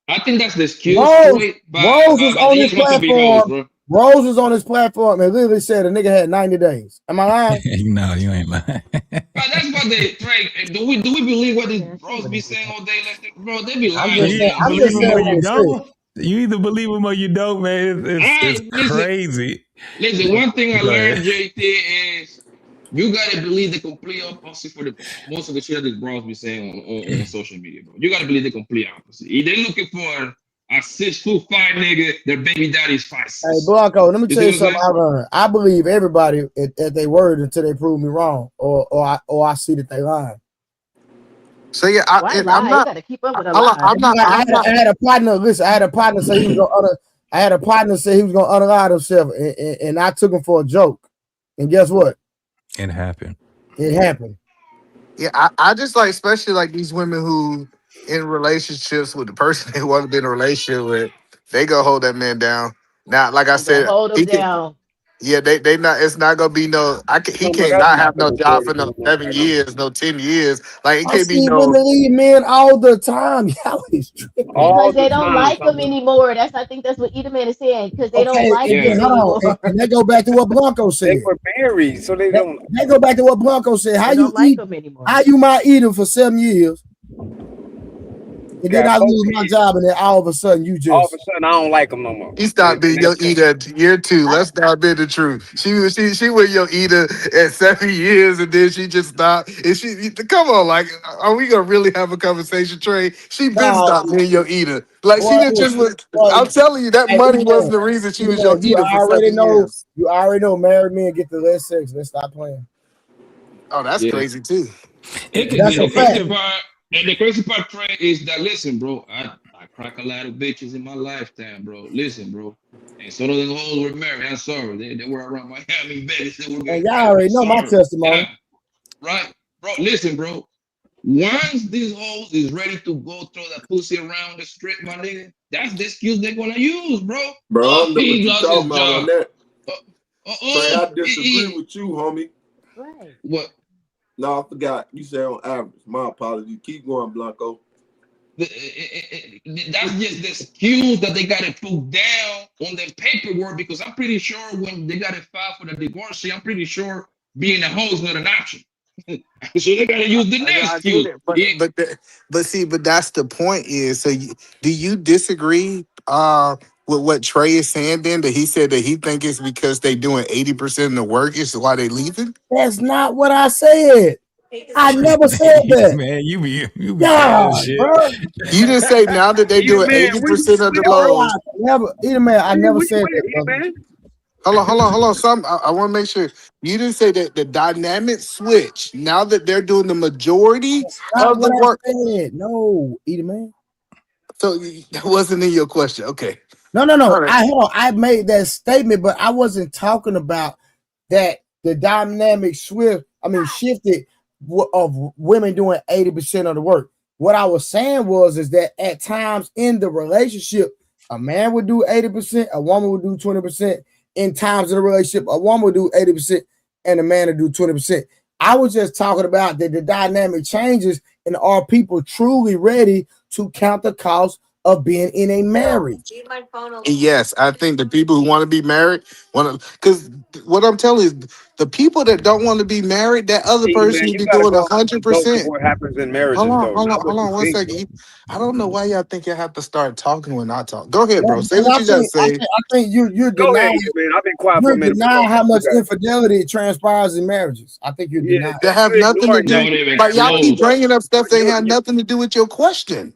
I think that's the excuse Rose is but on he his just wants to be hoes, platform. bro. Rose is on his platform and literally said a nigga had 90 days. Am I lying? No, you ain't lying. But that's what they Frank. Do we believe what these bros be saying all day? Bro, they be lying. I'm just saying what you they don't. You either believe him or you don't, man. It's crazy. Listen, one thing I Go learned, ahead. JT, is you gotta believe the complete opposite for the most of the shit that these bros be saying on social media, bro. You gotta believe the complete opposite. If they're looking for a 6'5" nigga, their baby daddy's 5'6". Hey, Blanco, let me tell you something I I learned. I believe everybody at their word until they prove me wrong or I see that they lying. So yeah, Why lie? You gotta keep up with a lie. I had a partner. Listen, I had a partner say he was gonna. I had a partner say he was gonna unalive himself, and I took him for a joke. And guess what? It happened. It happened. Yeah, I just like, especially like these women who in relationships with the person they want to be in a relationship with, they go hold that man down. Now, like I I'm gonna said, hold him down. yeah, they not. It's not gonna be no. He No, but can't that's not not have the no job majority for of no women like 7 years, no 10 years. Like it I can't be see no. women leave men all the time. Y'all is tripping. Because all the they don't time. like him anymore. I think that's what Edelman is saying. Because they don't Okay, like and then him hold on, anymore. and that go back to what Blanco They said. were married, so they don't. That go back to what Blanco said. They don't like him anymore. How you might eat him for 7 years, and then Got I both lose my kids. job, and then all of a sudden you All of a just. sudden, I don't like them no more. He stopped being your eater at year 2. Let's not be the truth. She was your eater at 7 years, and then she just stopped. And she come on, like, are we gonna really have a conversation, Trey? She been stopped being your eater. Like she didn't just. I'm telling you, that Hey, money wasn't the reason she was your you eater for already 7 know. years. You already know. Married men get the less sex. Let's stop playing. Oh, that's crazy too. That's a The fact. crazy part, and the crazy part, Trey, is that listen, bro. I crack a lot of bitches in my lifetime, bro. Listen, bro. And some of them hoes were married. I'm sorry. They were around Miami, Vegas. They were And getting y'all married. I'm already know my sorry. testimony. Yeah, right, bro. Listen, bro. Once these hoes is ready to go throw that pussy around the strip, my nigga, that's the excuse they're gonna use, bro. Bro, I Oh, don't know what he you lost his talking about on job. that. Trey, I disagree with you, homie. Right. What? No, I forgot. You said on average. My apologies. Keep going, Blanco. That's just the excuse that they got to put down on their paperwork because I'm pretty sure when they got to file for the divorce, I'm pretty sure being a hoe is not an option. So they got to use the next I get excuse. it, but that's the point. Is do you disagree with what Trey is saying? Then that he said that he think it's because they doing 80% of the work is why they leaving. That's not what I said. I never said that. Man, you be saying God, shit. bro. You didn't say now that they doing Man, where you 80% of the at, bro? loads. I never said Where that, you brother. at, man? Hold on. I want to make sure you didn't say that the dynamic switch. Now that they're doing the majority Not of what the I work, said. No, man. so that wasn't in your question. Okay. No. All right. I made that statement, but I wasn't talking about that the dynamic shifted of women doing 80% of the work. What I was saying is that at times in the relationship, a man would do 80%, a woman would do 20%. In times in the relationship, a woman would do 80% and a man would do 20%. I was just talking about that the dynamic changes and are people truly ready to count the cost of being in a marriage. Yes, I think the people who want to be married want to, because what I'm telling you is the people that don't want to be married, that other See, person man, should you be gotta doing go off the scope of 100%. what happens in Hold marriages, on, though, hold on, not what hold you on one think, second. bro. I don't know why y'all think you have to start talking when I talk. Go ahead, bro. Say And what you got to say. I think you're Go ahead, denying man. I've been quiet for a you're minute, but go denying ahead. how You much got it. infidelity transpires in marriages. I think you're Yeah, denying. That have you nothing to ignoring that. do, Not even but y'all keep close. bringing up stuff that had You nothing to do with your question.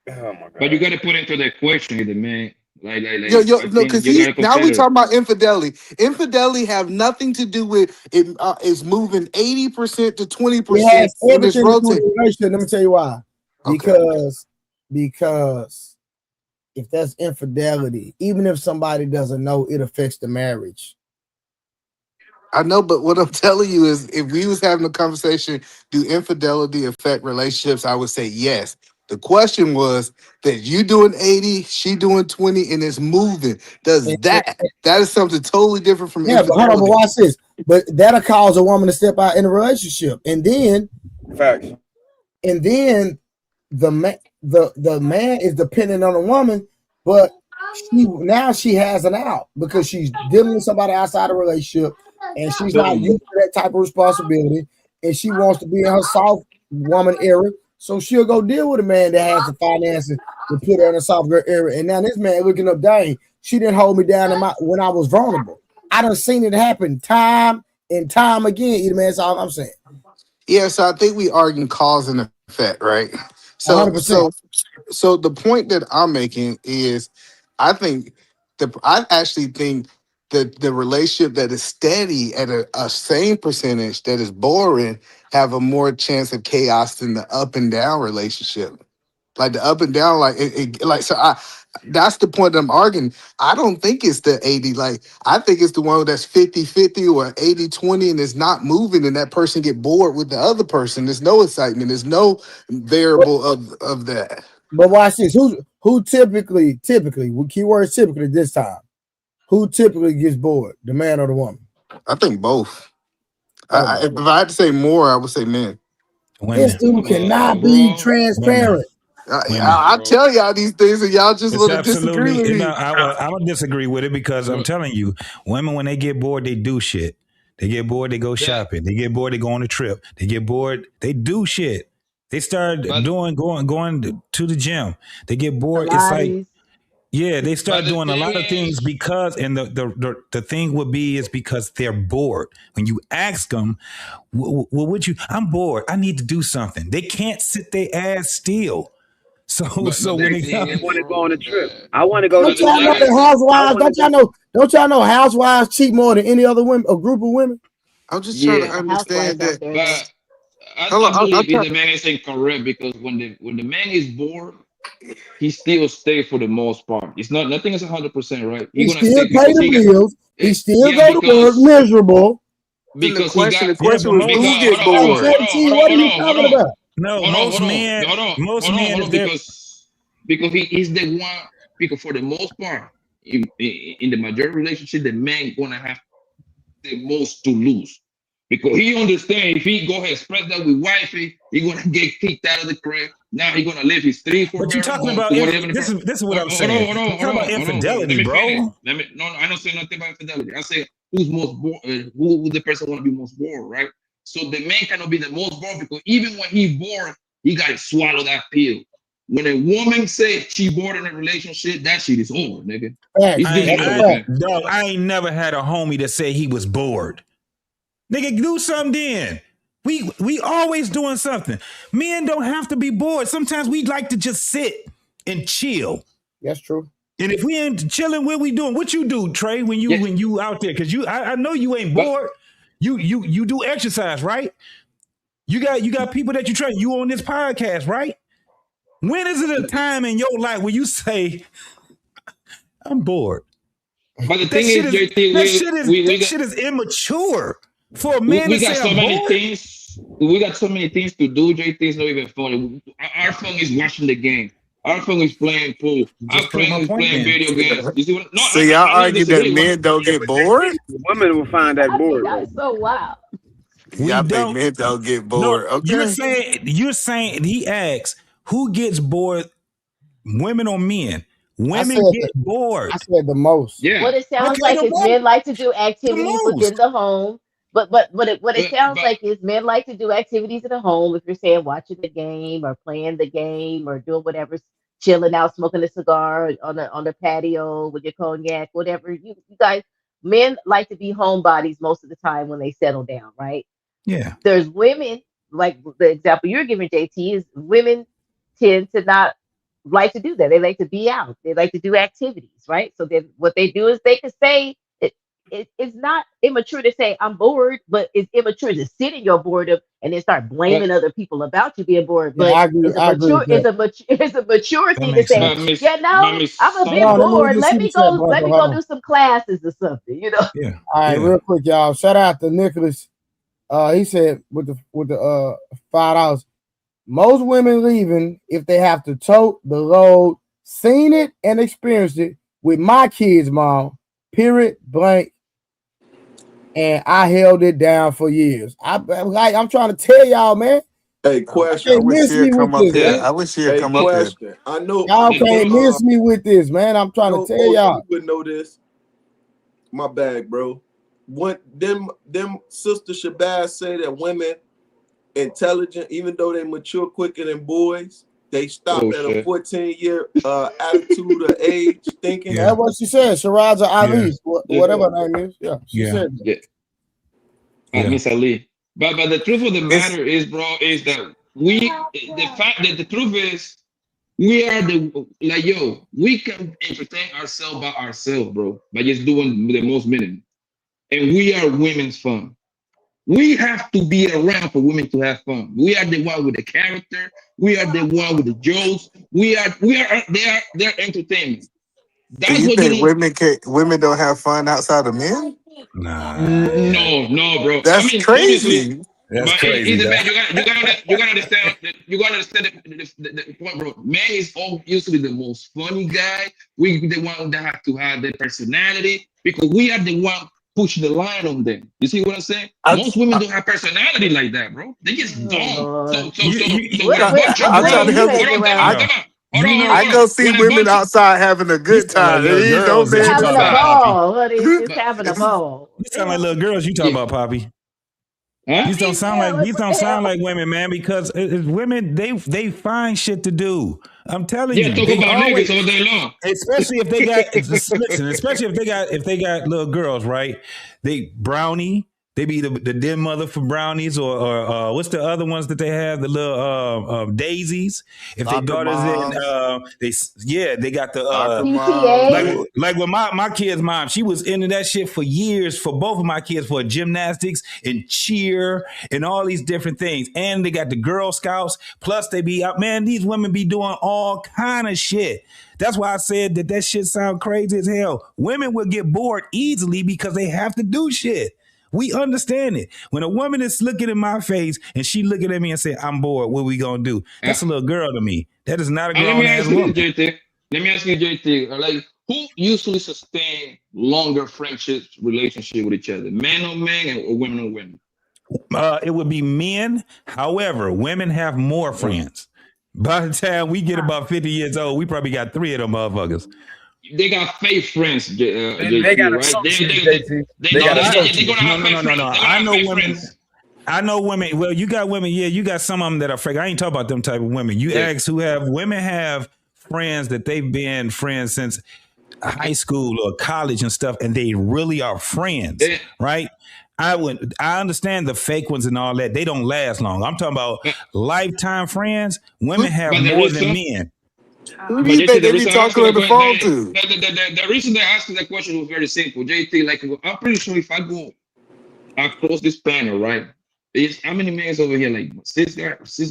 oh my But you god. got to put into the question, the man. Yo, I no, think because you got to now we consider. talking about infidelity. Infidelity have nothing to do with it. Is moving 80% to It 20% has and it's everything to do with rotating. the relationship. Let me tell you why. Okay. Because if that's infidelity, even if somebody doesn't know, it affects the marriage. I know, but what I'm telling you is if we was having a conversation, do infidelity affect relationships? I would say yes. The question was that you doing 80, she doing 20, and it's moving. Does And that is something totally different from yeah, but hold on, but infidelity. watch this. But that'll cause a woman to step out in a relationship, and then Facts. the man is dependent on the woman, but she has an out because she's dealing with somebody outside the relationship, and she's not Boom. used to that type of responsibility, and she wants to be in her soft woman era, so she'll go deal with a man that has the finances to put her in a soft girl era. And now this man looking up, dang, she didn't hold me down when I was vulnerable. I done seen it happen time and time again. Man, that's all I'm saying. Yeah, so I think we arguing cause and effect, right? So 100%. the point that I'm making is I actually think that the relationship that is steady at a same percentage that is boring have a more chance of chaos than the up and down relationship. Like the up and down, like that's the point that I'm arguing. I don't think it's the 80. Like I think it's the one that's 50-50 or 80-20 and it's not moving and that person get bored with the other person. There's no excitement. There's no variable of that. But watch this. Who typically with keywords typically this time? Who typically gets bored? The man or the woman? I think both. Oh my If I had to say more, I would say men. This Women. dude cannot be Bro. Women. transparent. Women. I Bro. tell y'all these things and y'all just It's want to disagree absolutely with no. me. I would disagree with it because I'm But telling you, women when they get bored, they do shit. They get bored, they go that. shopping. They get bored, they go on a trip. They get bored, they do shit. They start But going to the gym. They get bored. It's like Pilates. yeah, they but start the doing a thing lot of things is, because, and the thing would be is because they're bored. When you ask them, well, would you? I'm bored. I need to do something. They can't sit their ass still. So but when the they thing come, I is, want to go bro, on a trip. I want to go to Don't but the the y'all know thing gym. that is, I housewives? want to go. Don't y'all know housewives cheat more than any other women, a group of women? I'm just trying to There Yeah. are housewives understand out that. there though. but I Hold on, I'm believe if trying. the man is incorrect because when the man is bored, he still stay for the most part. It's not nothing is 100% right. He He gonna still stay pay because the he got bills. He still yeah go to work miserable. The he question. got The yeah, question but was because who most get Hey, bored. JT, what are you talking about? no, most men if they're because he is the one because for the most part in the majority relationship the man gonna have the most to lose. Because he understand if he go ahead express that with wifey, he gonna get kicked out of the crib. Now he gonna leave his 3-4 but you're bedroom talking home about to whatever. this is what I'm Hold on, saying. hold on, You're hold talking about on, hold on, bro. Let infidelity, me finish. bro. No, I don't say nothing about infidelity. I say who's most bored, who the person want to be most bored, right? So the man cannot be the most bored because even when he bored, he got to swallow that pill. When a woman say she bored in a relationship, that shit is over, nigga. Facts. It's game That's a over, fact. man. Dog, I ain't never had a homie that say he was bored. Nigga, do something then. We always doing something. Men don't have to be bored. Sometimes we like to just sit and chill. That's true. And if we ain't chilling, what we doing? What you do, Trey, Yeah, when you out there? Because I know you ain't but bored. You do exercise, right? You got people that you train. You on this podcast, right? When is it a time in your life where you say, I'm bored? but the That thing shit is, is JT, that shit is we that got shit is immature for a man we to got say so I'm many bored. things. We got so many things to do. JT, it's not even funny. Our phone is watching the game. Our phone is playing pool. Our Just prove phone my is point playing then. video games. You see what? No, So y'all I don't argue that disagree. What? men don't Yeah, get but JT, bored? the women will find that I think bored though. that's so wild. We Y'all think don't. men don't get No, bored? Okay. you're saying he asks who gets bored women or men. Women get bored. I said the most. Yeah. What it sounds Okay, like the is most. men like to do The activities within most. the home. But what it sounds But like is men like to do activities in the home. If you're saying watching the game or playing the game or doing whatever, chilling out, smoking a cigar on the patio with your cognac, whatever. You guys, men like to be homebodies most of the time when they settle down, right? Yeah. There's women, like the example you're giving, JT, is women tend to not like to do that. They like to be out. They like to do activities, right? So then what they do is they can say it's not immature to say I'm bored, but it's immature to sit in your boredom and then start blaming other people about you being bored. Yeah, But I agree. it's a I agree mature, with that. it's a mature That thing to makes say, but sense. Miss yeah, no, I'm a Hold bit on, let me bored. get super chat, Let brother. me Hold go on. do some classes or something, you know. Yeah. All right, Yeah. real quick, y'all. Shout out to Nicholas. He said with the $5. Most women leaving if they have to tote the load. Seen it and experienced it with my kids' mom. Period. Blank. And I held it down for years. I'm trying to tell y'all, man. Hey, Y'all I can't question. wish miss me he'd with come up this, here. man. I wish he'd Hey, come up here. question. I know. Y'all I know. can't miss me with this, man. I'm trying to tell OG y'all. would know this. My bag, bro. What them Sister Shabazz say that women intelligent, even though they mature quicker than boys, they stop oh at a shit. 14-year attitude or age thinking. That's what she said. Shiraza Yeah. Ali, whatever her name is. Yeah, she Yeah. said that. Yeah. Yeah. Miss Ali. But the truth of the It's matter is, bro, is that the fact that the truth is we are we can entertain ourselves by ourselves, bro, by just doing the most minimum. And we are women's fun. We have to be around for women to have fun. We are the one with the character. We are the one with the jokes. We are their entertainment. so That's you what you think don't. women don't have fun outside of men? Nah. No, bro. I That's mean, obviously, crazy. That's but crazy, it though. depends. You gotta understand. You gotta understand the point, bro. Man is all usually the most funny guy. We the one that have to have the personality because we are the one pushing the line on them. You see what I'm saying? I, Most women don't have personality like that, bro. They just Oh don't. Lord. So when What a what bunch of what I'm trying women to you girls, help you. hang hold on, around? No. You know, I hold on. go see When a women bunch of outside having a you good sound like time, and little these no girls that you men Having talking a about, outside. Poppy. ball, honey. Just but having a ball. You sound like little girls you talking yeah, about, Poppy. huh? Yeah, These what don't the sound hell? like women, man, because women they find shit to do. I'm telling Yeah, you, talk they about always, niggas all day long. especially if they got listen, especially if they got little girls, right? They brownie. They be the den mother for brownies, or what's the other ones that they have? The little daisies. If they Soccer daughters in, moms, they got the soccer moms. PTA. like with my kid's mom, she was into that shit for years for both of my kids for gymnastics and cheer and all these different things. And they got the Girl Scouts. Plus they be out, man, these women be doing all kind of shit. That's why I said that shit sound crazy as hell. Women will get bored easily because they have to do shit. We understand it. When a woman is looking in my face and she looking at me and say, I'm bored, what we gonna do? That's a little girl to me. That is not a And let grown me ass ask you woman. this, JT. Let me ask you, JT. Like, who usually sustain longer friendships, relationship with each other? Men on men or women on women? It would be men. However, women have more friends. By the time we get about 50 years old, we probably got 3 of them motherfuckers. They got fake friends, They got JT, right? associates, JT. They No, got They're associates. gonna have fake friends. They're gonna I have know fake women. friends. I know women. Well, you got women. Yeah, you got some of them that are fake. I ain't talking about them type of women. You Yeah. ask who have women have friends that they've been friends since high school or college and stuff, and they really are friends, Yeah. right? I understand the fake ones and all that. They don't last long. I'm talking about lifetime friends. Women have But the more than reason, men. Who do but you JT, think the they be reason I asked you talking on that the question, phone to? the reason they asked you that question was very simple. JT, like, I'm pretty sure if I go across this panel, right? Is how many men is over here? Like 6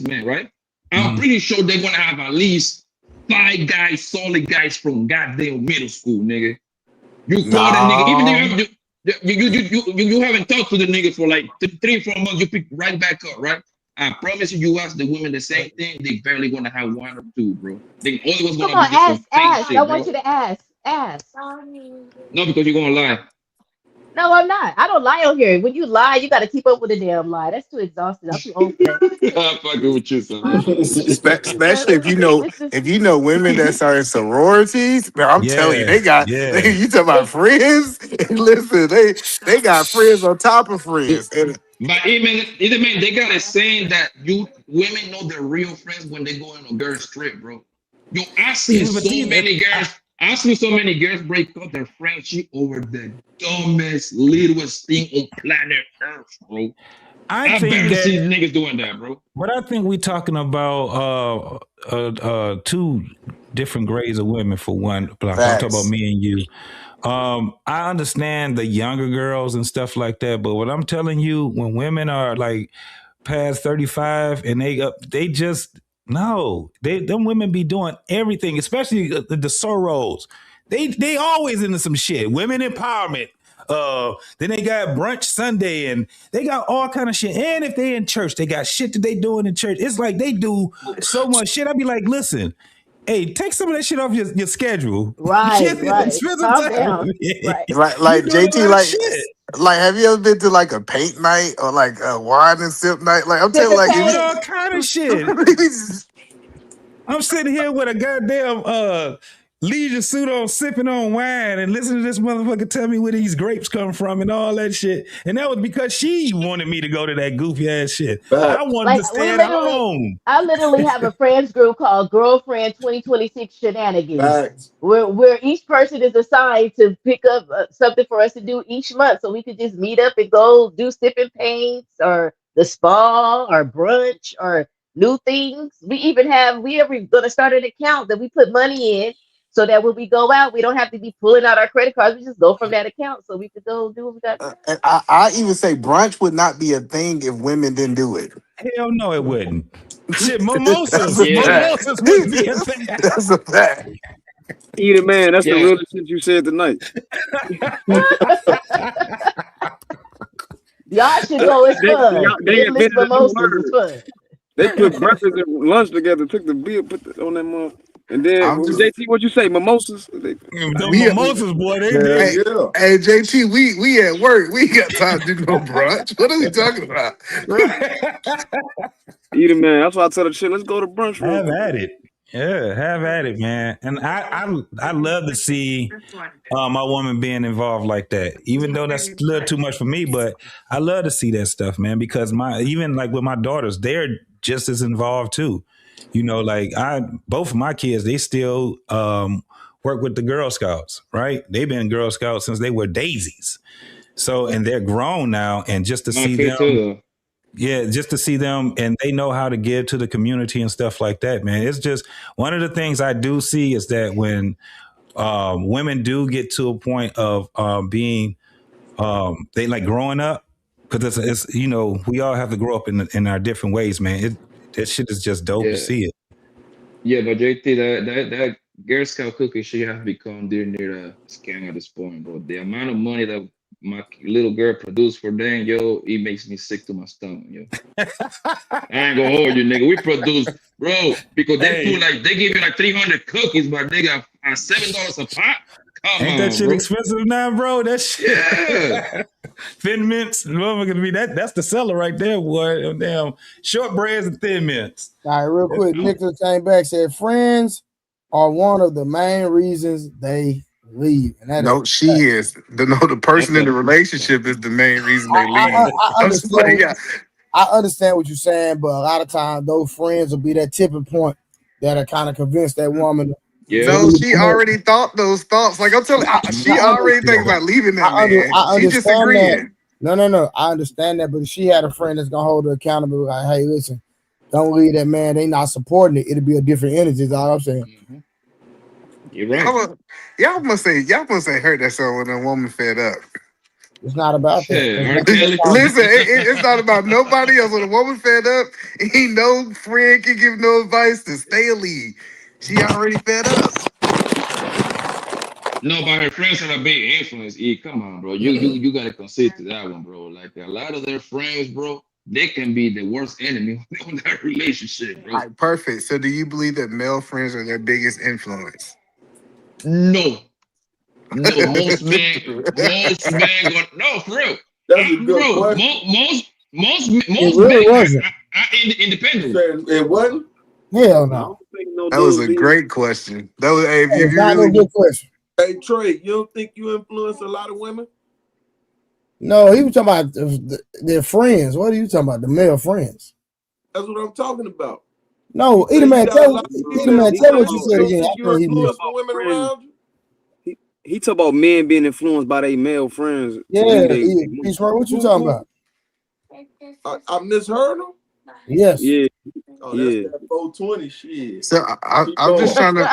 men, right? I'm Mhm. pretty sure they're gonna have at least 5 guys, solid guys from goddamn middle school, nigga. You call that nigga, even No. if you haven't talked to the nigga for like 3-4 months, you pick right back up, right? I promise you, you ask the women the same thing, they barely gonna have 1 or 2, bro. They only was Come gonna be on, just some fake ask. I shit, want bro. you to ask. Ask. No, because you're gonna lie. No, I'm not. I don't lie on here. When you lie, you got to keep up with a damn lie. That's too exhausting. I'm too old for that. I'm fucking with you, son. Especially if It's just, you know women that are in sororities, man, I'm telling you, Yeah, yeah. you talking about friends. And listen, they got friends on top of friends. And But even man, they got a saying that you women know their real friends when they go on a girl's trip, bro. Yo, Yeah, but these, I've seen so many girls break up their friendship over the dumbest, littlest thing on planet Earth, bro. I I've think barely that, seen niggas doing that, bro. but I think we talking about two different grades of women for one block. I'm talking about facts. me and you. I understand the younger girls and stuff like that, but what I'm telling you, when women are like past 35 and they just no, them women be doing everything, especially the sorors. They always into some shit. Women empowerment. Then they got brunch Sunday and they got all kind of shit. And if they in church, they got shit that they doing in church. It's like they do so much shit. I'd be like, listen, hey, take some of that shit off your schedule. right, right. Spend some Calm time down. with me. Right. You Like doing a JT, lot of shit. like have you ever been to like a paint night or like a wine and sip night? Like I'm telling you, Tipping like Doing paint. all kind of shit. if I'm sitting here with a goddamn leisure suit on, sipping on wine, and listening to this motherfucker tell me where these grapes come from and all that shit. And that was because she wanted me to go to that goofy ass shit. I wanted Like to stay at home. I literally have a friends group called Girlfriend 2026 Shenanigans, facts. where each person is assigned to pick up something for us to do each month, so we could just meet up and go do sipping paints or the spa or brunch or new things. We are gonna start an account that we put money in. So that when we go out, we don't have to be pulling out our credit cards. We just go from that account, so we could go do what we got to do. And I even say brunch would not be a thing if women didn't do it. Hell no, it wouldn't. Shit, That's mimosas. a Yeah, fact. Mimosas wouldn't be a thing. That's a fact. Either man, that's the yeah. realest shit you said tonight. Y'all should go. It's fun. They Endless invented a new mimosas. It's word. fun. They put breakfast and lunch together, took the beer, put it on that month. And then I'm just JT, what you say? Mimosas? The we mimosas, boy, they Hell hey, did. yeah. hey JT, we at work. We ain't got time to do no brunch. What are we talking about? Right. Either man, that's why I tell the shit, let's go to brunch real Have quick. at it. Yeah, have at it, man. And I love to see my woman being involved like that. Even though that's a little too much for me, but I love to see that stuff, man. Because even like with my daughters, they're just as involved too. You know, like both of my kids, they still work with the Girl Scouts, right? They've been Girl Scouts since they were daisies. So, and they're grown now, and just to My see kid them, too. yeah, just to see them, and they know how to give to the community and stuff like that, man. It's just one of the things I do see is that when women do get to a point of being, they like growing up, because it's we all have to grow up in our different ways, man. That shit is just dope to Yeah, see it. yeah, but JT, that Girl Scout cookie shit has become near a scam at this point, bro. The amount of money that my little girl produced for them, yo, it makes me sick to my stomach, yo. I ain't gonna hold you, nigga. We produce, bro, because Hey, they give you like 300 cookies, but they got $7 a pop. Come ain't that on, shit bro. expensive now, bro? That shit. Yeah. Thin mints, motherfucker, be that's the seller right there, boy. Them damn shortbreads and thin mints. All right, real That's quick. Nicholas came back, said friends are one of the main reasons they leave. And that is No, she is. The person That's in the a relationship is the main reason they leave. I I'm just understand playing. Yeah. I understand what you're saying, but a lot of times those friends will be that tipping point that are kind of convinced that woman to yeah. No, leave. she already thought those thoughts. Like I'm telling, she already thinking about leaving that man. I She just understand that. agreeing. No. I understand that, but if she had a friend that's gonna hold her accountable, like, hey, listen, don't leave that man. They not supporting it. It'll be a different energy. Is all I'm saying. Mhm. You're right. Y'all must say heard that song when a woman fed up. It's not about that. Yeah, It's R. not Kelly. about Listen, it's not about nobody else. When a woman fed up, ain't no friend can give no advice to stay or leave. She already fed up. No, but her friends are a big influence. E, come on, bro. You gotta consider that one, bro. Like a lot of their friends, bro, they can be the worst enemy on that relationship, All bro. right, perfect. So, do you believe that male friends are their biggest influence? No, No, most men no, for real. That's a good Bro, question. most It men really wasn't. are independent. It wasn't? Hell I no. don't think no That was dude a be. great question. That was hey, if It's you not no really good question. Hey, Trey, you don't think you influence a lot of women? No, he was talking about their friends. What are you talking about? The male friends. That's what I'm talking about. No, You either say you man, got a tell lot of either female man, He tell talking what friends. you about. You said don't again. think I you think he He talking influence missed. the about women friends. around you? He talk about men being influenced by their male friends to lead Yeah, they Peace Smart, what you talking about? I misheard him? Yes. Yeah, Oh, that's yeah. that 420 shit. so Keep I'm just going. trying to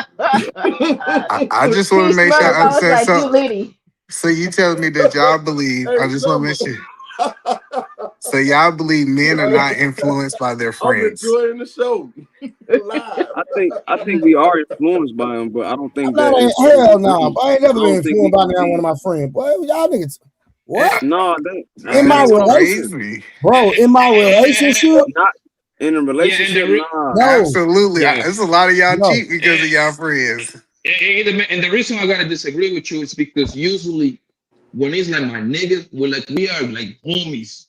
I just want to Peace make sure Smurf, I I was understand like, you something. Liddy. So you telling me that y'all believe, Hey, I just want to make sure. remember. So y'all believe men are not influenced by their I'm friends. enjoying the show live. I think we are influenced by him, but I don't I'm think not that a it's to hell the no. degree. I ain't I never been don't think we influenced by can now one be. of my friends. Boy, y'all niggas what? No, that's In my That's relation, crazy. bro, in my relationship? not in a Yeah, and relationship. Nah, No, Absolutely. yeah. There's a lot of y'all no. cheat because of y'all friends. And the reason I gotta disagree with you is because usually when it's like my niggas, we are like homies,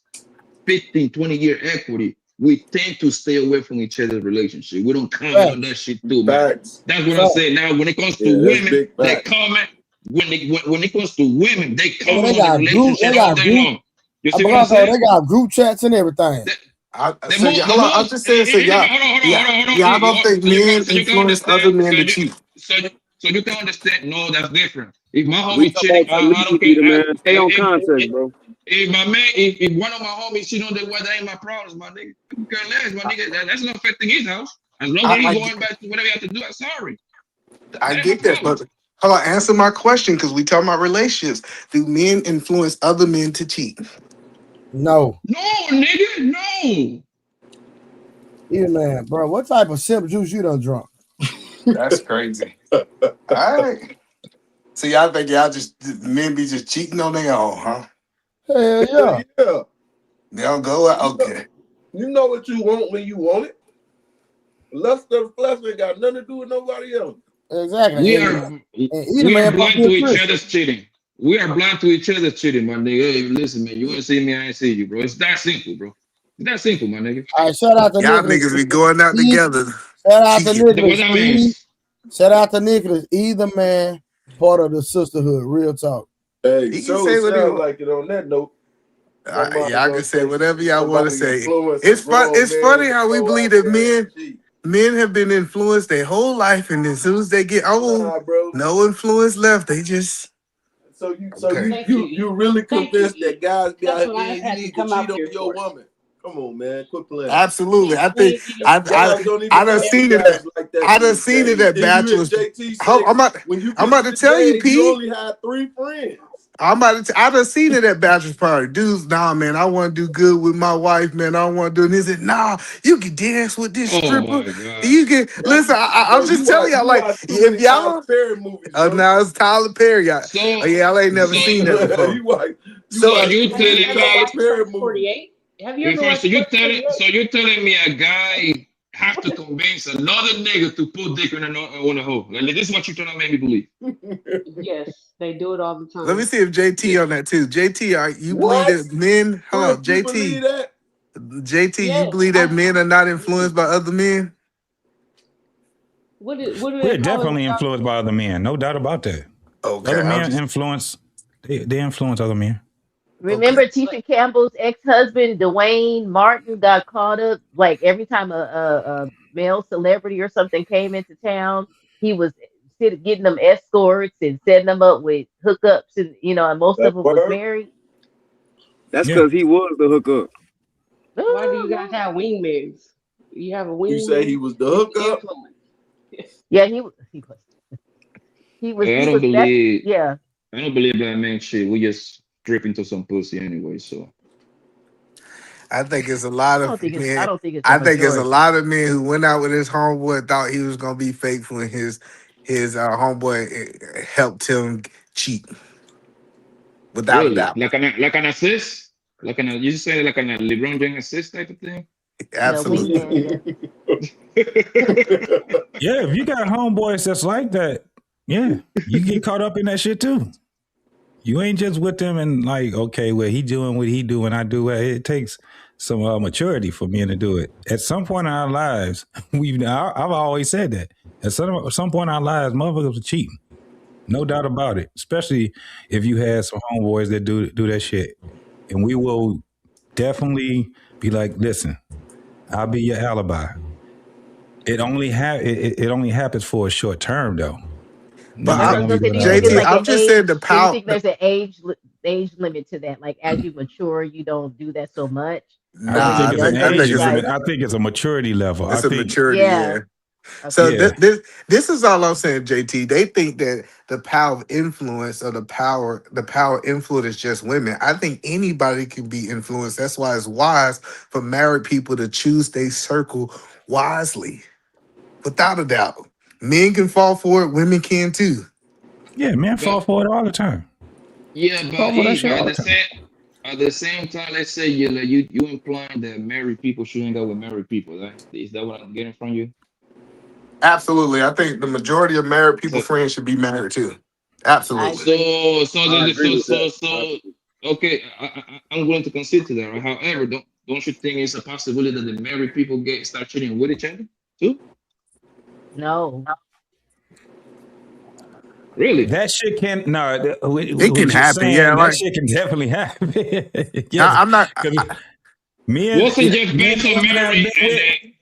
15, 20-year equity, we tend to stay away from each other's relationship. We don't comment on Facts. that shit too much. Facts. That's what I Facts. say. Now, when it comes to Yeah, that's women, big they facts. comment. When it comes to women, they Nigga, comment on the they relationship all got day group long. You see what I'm Blanco, saying? they got group chats and everything. The Hold on. I'm most, just saying. So y'all, hold on. y'all don't think men So you can influence other understand. men to cheat? So you can understand. No, that's different. If my we homie talk cheating, about I don't collegiately, care. man. Stay on context, bro. If my man, if one of my homies cheat on their wife, that ain't my problem, my nigga. I could care less, my nigga. That's not affecting his house. As long as I, he's I, going back to whatever he have to do, I'm sorry. I That ain't my get that, problem. but hold on. Answer my question because we talking about relationships. Do men influence other men to cheat? No. No, nigga, no. Either man, bro. What type of simp juice you done drunk? That's crazy. All right. So y'all think y'all just men be just cheating on their own, huh? Hell yeah. Yeah. They don't go out. Okay. You know what you want when you want it. Lust of the flesh ain't got nothing to do with nobody else. Exactly. We And are either we are man supposed to blind be to a each Christian. other's cheating. We are blind to each other's cheating, my nigga. Hey, listen, man, you ain't see me, I ain't see you, bro. It's that simple, bro. It's that simple, my nigga. All right, shout out to Y'all Nicholas. niggas be going out Steve, together shout out to cheating. What Nicholas. that Steve, means? shout out to Nicholas. Either man, part of the sisterhood. Real talk. Hey, He can so say what he sounds want. like it on that note. Somebody Y'all can gonna say say whatever y'all want to somebody say. influence a It's fun. grown It's man funny to how we go believe out that there and cheat. men have been influenced their whole life, and as soon as they get old, Nah, bro. no influence left. They just So you okay. you really convinced that guys be That's out what here, I you had to need to come cheat out on here your for. woman. Come on, man. Quit playing. Absolutely. I think Guys don't I even done look at seen it guys at like that I done these seen it days. at And you hear bachelors. JT say, when you I'm get about to to this tell you, age, you P. only had 3 friends. I done seen it at bachelor's party. Dudes, nah, man, I want to do good with my wife, man. I want to do it. And he said, nah, you can dance with this Oh stripper. my god. You can listen. I'm Bro, just telling y'all, you like, watch too if many Tyler y'all, Perry movies, oh, bro. now it's Tyler Perry, y'all. So Oh, yeah, y'all ain't never so seen that before. you watch so you too many telling Ever me Tyler watched Perry First movies. 48? Have you if ever I, watched First 48? so you're telling me a guy have to convince another nigga to put dick on a hoe. Like, this is what you're trying to make me believe. Yes, they do it all the Let me time. see if JT on that too. JT, you believe What? that men? Hold Chris, on, you believe that? JT, you Yes, believe that men are not influenced by other men? what do they We're call it when definitely y'all? influenced by other men, no doubt about that. Okay, Other I'll men just influence. They influence other men. okay. Remember Tisha Campbell's ex-husband, Dwayne Martin, got caught up like every time a male celebrity or something came into town, he was getting them escorts and setting them up with hookups, and and most That of them was word? married. That's Yeah. because he was the hookup. Why do you guys have wingmans? You have a You say he wingman. was the It's hookup? influence. Yeah, he was I he don't was that. believe Yeah, that man shit. We just drip into some pussy anyway, so I think it's a lot I of don't think it's I men. don't think it's a I think it's a majority. lot of men who went out with his homeboy thought he was gonna be faithful, and his homeboy helped him cheat without a really. doubt. Like an assist? You say like an LeBron James assist type of thing? Yeah, Absolutely. wingman. Yeah. Yeah, if you got homeboys that's like that, yeah, you get caught up in that shit too. You ain't just with them and like, okay, well, he doing what he do and I do. It takes some maturity for men to do it. At some point in our lives, I've always said that. At some point in our lives, motherfuckers are cheating. No doubt about it. Especially if you had some homeboys that do that shit. And we will definitely be like, listen, I'll be your alibi. It only happens for a short term though. But That's what I was gonna say. Do you think it's JT, like an I'm just saying age? the Do you power. think there's an age limit to that? Like as you mature, you don't do that so much. But I don't when Nah, you're think it's an I younger, think age you it's a limit. like, I think it's a maturity level. I it's a think, maturity. yeah, Yeah. So okay. yeah, this is all I'm saying, JT. They think that the power of influence or the power influence is just women. I think anybody can be influenced. That's why it's wise for married people to choose their circle wisely, without a doubt. Men can fall for it, women can too. yeah, man, fall But for it all the time. yeah, Fall but for that he shit but all the time. at the same time, let's say you implying that married people shouldn't go with married people, right? Is that what I'm getting from you? Absolutely. I think the majority of married people So friends should be married too. I Absolutely. agree. I agree with that. so okay, I'm going to consider that. Right? However, don't you think it's a possibility that the married people start cheating with each other too? No, Really? That shit can no. It can What you're happen. Yeah, saying, that like shit can definitely happen. Yes, I'm not. because Wasn't Jeff me and the Bezos women I've married been and with, then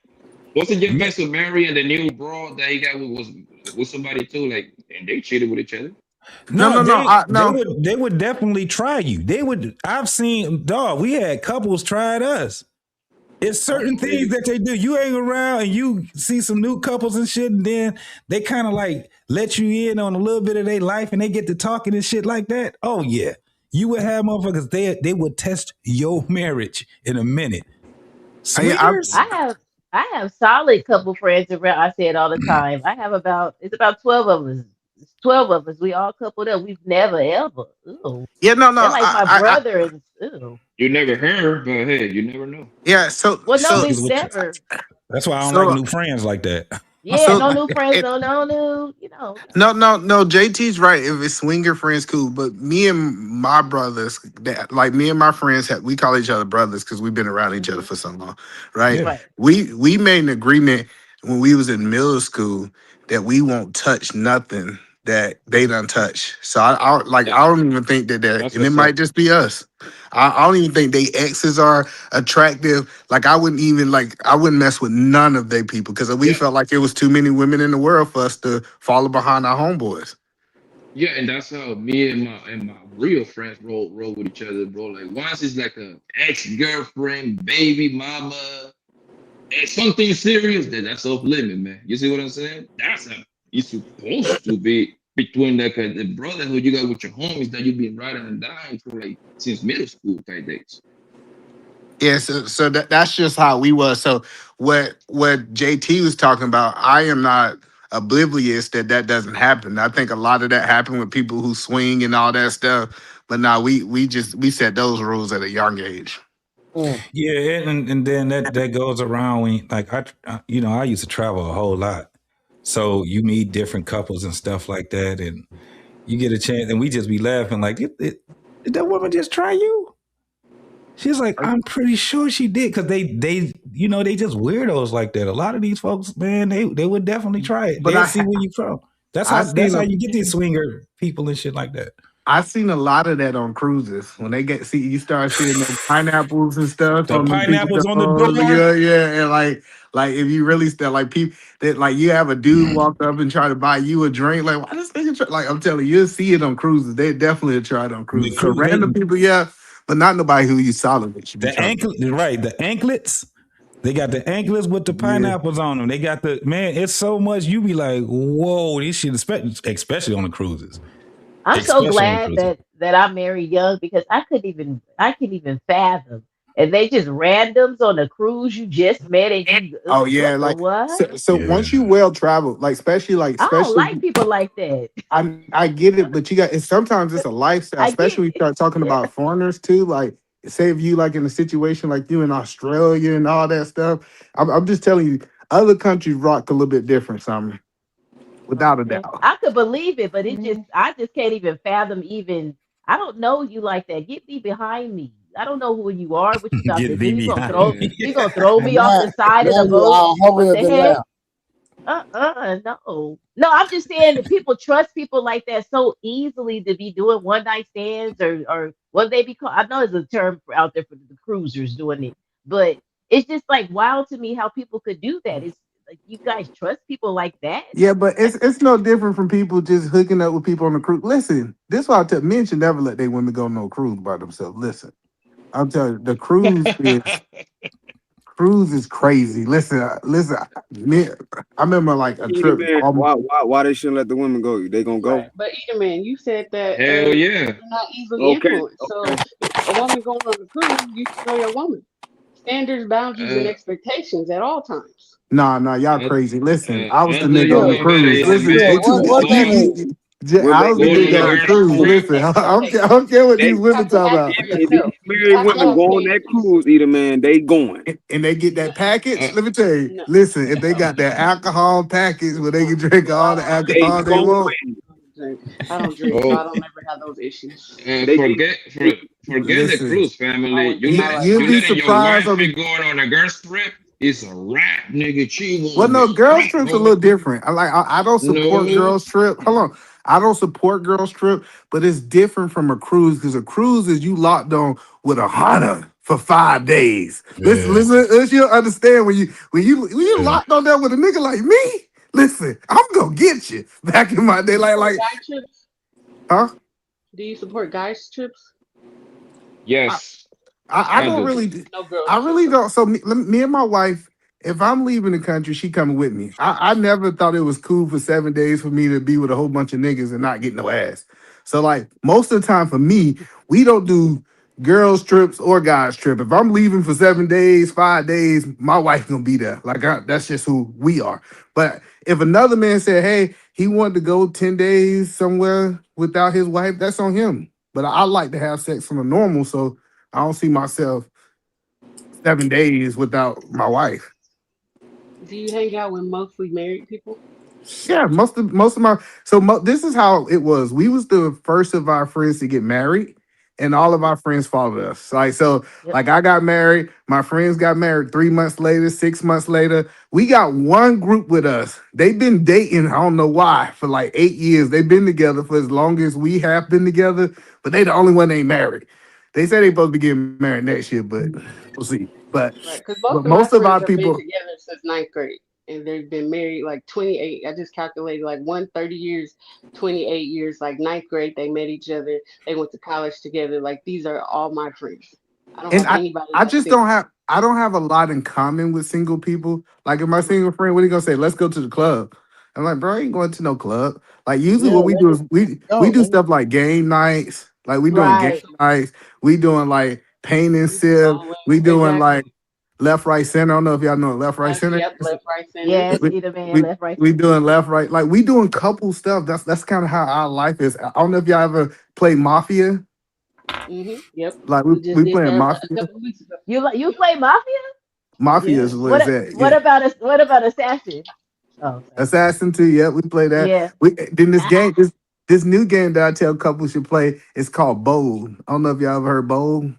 wasn't Jeff me, Bezos married and the new bro that he got was with somebody too? Like, and they cheated with each other. No, no, no, no. No. they would definitely try you. They would. I've seen dog. We had couples tried us. It's certain things that they do. You ain't around and you see some new couples and shit, and then they kind of like let you in on a little bit of their life and they get to talking and shit like that. Oh yeah. You would have motherfuckers, they would test your marriage in a minute. I Swingers? I have solid couple friends around. I say it all the time. It's about 12 of us. It's 12 of us. We all coupled up. We've never ever. Ooh. yeah, no, no. They're like my brother and ooh. You never heard, but hey, you never know. Yeah. Well, no, So, Swingers we've with never. that's why I don't like so, new friends like that. Yeah, so, no new friends, it, no new, no, no, no. JT's right. If it's swinger friends, cool. But me and my brothers, that like me and my friends, we call each other brothers because we've been around each other hmm for so long, right? Yeah. right. We made an agreement when we was in middle school that we won't touch nothing that they done touch. So That, I don't even think that, that's and it what's might up. just be us. I don't even think they exes are attractive. Like I wouldn't mess with none of they people because we Yeah, felt like it was too many women in the world for us to follow behind our homeboys. yeah, and that's how me and my real friends roll with each other, bro. Like once it's like a ex girlfriend, baby mama, and something serious, that's off limit, man. You see what I'm saying? That's how it's supposed to be between like the brotherhood you got with your homies that you've been riding and dying for like since middle school type days. Yeah, so that's just how we was. So what JT was talking about, I am not oblivious that doesn't happen. I think a lot of that happened with people who swing and all that stuff. But now we set those rules at a young age. Mm. Yeah, and then that goes around when like I used to travel a whole lot. So you meet different couples and stuff like that and you get a chance and we just be laughing like did that woman just try you? She's like, I'm pretty sure she did because they just weirdos like that. A lot of these folks, man, they would definitely try it. But They'll see where you from. I That's seen how a you get these swinger people and shit like that. I seen a lot of that on cruises when they you start seeing the pineapples and stuff The on the people. pineapples on the door. Yeah, yeah, and like if you really start like people that like you have a dude walk up and try to buy you a drink, like why this nigga like I'm telling you, you'll see it on cruises. They definitely try it on The cruises. So crew, random people, yeah, but not nobody who you solid should be the trying. anklet, right? The anklets. They got the anklets with the Yeah, pineapples on them. They got the man. It's so much. You be like, whoa, this shit, especially on the cruises. I'm so Especially on the glad cruises. that I married young because I couldn't even fathom. And they just randoms on a cruise you just met and you oh yeah, what the like what? so once you Yeah. well traveled, like I don't especially like people like that. I get it, but sometimes it's a lifestyle, I especially get when you it. start talking Yeah. about foreigners too. Like, say if you like in a situation like you in Australia and all that stuff. I'm just telling you, other countries rock a little bit different, something without a Okay. doubt. I could believe it, but I just can't even fathom even. I don't know you like that. Get thee behind me. I don't know who you are, what you about to Get do. thee You gonna behind throw me. you gonna throw me off Now, the side of now the you boat? all hurry What up the and heck? laugh. No. No, I'm just saying that people trust people like that so easily to be doing one night stands or what they be called. I know there's a term out there for the cruisers doing it, but it's just like wild to me how people could do that. It's like you guys trust people like that. Yeah, but That's it's no different from people just hooking up with people on the cruise. Listen, this is why I tell men should never let their women go on no cruise by themselves. Listen, I'm telling you, the cruise is crazy. Listen. I remember like a Either trip. man, why they shouldn't let the women go? They gonna go? Right. But either man, you said that Hell yeah. you're not easily Okay, influenced. okay. So if a woman going on the cruise, you should know your woman. Standards, boundaries, and Uh, expectations at all times. Nah, y'all I, crazy. Listen, I was the I'll tell nigga you on the one better cruise. is a Listen, man What that mean? What I was the going on nigga a on the girl's cruise. trip. Listen, Okay. I don't care what they these You women have to talk act about. for if these yourself. You married have to women have go on that standards. cruise, either man, they going. And they get that package. Uh, Let me tell you. No, Listen, if they no, got that alcohol package where they no, can drink no. all the They alcohol they going. want, I don't drink. I don't drink, so oh, I don't ever have those issues. They forget the listen, cruise family. Always been my right you'll You be mind. letting your surprised wife on be the. going on a girl's trip. It's a wrap, nigga. She Well, gonna no, get girls cracked, trips a little homie. different. I don't support No. girls trip. Hold on, I don't support girls trip, but it's different from a cruise because a cruise is you locked on with a hunter for 5 days. Yeah. Listen, you'll understand when you Yeah. locked on there with a nigga like me. Listen, I'm gonna get you. Back in my Do day, you support like, guy trips? huh? Do you support guys trips? Yes, I I don't do. really, No girls I trips. really don't. So me and my wife, if I'm leaving the country, she coming with me. I never thought it was cool for 7 days for me to be with a whole bunch of niggas and not get no ass. So like most of the time for me, we don't do girls trips or guys trip. If I'm leaving for 7 days, 5 days, my wife gonna be there. Like that's just who we are. But if another man said, hey, he wanted to go 10 days somewhere without his wife, that's on him. But I like to have sex on the normal, so I don't see myself 7 days without my wife. Do you hang out with mostly married people? Yeah, most of my this is how it was. We was the first of our friends to get married, and all of our friends followed us. yep. Like I got married, my friends got married 3 months later, 6 months later. We got one group with us. They've been dating, I don't know why, for like 8 years. They've been together for as long as we have been together, but they the only one that ain't married. They say they supposed to be getting married next year, but we'll see. Right, because most But of my most of friends our have been people. together since ninth grade, and they've been married like 28. I just calculated like 130 years, 28 years. Like ninth grade, they met each other. They went to college together. Like these are all my friends. I don't And have I, anybody I that's just don't single. have I don't have a lot in common with single people. Like if my single friend, what are you gonna say? Let's go to the club. I'm like, bro, I ain't going to no club. Like usually Yeah, what we let do it is we go, do man. stuff like game nights. Like we doing game Right. nights. We doing like paint and We do sip. bowling. We doing Exactly. like left, right, center. I don't know if y'all know what left, right, center. Yep. Left, right, center. Yes, We, either man, we left, right, we center. doing left, right. Like we doing couple stuff. That's kind of how our life is. I don't know if y'all ever play Mafia. Yep. Like we We just we did playing that a Mafia. couple weeks ago. You play Mafia? Mafia Yeah. is what it's at. What Yeah. about us? What about Assassin? Oh, okay. Assassin 2, yeah, we play that. Yeah. We then this I, game, this new game that I tell couples should play is called Bold. I don't know if y'all ever heard Bold.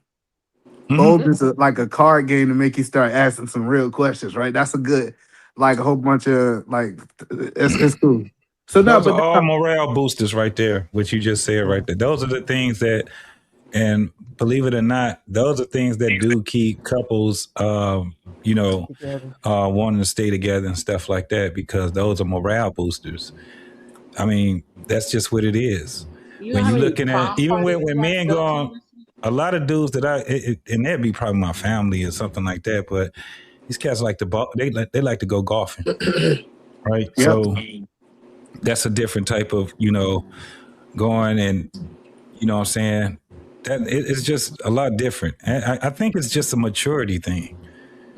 Hmm. Bold is like a card game to make you start asking some real questions, right? That's a good, like a whole bunch of like it's cool. So no, Those are but all morale boosters right there, what you just said right there. Those are the things that, and believe it or not, those are things that do keep couples, together. wanting to stay together and stuff like that, because those are morale boosters. I mean, that's just what it is. You know When how you many looking at, prom even parties when we have to men go go to on, this week? a lot of dudes that and that'd be probably my family or something like that, but these cats like to they like to go golfing, right? yep. So that's a different type of, going, and what I'm saying, that it's just a lot different. And I think it's just a maturity thing.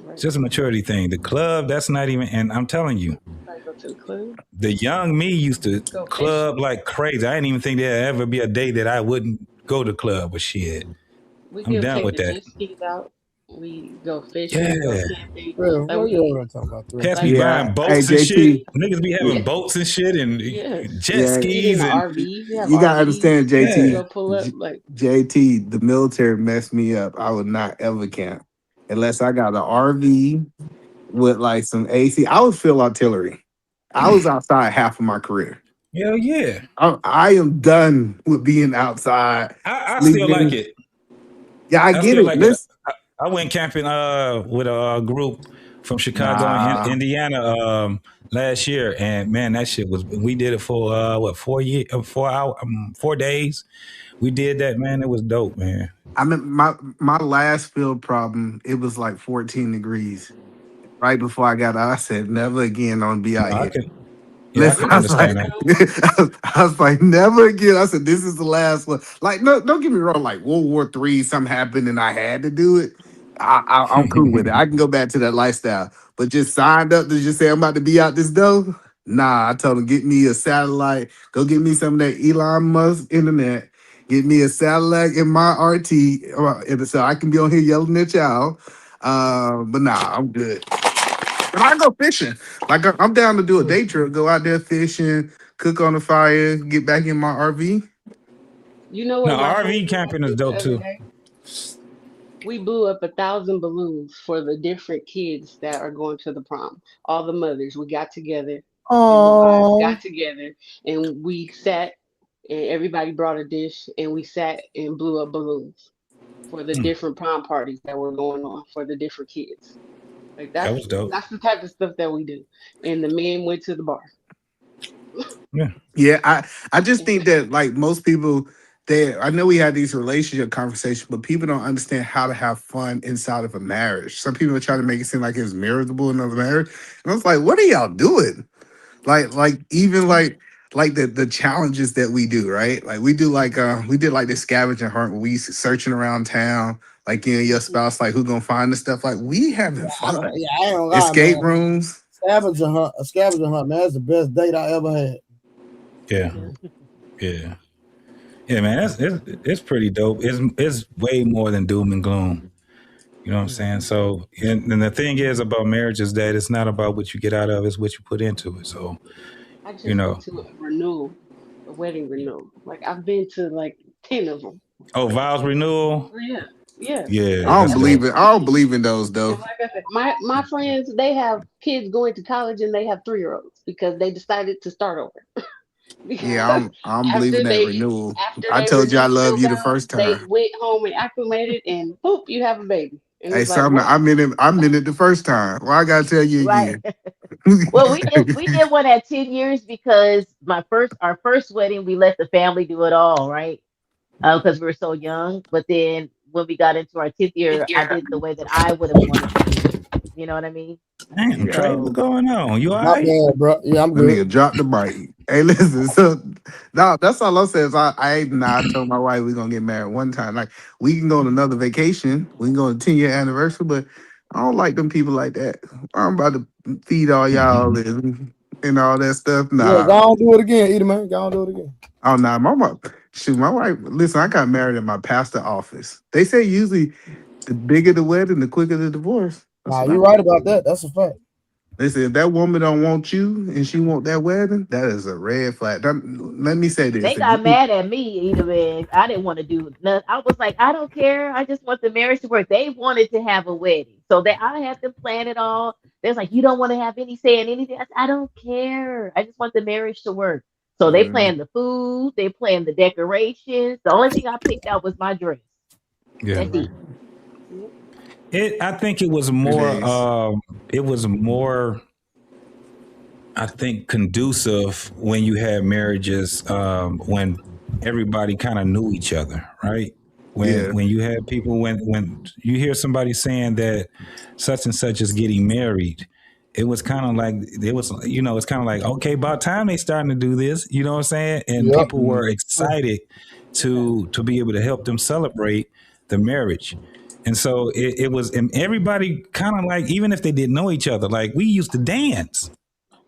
It's Right. just a maturity thing. The club, that's not even, and I'm telling you, Gotta go to the club. the young me used to Go fishing. club like crazy. I didn't even think there'd ever be a day that I wouldn't go to club with shit. We I'm give done take with the that. jet skis out. We go fishing, we go Yeah. camping. Well, Like what you talking about? Cats be Yeah. buying Hey, boats and shit. JT. Niggas be Yeah. having boats and shit and yes, jet Yeah. we get in skis the and RV. We have You gotta RVs. understand, We yeah. go pull up. Like JT, the military messed me up. I would not ever camp unless I got an RV with like some AC. I was field artillery. I was outside half of my career. Hell yeah. I am done with being outside, I still like sleeping. it. Yeah, I I get still it. like it. Listen, I went camping with a group from Chicago and nah. Indiana last year, and man, that shit was. We did it for 4 days. We did that, man. It was dope, man. I mean, my last field problem, it was like 14 degrees. Right before I got out, I said, never again on be out I here. can, yeah, I Listen, can I was like, understand that. I was like, never again. I said, this is the last one. Like, no, don't get me wrong. Like World War III, something happened and I had to do it. I'm cool with it. I can go back to that lifestyle. But just signed up to just say I'm about to be out this door. Nah, I told him get me a satellite. Go get me some of that Elon Musk internet. Get me a satellite in my RT, so I can be on here yelling at y'all. But nah, I'm good. And I go fishing. Like I'm down to do a day trip, go out there fishing, cook on the fire, get back in my RV. you know No, what my friend RV and I camping is did the dope other too. day? We blew up 1,000 balloons for the different kids that are going to the prom. All the mothers, we got together, and the wives Oh, got together, and we sat, and everybody brought a dish, and we sat and blew up balloons for the Hmm, different prom parties that were going on for the different kids. Like that was dope. that's the type of stuff that we do. And the men went to the bar. Yeah. Yeah, I just think that like most people, I know we had these relationship conversations, but people don't understand how to have fun inside of a marriage. Some people are trying to make it seem like it's miserable in a marriage, and I was like, what are y'all doing? Like even like the challenges that we do, right? Like we did like this scavenger hunt where we searching around town, like you and your Mhm. spouse, like who gonna find the stuff? Like we having fun. yeah, I ain't gonna lie, Escape man. rooms. A scavenger hunt, man. That's the best date I ever had. Yeah. Yeah. Yeah. Yeah, man. It's pretty dope. It's way more than doom and gloom. You know what I'm saying? So, and the thing is about marriage is that it's not about what you get out of, it's what you put into it. So, I you just went know, to a renewal, a wedding renewal. Like I've been to like 10 of them. oh, vows renewal. Oh, yeah, yeah. Yeah, I Like don't that's I've been dope. believe to it. I don't 10. believe in those And though. like I said, my friends, they have kids going to college and they have 3-year-olds because they decided to start over. Yeah, Because I don't believe in after that they renewal. after I they told you I renewed their love you the vows, first they time. went home and acclimated, and poop, you have a baby. And Hey, it's like, Sumner, what? I'm in it the first time. Well, I gotta tell you Right. again. Well, we did one at 10 years because our first wedding we let the family do it all, right? Because we were so young. But then when we got into our 10th year, I did the way that I would have wanted to do it. You know what I mean? Damn, Yeah. Trey, what's So going on? You all My right? bad, bro. Yeah, I'm The good. nigga dropped the mic. Hey, listen. So, no, that's all I said. Is I told my wife we're gonna get married one time. Like we can go on another vacation. We can go on a 10-year anniversary, but I don't like them people like that. I'm about to feed all y'all and all that stuff. Yeah, Nah. go on do it again, either man. Go on do it again. Oh, nah. My wife. Listen, I got married in my pastor office. They say usually the bigger the wedding, the quicker the divorce. That's Nah, what I you're right about that. That's a fact. They said if that woman don't want you and she want that wedding, that is a red flag. Let me say this. they got mad at me, either way. I didn't want to do nothing. I was like, I don't care. I just want the marriage to work. They wanted to have a wedding. So that I had to plan it all. They was like, you don't want to have any say in anything. I said, I don't care. I just want the marriage to work. So they Mm, planned the food, they planned the decorations. The only thing I picked out was my dress. Yeah. That's it. Yep. I think it was it more is. it was more I think conducive when you had marriages when everybody kind of knew each other, right? Yeah. When you had people when you hear somebody saying that such and such is getting married, it was kind of like it's kind of like okay, about time they starting to do this, you know what I'm saying? And Yep. people were excited to be able to help them celebrate the marriage. And so it was, and everybody kind of like, even if they didn't know each other, like we used to dance.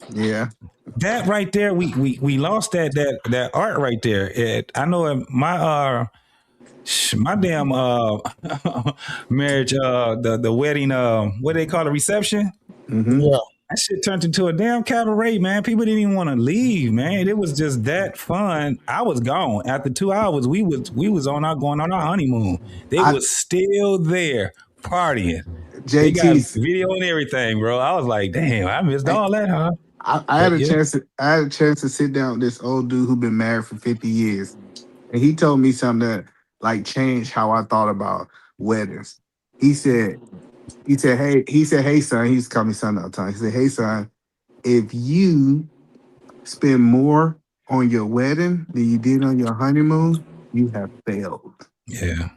Yeah. That right there, we lost that art right there. I know my My damn marriage, the wedding, what do they call it, reception? Mm-hmm. Yeah. That shit turned into a damn cabaret, man. People didn't even want to leave, man. It was just that fun. I was gone after 2 hours. We was going on our honeymoon. They I was still there partying. They got JT, video and everything, bro. I was like, damn, I missed all that, huh? I had But a yeah, chance to sit down with this old dude who been married for 50 years. And he told me something that like changed how I thought about weddings. He said, hey son, he used to call me son all the time. He said, hey son, if you spend more on your wedding than you did on your honeymoon, you have failed. yeah,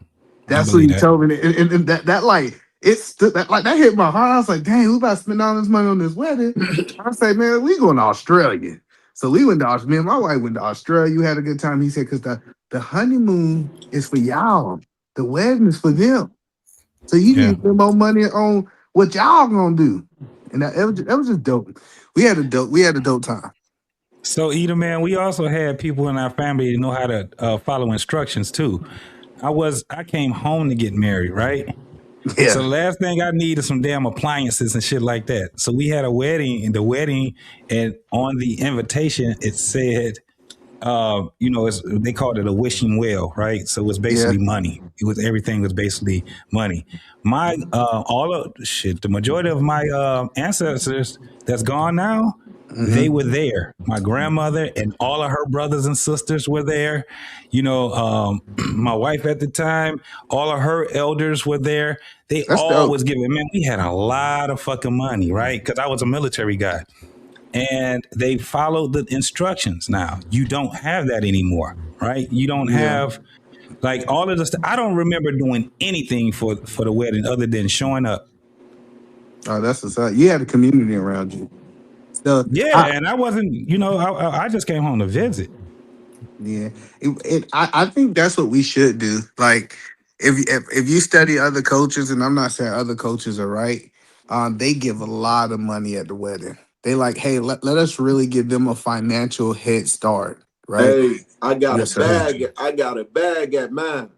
I That's what believe he that. told me. And that like it stood that like that hit my heart. I was like, dang, we about to spend all this money on this wedding. I say, man, we going to Australia. So we went to Australia. Me and my wife went to Australia. You had a good time. He said, because the honeymoon is for y'all. The wedding is for them. So you need Yeah. to spend more money on what y'all gonna do. And that was just dope. We had a dope time. So, Eda, man, we also had people in our family who know how to follow instructions too. I came home to get married, right? So Yeah. the last thing I need is some damn appliances and shit like that. So we had a wedding, and on the invitation it said, they called it a wishing well, right? So it was Yeah. basically money. Everything was basically money. The majority of my ancestors that's gone now, they Mm-hmm. were there. My grandmother and all of her brothers and sisters were there. My wife at the time, all of her elders were there. They That's all dope. was giving. Man, we had a lot of fucking money, right? Because I was a military guy, and they followed the instructions. Now you don't have that anymore, right? You don't Yeah. have like all of this. I don't remember doing anything for the wedding other than showing up. Oh, that's what's up. You had a community around you. So Yeah, and I wasn't. I just came home to visit. yeah, I think that's what we should do. Like, if you study other cultures, and I'm not saying other cultures are right, they give a lot of money at the wedding. They like, hey, let us really give them a financial head start, right? Hey, I got a Yes, sir. bag. I got a bag at mine.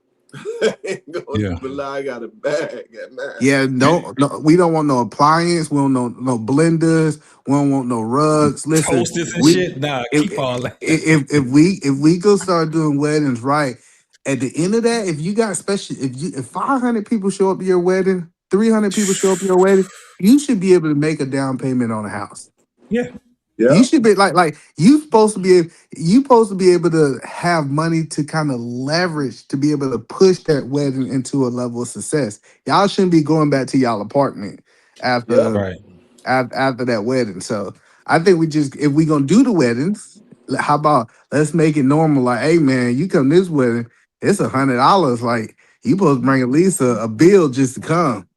I ain't gonna Yeah. even lie. I got a bag at mine. Yeah, no, we don't want no appliance. We don't want no blenders. We don't want no rugs. Listen, Toasters and we shit. Nah, if keep all that. if we go start doing weddings right, at the end of that, if you got special, if 500 people show up to your wedding, 300 people show up to your wedding, you should be able to make a down payment on a house. Yeah. You Yeah. should be like you supposed to be able to have money to kind of leverage to be able to push that wedding into a level of success. Y'all shouldn't be going back to y'all apartment Yeah. after Right. after that wedding. So I think if we gonna do the weddings, how about let's make it normal? Like, hey man, you come this wedding, it's $100. Like you supposed to bring at least a bill just to come.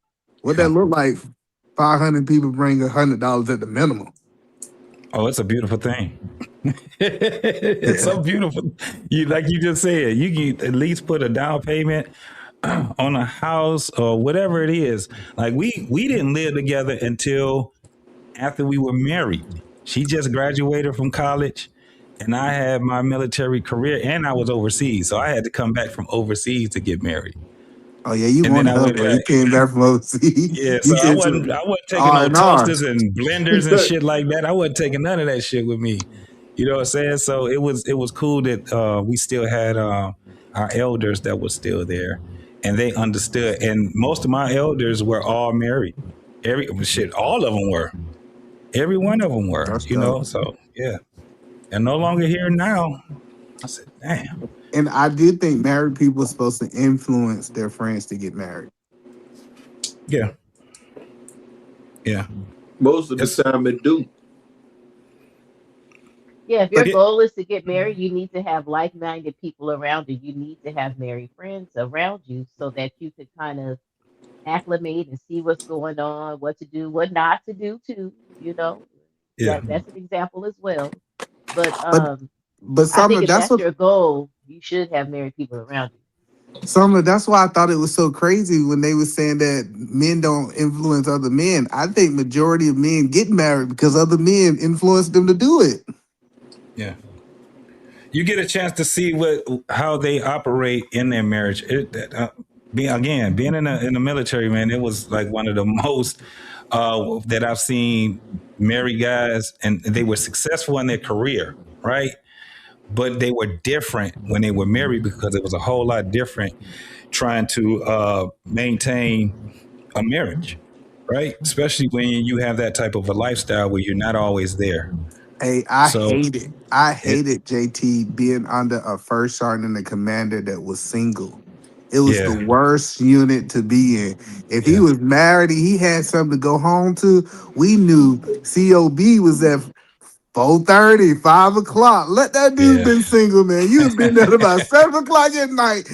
What that Yeah. look like? 500 people bring $100 at the minimum. Oh, it's a beautiful thing. It's Yeah. so beautiful. Like you just said, you can at least put a down payment on a house or whatever it is. Like we didn't live together until after we were married. She just graduated from college, and I had my military career, and I was overseas, so I had to come back from overseas to get married. Oh yeah, you And then wanted I her, went bro. back. You came back from Yeah, overseas. so You I came wasn't to I wasn't taking R no and R. toasters and blenders and shit like that. I wasn't taking none of that shit with me. You know what I'm saying? So it was cool that we still had our elders that were still there, and they understood. And most of my elders were all married. All of them were. Every one of them were. That's dope. So yeah, and no longer here now. I said, damn. And I do think married people are supposed to influence their friends to get married. Yeah, yeah. Most of the It's time it do. Yeah, if your yeah, goal is to get married, you need to have like-minded people around you. You need to have married friends around you so that you could kind of acclimate and see what's going on, what to do, what not to do too, you know. yeah. That's an example as well. But But I think Summer, if that's that's what your goal, you should have married people around you. Summer, that's why I thought it was so crazy when they were saying that men don't influence other men. I think majority of men get married because other men influence them to do it. Yeah. you get a chance to see how they operate in their marriage. Being in the military, man, it was like one of the most that I've seen married guys, and they were successful in their career, right? But they were different when they were married because it was a whole lot different trying to maintain a marriage, right? Especially when you have that type of a lifestyle where you're not always there. Hey, I So hate it. I hated JT being under a first sergeant and a commander that was single. It was the yeah, worst unit to be in. If he yeah, was married and he had something to go home to, we knew COB was at 4:30, 5 o'clock. Let that dude yeah. been single, man. You have been there about 7 o'clock at night,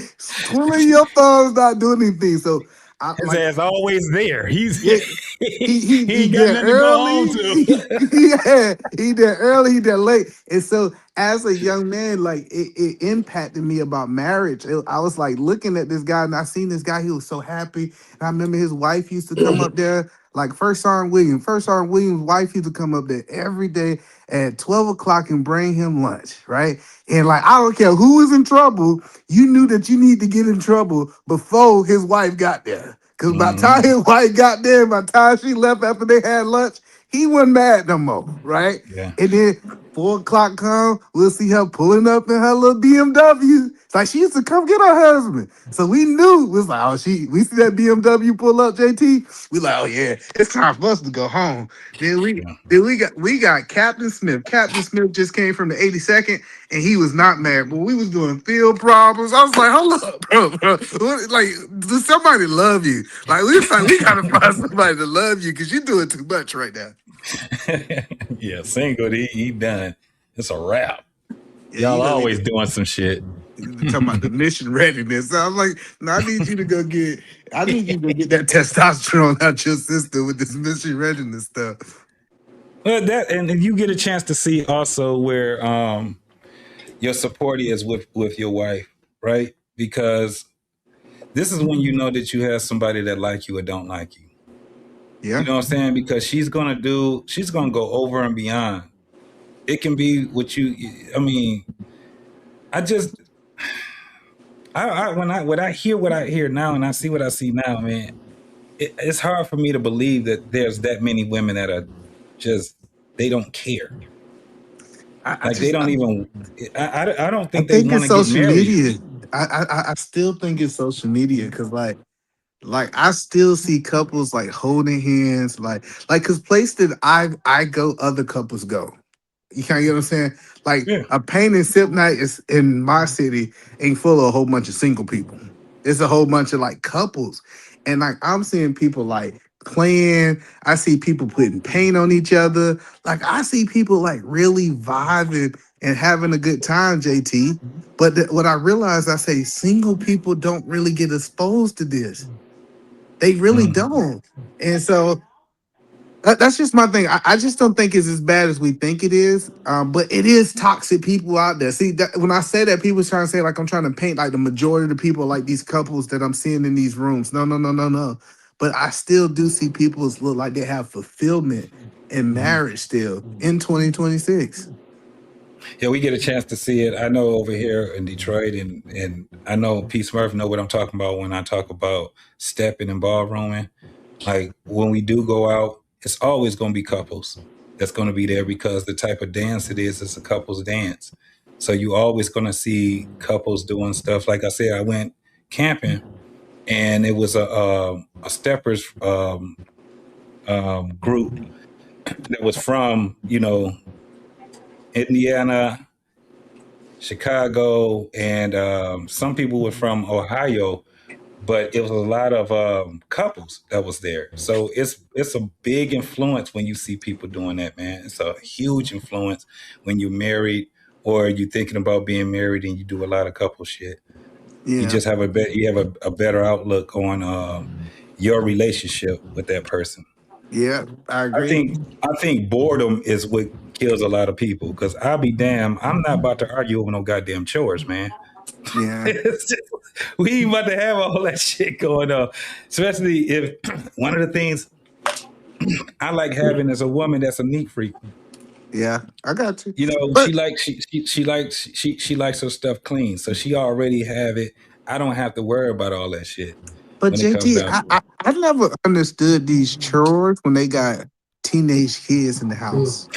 twiddling your thumbs, not doing anything. So I His like ass always there. yeah, He he ain't got there nothing to go home early. to. Yeah, he there early, he there late. And so as a young man, like it impacted me about marriage. I was like looking at this guy and I seen this guy, he was so happy. And I remember his wife used to come up there, like First Sergeant Williams' wife used to come up there every day at 12 o'clock and bring him lunch, right? And like I don't care who was in trouble, you knew that you need to get in trouble before his wife got there. Cause by the time his wife got there, by the time she left after they had lunch, he wasn't mad no more, right? Yeah. And then 4 o'clock come, we'll see her pulling up in her little BMW. It's like she used to come get her husband. So we knew it was like, we see that BMW pull up, JT. We like, oh yeah, it's time for us to go home. Then we got Captain Smith. Captain Smith just came from the 82nd and he was not mad, but we was doing field problems. I was like, hold up, bro. Like, does somebody love you? Like, we gotta find somebody to love you because you're doing too much right now. Yeah, single, he done. It's a wrap. Yeah, Y'all always doing some shit. Talking about the mission readiness. So I'm like, no, I need you to go get that testosterone out your system with this mission readiness stuff. Well, and you get a chance to see also where your support is with your wife, right? Because this is when you know that you have somebody that like you or don't like you. Yeah. You know what I'm saying? Because she's gonna go over and beyond. It can be what I mean, when I hear what I hear now and I see what I see now, man, it's hard for me to believe that there's that many women that are just, they don't care. I don't think they want to get married. Media. I still think it's social media because like I still see couples like holding hands, like because place that I go, other couples go. You kind of get what I'm saying? Like a pain and sip night is in my city ain't full of a whole bunch of single people. It's a whole bunch of like couples, and like I'm seeing people like playing. I see people putting paint on each other. Like I see people like really vibing and having a good time, JT. But what I realized, I say single people don't really get exposed to this. They really don't. And so that's just my thing. I just don't think it's as bad as we think it is. But it is toxic people out there. See, when I say that, people trying to say like I'm trying to paint like the majority of the people like these couples that I'm seeing in these rooms. No, no, no, no, no. But I still do see people look like they have fulfillment in marriage still in 2026. Yeah, we get a chance to see it. I know over here in Detroit, and I know Pete Smurf know what I'm talking about when I talk about stepping and ballrooming. Like when we do go out, it's always going to be couples that's going to be there because the type of dance it is a couples dance. So you always going to see couples doing stuff. Like I said, I went camping, and it was a steppers group that was from Indiana, Chicago, and some people were from Ohio, but it was a lot of couples that was there. So it's a big influence when you see people doing that, man. It's a huge influence when you're married or you're thinking about being married and you do a lot of couple shit. Yeah. You just have a better outlook on your relationship with that person. Yeah, I agree. I think boredom is what kills a lot of people because I'll be damned, I'm not about to argue over no goddamn chores, man. Yeah. We ain't about to have all that shit going on. Especially if one of the things I like having is a woman that's a neat freak. Yeah, I got you. You know, But she likes her stuff clean, so she already have it. I don't have to worry about all that shit when it comes JT, down to it. I never understood these chores when they got teenage kids in the house.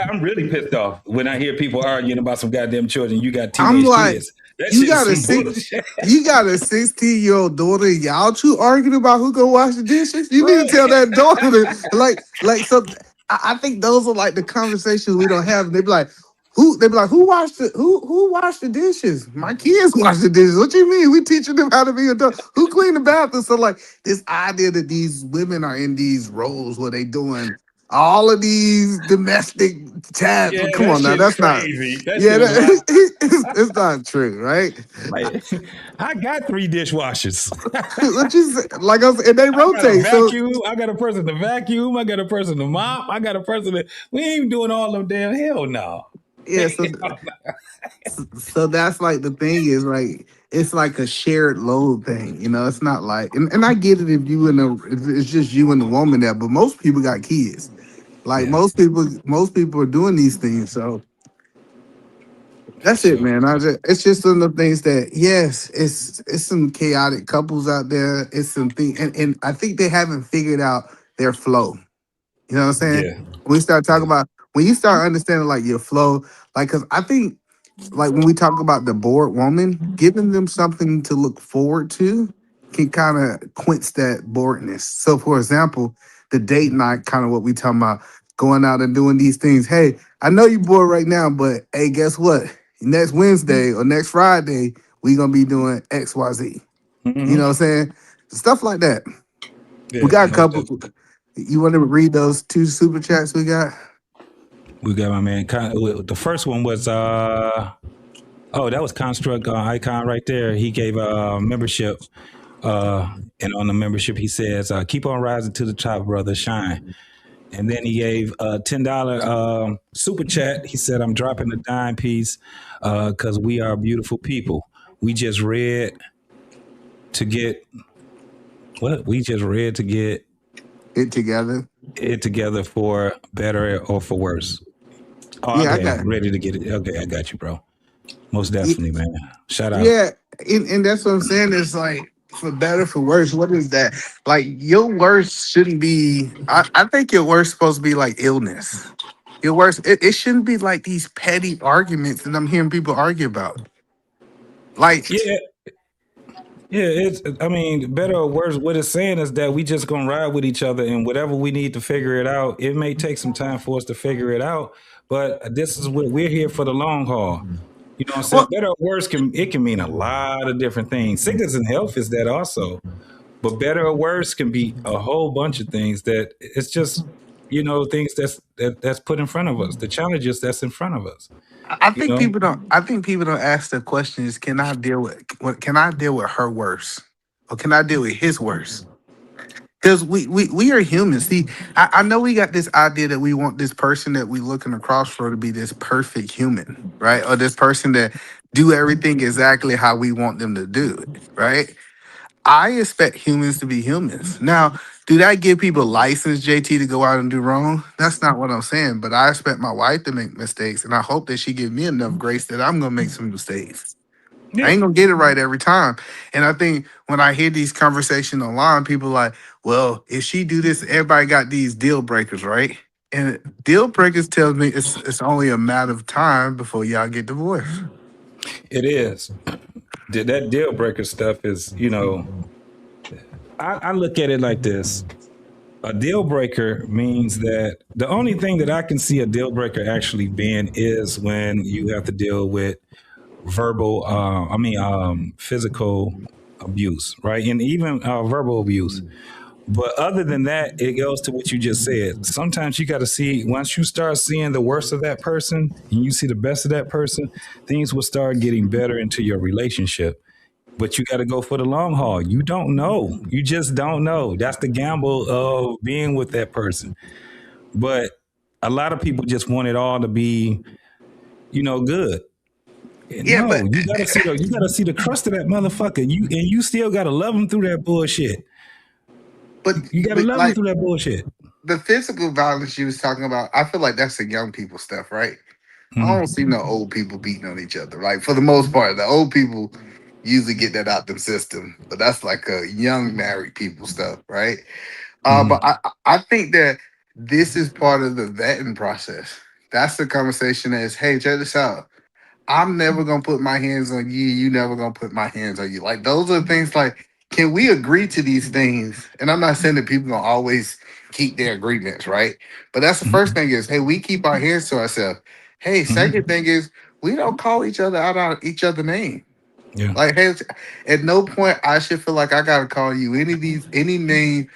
I'm really pissed off when I hear people arguing about some goddamn children. You got I'm teenage like, kids. That you shit is got a some six, bullshit. you got a 16-year-old daughter. Y'all two arguing about who gonna wash the dishes. You need to tell Right. that daughter to like. So I think those are like the conversations we don't have. They be like, who? They be like, who washed the dishes? My kids wash the dishes. What you mean? We teaching them how to be adults. Who clean the bathroom? So like this idea that these women are in these roles where they doing all of these domestic tasks. Yeah, Come that on now, shit that's not. crazy. That Yeah, shit is wild. it's not true, right? Like, I got 3 dishwashers. What you say? Like I said, and they I got a rotate. So vacuum. I got a person to vacuum. I got a person to mop. I got a person to. We ain't doing all them damn. Hell no. yeah, so that's like the thing is like it's like a shared load thing, you know. It's not like and I get it if you and if it's just you and the woman there, but most people got kids. Like Yeah, most people are doing these things. So for that's it, sure. man. It's just some of the things that yes, it's some chaotic couples out there. It's something, and I think they haven't figured out their flow. You know what I'm saying? Yeah, When we start talking yeah. about when you start understanding like your flow, like because I think like when we talk about the bored woman, giving them something to look forward to can kind of quench that boredness. So for example, the date night, kind of what we talking about, going out and doing these things. Hey, I know you're bored right now, but hey, guess what? Next Wednesday or next Friday, we gonna be doing XYZ. You know what I'm saying? Stuff like that. We Yeah, got a most couple. definitely. You want to read those 2 super chats we got? We got my man. The first one was oh, that was Construct Icon right there. He gave a membership. And on the membership, he says, keep on rising to the top, brother. Shine. And then he gave a $10 super chat. He said, I'm dropping a dime piece because we are beautiful people. We just read to get what? We just read to get it together for better or for worse. Oh, Yeah, I okay. got. Ready to get it. Okay, I got you, bro. Most definitely, man. Shout out. Yeah, and that's what I'm saying. It's like for better for worse. What is that? Like your worst shouldn't be. I think your worst supposed to be like illness. Your worst. It shouldn't be like these petty arguments that I'm hearing people argue about. Like Yeah, yeah. It's. I mean, better or worse. What it's saying is that we just gonna ride with each other, and whatever we need to figure it out. It may take some time for us to figure it out, but this is what we're here for the long haul. You know what I'm saying? well, Better or worse can mean a lot of different things. Sickness and health is that also, but better or worse can be a whole bunch of things. That it's just things that's put in front of us, the challenges that's in front of us. I You think know. people don't. I think people don't ask the question: is can I deal with? Can I deal with her worst, or can I deal with his worst? Because we are humans. See, I know we got this idea that we want this person that we looking across for to be this perfect human, right? Or this person that do everything exactly how we want them to do it, right? I expect humans to be humans. Now, do that give people license, JT, to go out and do wrong? That's not what I'm saying. But I expect my wife to make mistakes, and I hope that she give me enough grace that I'm gonna make some mistakes. I Yeah. ain't gonna get it right every time. And I think when I hear these conversations online, people like, well, if she do this, everybody got these deal breakers, right? And deal breakers tells me it's only a matter of time before y'all get divorced. It is. That deal breaker stuff is, I look at it like this. A deal breaker means that the only thing that I can see a deal breaker actually being is when you have to deal with verbal, physical abuse, right? And even verbal abuse. But other than that, it goes to what you just said. Sometimes you got to see, once you start seeing the worst of that person and you see the best of that person, things will start getting better into your relationship. But you got to go for the long haul. You don't know. You just don't know. That's the gamble of being with that person. But a lot of people just want it all to be, good. Yeah, No, you gotta see the crust of that motherfucker. You still gotta love him through that bullshit. but You gotta but love him like through that bullshit. the physical violence you was talking about, I feel like that's the young people stuff, right? I don't see no old people beating on each other. Like for the most part, the old people usually get that out the system, but that's like a young married people stuff, right? But I think that this is part of the vetting process. That's the conversation is, hey, check this out. I'm never gonna put my hands on you. You never gonna put my hands on you. Like those are things like, can we agree to these things? And I'm not saying that people gonna always keep their agreements, right? But that's the first thing is, hey, we keep our hands to ourselves. Hey, second thing is we don't call each other out each other name. Yeah. Like, hey, at no point I should feel like I gotta call you any name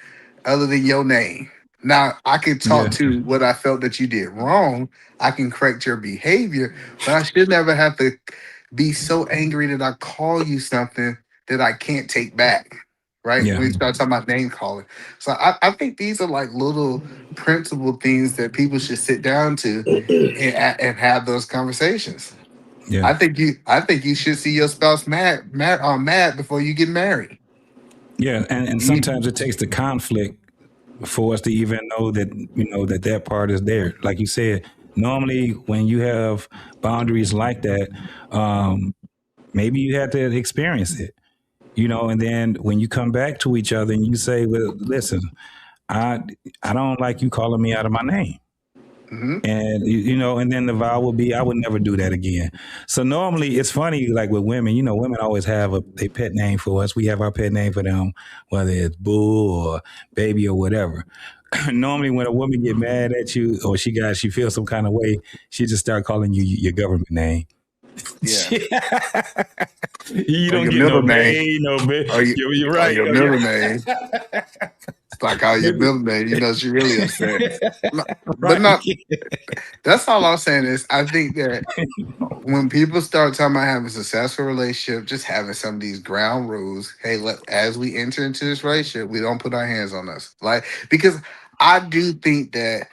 other than your name. Now I can talk Yeah. to what I felt that you did wrong. I can correct your behavior, but I should never have to be so angry that I call you something that I can't take back. Right? Yeah. When you start talking about name calling. So I think these are like little principle things that people should sit down to and have those conversations. Yeah. I think you should see your spouse mad before you get married. Yeah. And sometimes it takes the conflict for us to even know that, that part is there. Like you said, normally when you have boundaries like that, maybe you had to experience it, and then when you come back to each other and you say, well, listen, I I don't like you calling me out of my name. Mm-hmm. And and then the vow will be, I would never do that again. So normally it's funny, like with women, women always have a pet name for us. We have our pet name for them, whether it's boo or baby or whatever. Normally when a woman get mad at you or she feels some kind of way, she just start calling you your government name. Yeah. You Or don't your get no middle name. name, no bitch. Or you You're or right. your middle name. It's like how your middle name, she really upset. But Right. not that's all I'm saying is I think that when people start talking about having a successful relationship, just having some of these ground rules. Hey, as we enter into this relationship, we don't put our hands on us. Like, because I do think that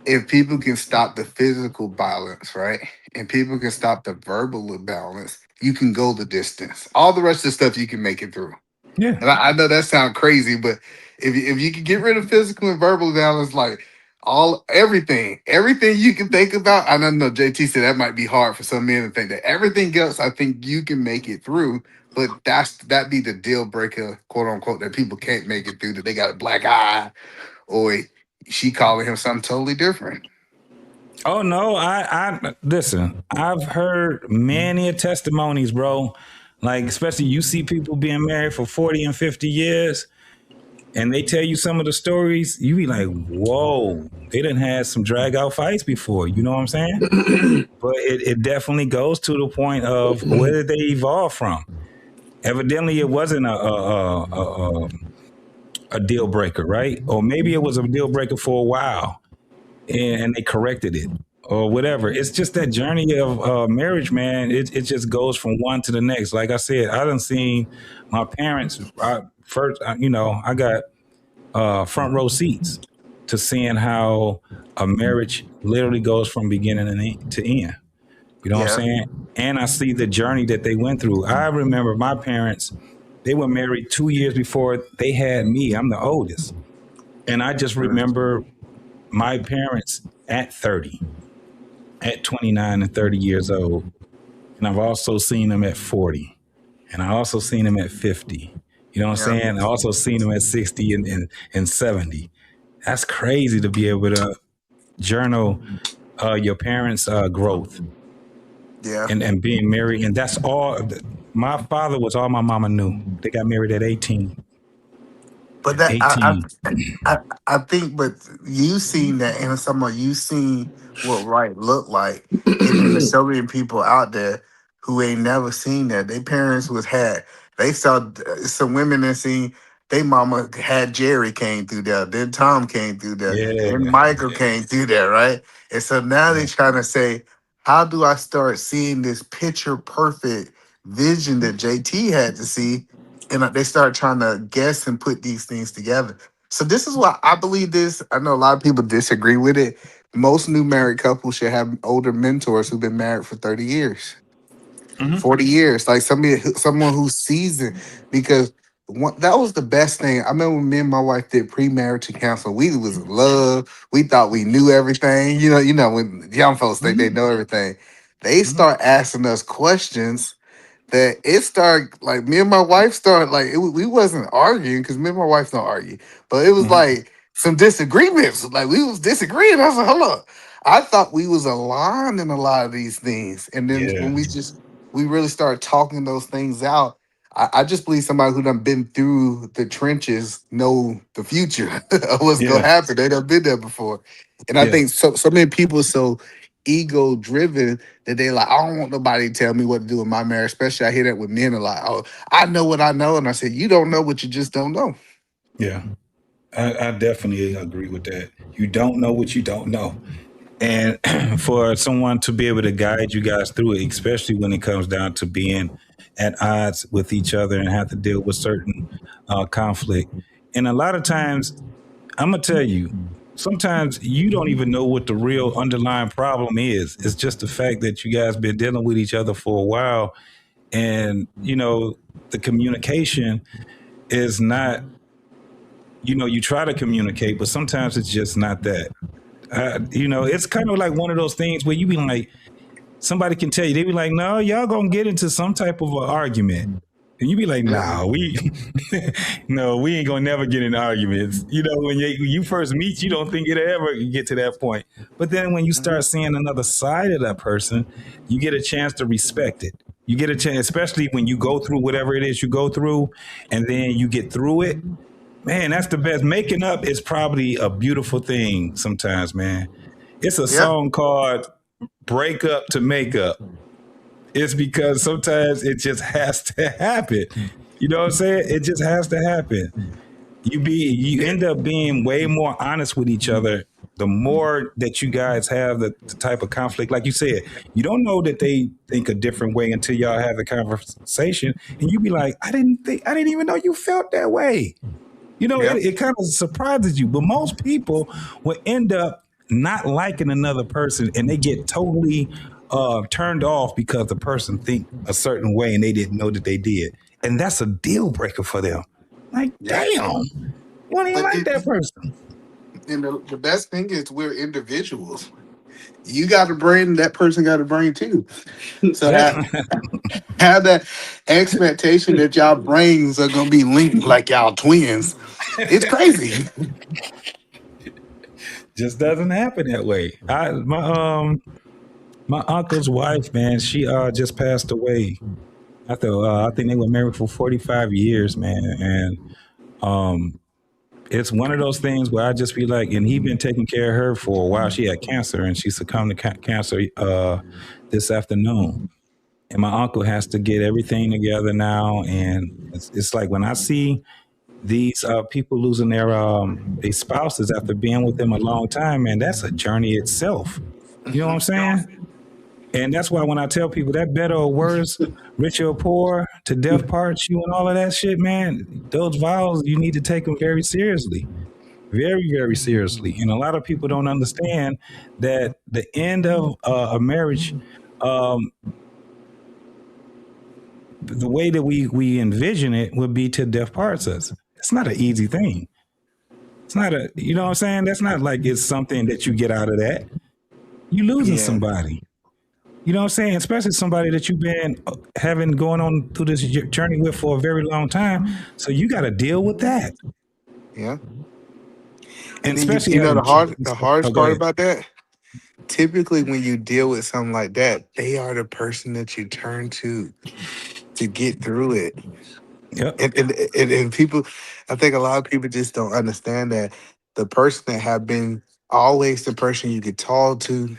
if people can stop the physical violence, right, and people can stop the verbal imbalance, you can go the distance. All the rest of the stuff you can make it through. Yeah. And I know that sounds crazy, but if you can get rid of physical and verbal balance, like everything you can think about, I don't know JT said that might be hard for some men to think that. Everything else, I think you can make it through, but that be the deal breaker, quote unquote, that people can't make it through, that they got a black eye or she calling him something totally different. Oh no, I listen. I've heard many testimonies, bro. Like especially you see people being married for 40 and 50 years, and they tell you some of the stories. You be like, whoa, they done had some drag out fights before. You know what I'm saying? But it definitely goes to the point of where did they evolve from? Evidently, it wasn't a deal breaker, right? Or maybe it was a deal breaker for a while, and they corrected it or whatever. It's just that journey of marriage, man. It just goes from one to the next. Like I said, I done seen my parents. I got front row seats to seeing how a marriage literally goes from beginning to end. You know what I'm Yeah. saying? And I see the journey that they went through. I remember my parents, they were married 2 years before they had me. I'm the oldest. And I just remember my parents at 30, at 29 and 30 years old. And I've also seen them at 40. And I also seen them at 50. You know what I'm Yeah. saying? I also seen them at 60 and 70. That's crazy to be able to journal your parents' growth Yeah. and being married. And that's all. My father was all my mama knew. They got married at 18. But At 18. I think, but you seen that, and someone you seen what right looked like, and then there's so many people out there who ain't never seen that. Their parents they saw some women that seen they mama had Jerry came through there, then Tom came through there, Yeah. then Michael came through there, right? And so now they trying to say, how do I start seeing this picture perfect vision that JT had to see? And they start trying to guess and put these things together. So this is why I believe this. I know a lot of people disagree with it. Most new married couples should have older mentors who've been married for 30 years, 40 years, like someone who's seasoned. Because that was the best thing. I remember when me and my wife did premarital counseling. We was in love. We thought we knew everything. When young folks think they know everything, they start asking us questions that it started like me and my wife started like we wasn't arguing because me and my wife don't argue, but it was like some disagreements. Like we was disagreeing. I was like, hold up. I thought we was aligned in a lot of these things, and then Yeah. when we really started talking those things out. I just believe somebody who done been through the trenches know the future of what's gonna Yeah. happen. They done been there before, and I Yeah. think so many people are so ego driven that they like, I don't want nobody to tell me what to do in my marriage. Especially I hear that with men a lot. Oh, I know what I know, and I said, you don't know what you just don't know. Yeah. I definitely agree with that. You don't know what you don't know. And for someone to be able to guide you guys through it, especially when it comes down to being at odds with each other and have to deal with certain conflict. And a lot of times, I'm going to tell you, sometimes you don't even know what the real underlying problem is. It's just the fact that you guys been dealing with each other for a while. And, the communication is not, you try to communicate, but sometimes it's just not that. It's kind of like one of those things where you be like, somebody can tell you, they be like, no, y'all gonna get into some type of an argument. And you be like, Yeah. nah, no, we ain't gonna never get in arguments. When you first meet, you don't think it'll ever get to that point. But then when you start seeing another side of that person, you get a chance to respect it. You get a chance, especially when you go through whatever it is you go through, and then you get through it. Man, that's the best. Making up is probably a beautiful thing sometimes, man. It's a Yeah. song called Break Up to Make Up. It's because sometimes it just has to happen. You know what I'm saying? It just has to happen. You end up being way more honest with each other the more that you guys have the type of conflict. Like you said, you don't know that they think a different way until y'all have the conversation, and you be like, I didn't even know you felt that way. Yeah. It kind of surprises you, but most people will end up not liking another person, and they get totally turned off because the person think a certain way and they didn't know that they did, and that's a deal breaker for them. Like, Yeah. damn, you don't even But like that person. and the best thing is we're individuals. You got a brain, that person got a brain too. So Yeah, have that expectation that y'all brains are gonna be linked like y'all twins. It's crazy. just doesn't happen that way. My uncle's wife, man, she just passed away. I think they were married for 45 years, man, and um it's one of those things where I just be like, and he been taking care of her for a while. She had cancer, and she succumbed to cancer this afternoon. And my uncle has to get everything together now, and it's like when I see these people losing their spouses after being with them a long time, man, that's a journey itself. You know what I'm saying? And that's why when I tell people that better or worse, rich or poor, to death parts you and all of that shit, man, those vows, you need to take them very seriously. Very, very seriously. And a lot of people don't understand that the end of a marriage, um, the way that we envision it would be till death parts us. It's not an easy thing. It's not you know what I'm saying? That's not like it's something that you get out of that. You losing Yeah. somebody. You know what I'm saying? Especially somebody that you've been having going on through this journey with for a very long time. So you got to deal with that. Yeah. And And then you especially you know having the kids. the Oh, hardest go part ahead. about that? Typically when you deal with something like that, they are the person that you turn to get through it. Yep. And people, I think a lot of people just don't understand that the person that have been always the person you could talk to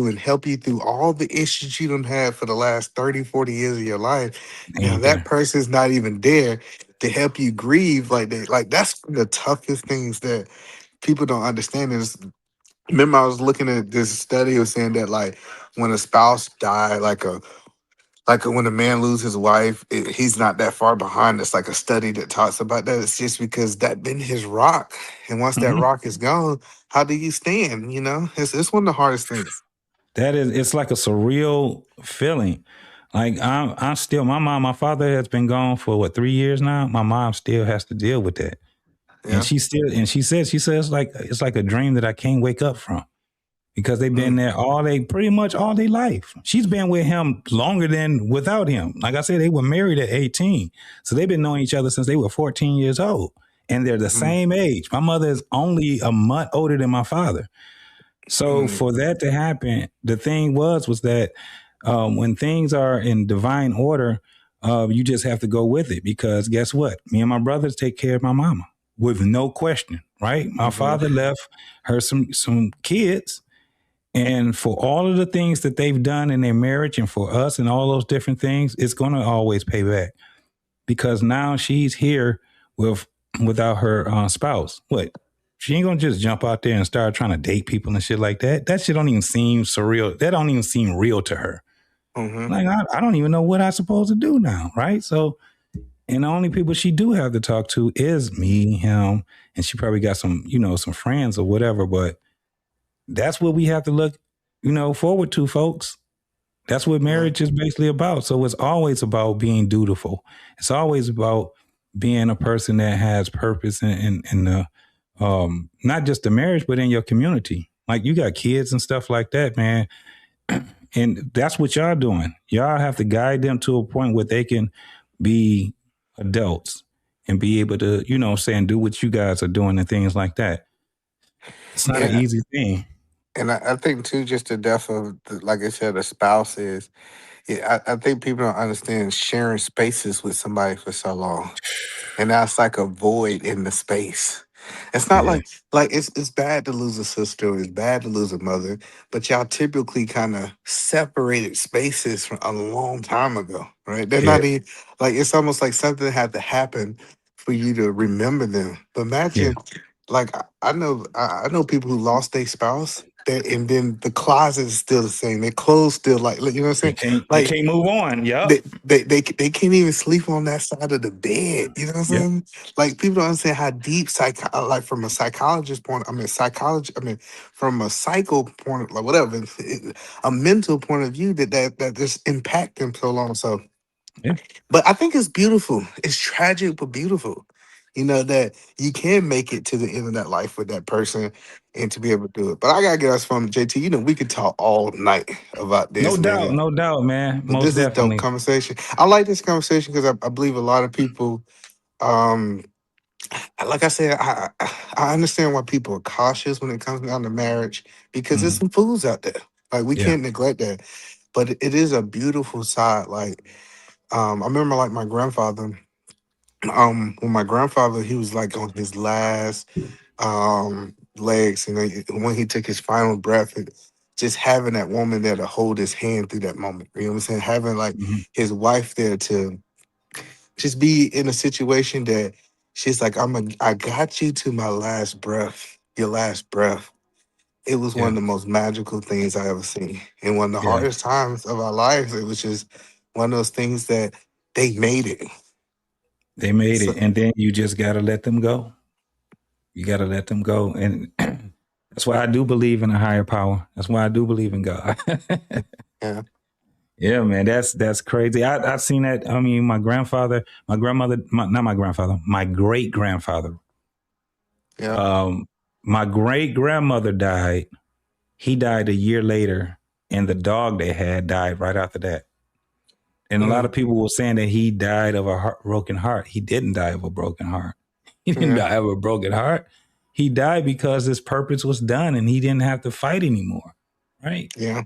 and help you through all the issues you don't have for the last 30, 40 years of your life. Now Ain't that there. person's not even there to help you grieve. Like that's one of the toughest things that people don't understand is remember I was looking at this study was saying that like when a spouse died, when a man loses his wife, he's not that far behind. It's like a study that talks about that. It's just because that been his rock, and once that Mhm. rock is gone, how do you stand? It's one of the hardest things. It's like a surreal feeling. Like I'm still my father has been gone for what 3 years now. My mom still has to deal with that. And Yeah. she says like it's like a dream that I can't wake up from because they've been there pretty much all their life. She's been with him longer than without him. Like I said, they were married at 18. So they've been knowing each other since they were 14 years old. And they're the same age. My mother is only a month older than my father. So for that to happen, the thing was that when things are in divine order, you just have to go with it because guess what? Me and my brothers take care of my mama with no question, right? My father left her some kids, and for all of the things that they've done in their marriage and for us and all those different things, it's going to always pay back because now she's here without her spouse. What? She ain't gonna just jump out there and start trying to date people and shit like that. That shit don't even seem surreal. That don't even seem real to her. Like I don't even know what I'm supposed to do now, right? So, and the only people she do have to talk to is me, him, and she probably got some friends or whatever. But that's what we have to look, forward to, folks. That's what marriage is basically about. So it's always about being dutiful. It's always about being a person that has purpose in the not just the marriage, but in your community. Like you got kids and stuff like that, man. And that's what y'all doing. Y'all have to guide them to a point where they can be adults and be able to, do what you guys are doing and things like that. It's not an Yeah. easy thing. And I think too, just the death of, like I said, a spouse is. Yeah, I think people don't understand sharing spaces with somebody for so long, and that's like a void in the space. It's not Yeah. like it's bad to lose a sister, or it's bad to lose a mother, but y'all typically kind of separated spaces from a long time ago, right? They're Yeah. not even like it's almost like something had to happen for you to remember them. But Yeah. imagine, like I know people who lost their spouse. That, and then the closet is still the same. Their clothes still you know what I'm They saying? Like can't move on. Yup. they can't even sleep on that side of the bed. You know what I'm Yep. saying? Like people don't understand how deep like from a psychologist point. I mean psychology. I mean from a psycho point, like whatever, a mental point of view that just impact them so long. So, Yeah. but I think it's beautiful. It's tragic but beautiful. You know that you can make it to the end of that life with that person, and to be able to do it. But I gotta get us from JT. You know we could talk all night about No this, doubt. man. No doubt, man. But Most this is dope definitely. conversation. I like this conversation because I believe a lot of people, um, like I said, I understand why people are cautious when it comes down to marriage because there's Mhm. some fools out there. Like we Yeah. can't neglect that. But it is a beautiful side. Like I remember like my grandfather, when my grandfather he was like on his last legs, and when he took his final breath, just having that woman there to hold his hand through that moment. You know what I'm saying? Having like Mhm. his wife there to just be in a situation that she's like, I got you to my last breath, your last breath. It was one Yeah. of the most magical things I ever seen. And one of the Yeah. hardest times of our lives, it was just one of those things that they made it. They made So it, and then you just gotta let them go. You gotta let them go, and that's why I do believe in a higher power. That's why I do believe in God. yeah, Yeah, man, that's crazy. I've seen that. I mean, my grandfather, my grandmother, not my grandfather, my great grandfather. yeah, Um, my great grandmother died. He died a year later, and the dog they had died right after that. And a lot of mm, people were saying that he died of a broken heart. He didn't die of a broken heart. He didn't yeah, die of a broken heart. He died because his purpose was done and he didn't have to fight anymore. Right? yeah,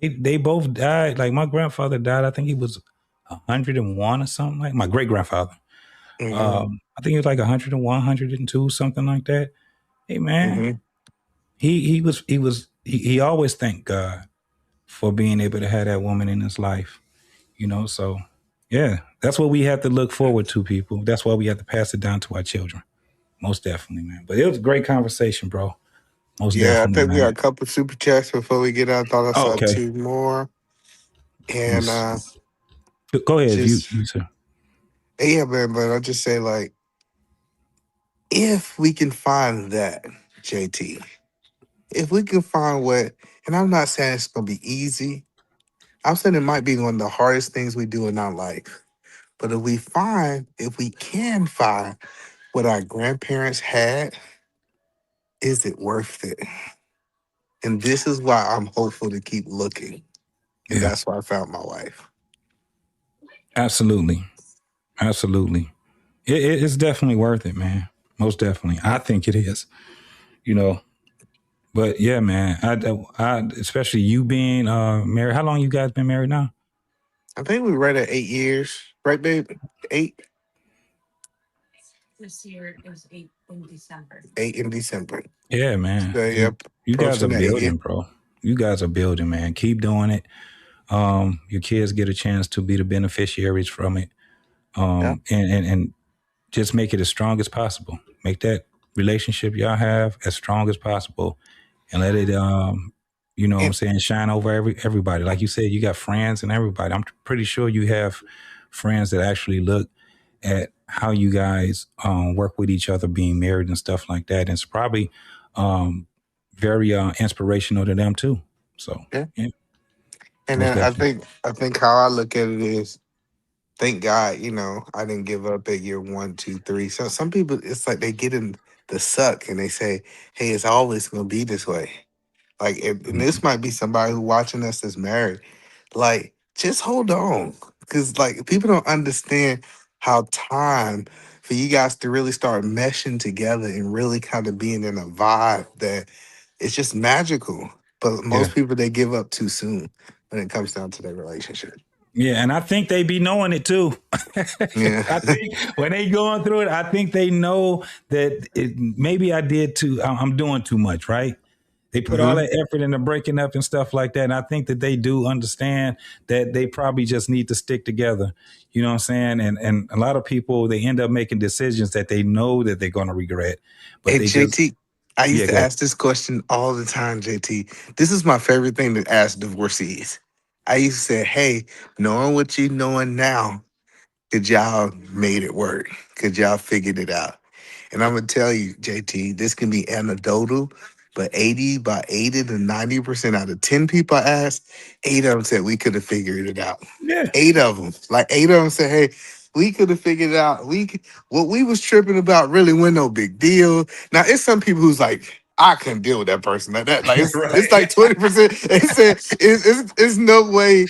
They both died. Like my grandfather died, I think he was 101 or something like my great grandfather. mm-hmm, I think he was like 101, 102, something like that. Hey man, mm-hmm, he always thanked God for being able to have that woman in his life. So yeah, that's what we have to look forward to, people. That's why we have to pass it down to our children. Most definitely, man. But it was a great conversation, bro. Most yeah. I definitely, think we got man. a couple super chats before we get out. I thought I Oh, saw okay. two more. And Yes. Go ahead, if just you sir. yeah, man, but I just say like if we can find that, JT, if we can find what, and I'm not saying it's gonna be easy. I'm saying it might be one of the hardest things we do in our life. But if we can find what our grandparents had, is it worth it? And this is why I'm hopeful to keep looking. And Yeah, that's why I found my wife. absolutely. Absolutely. It's definitely worth it, man. Most definitely. I think it is, you know. But yeah, man, I especially you being married. How long you guys been married now? I think we were right at 8 years. Right, babe? 8? 8 in December. Yeah, man. So, And yep, you guys are approaching that 8 year. building, bro. You guys are building, man. Keep doing it. Your kids get a chance to be the beneficiaries from it. Yeah. And just make it as strong as possible. Make that relationship y'all have as strong as possible, and let it, you know what I'm And saying, shine over everybody. Like you said, you got friends and everybody. I'm pretty sure you have friends that actually look at how you guys work with each other, being married and stuff like that. And it's probably very inspirational to them too. So yeah. yeah, And most then definitely. I think how I look at it is, thank God, I didn't give up at year 1, 2, 3. So some people, it's like they get in the suck and they say, "Hey, it's always gonna be this way." Like, and Mhm. this might be somebody who watching us that's married. Like, just hold on, because like people don't understand how time for you guys to really start meshing together and really kind of being in a vibe that it's just magical. But Yeah. most people they give up too soon when it comes down to their relationship. Yeah, and I think they be knowing it too. Yeah. I think when they going through it, I think they know that maybe I did too. I'm doing too much, right? They put all hmm that effort into breaking up and stuff like that. And I think that they do understand that they probably just need to stick together. You know what I'm saying? And a lot of people, they end up making decisions that they know that they're going to regret, but Hey they just, JT, I used yeah, to go ahead. ask this question all the time, JT. This is my favorite thing to ask divorcees. I used to say, "Hey, knowing what you knowing now, could y'all made it work? Could y'all figured it out?" And I'm gonna tell you, JT, this can be anecdotal, but 80 to 90% out of 10 people I asked, 8 of them said we could have figured it out. Yeah. 8 of them, like 8 of them said, "Hey, we could have figured it out. What we was tripping about really wasn't no big deal." Now it's some people who's like, "I couldn't deal with that person like that." Like it's Right. like 20%. They said it's no way.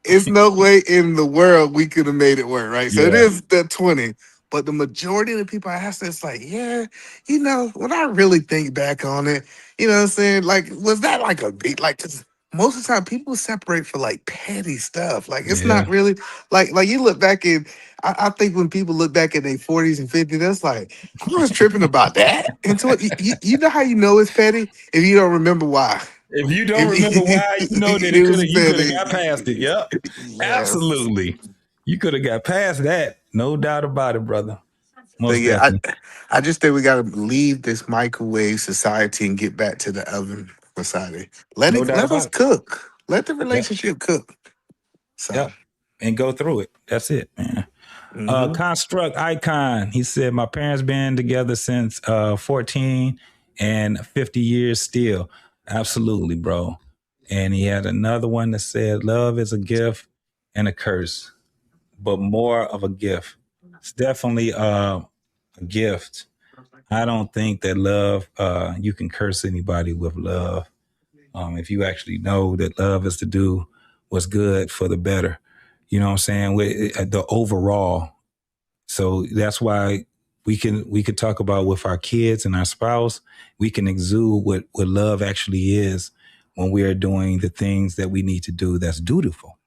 It's no way in the world we could have made it work, right? So it Yeah. is the 20. But the majority of the people I ask, it's like, yeah, when I really think back on it, you know what I'm saying? Like, was that like a big, like, 'cause most of the time people separate for like petty stuff. Like, it's not Yeah. really like you look back in, I think when people look back at their 40s and 50s, that's like, I was tripping about that. And so you know how you know it's petty? If you don't remember why. If you don't If remember why, you know that it was you could have petty. got past it. Yep. Yes. Absolutely. You could have got past that. No doubt about it, brother. So Most yeah, definitely. I just think we gotta leave this microwave society and get back to the oven society. No doubt Let us about it. cook. Let the Yep. relationship cook. So Yep. And go through it. That's it, man. mhm. Construct Icon. He said, my parents been together since 14 and 50 years still. Absolutely, bro. And he had another one that said, love is a gift and a curse, but more of a gift. It's definitely a gift. I don't think that love, you can curse anybody with love. If you actually know that love is to do what's good for the better, you know what I'm saying? With the overall. So that's why we could talk about with our kids and our spouse, we can exude what love actually is when we are doing the things that we need to do that's dutiful.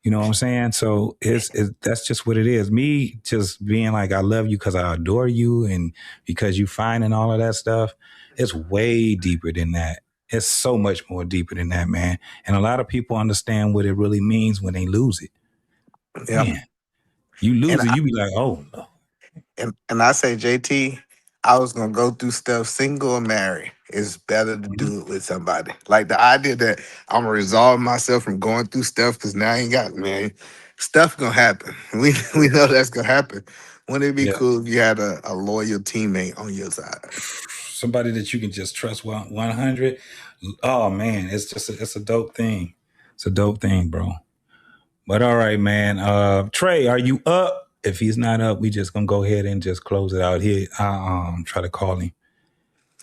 You know what I'm saying? So it's that's just what it is. Me just being like, I love you because I adore you and because you fine and all of that stuff. It's way deeper than that. It's so much more deeper than that, man. And a lot of people understand what it really means when they lose it. Yeah. Man, you And lose it, I you be like, oh no. and I say, JT, I was gonna go through stuff single or married. It's better to do it with somebody. Like the idea that I'm gonna resolve myself from going through stuff because now I ain't got man. Stuff gonna happen. We know that's gonna happen. Wouldn't it be Yeah. cool if you had a loyal teammate on your side? Somebody that you can just trust 100. Oh man, it's a dope thing. It's a dope thing, bro. But all right, man. Trey, are you up? If he's not up, we just gonna go ahead and just close it out here. I try to call him,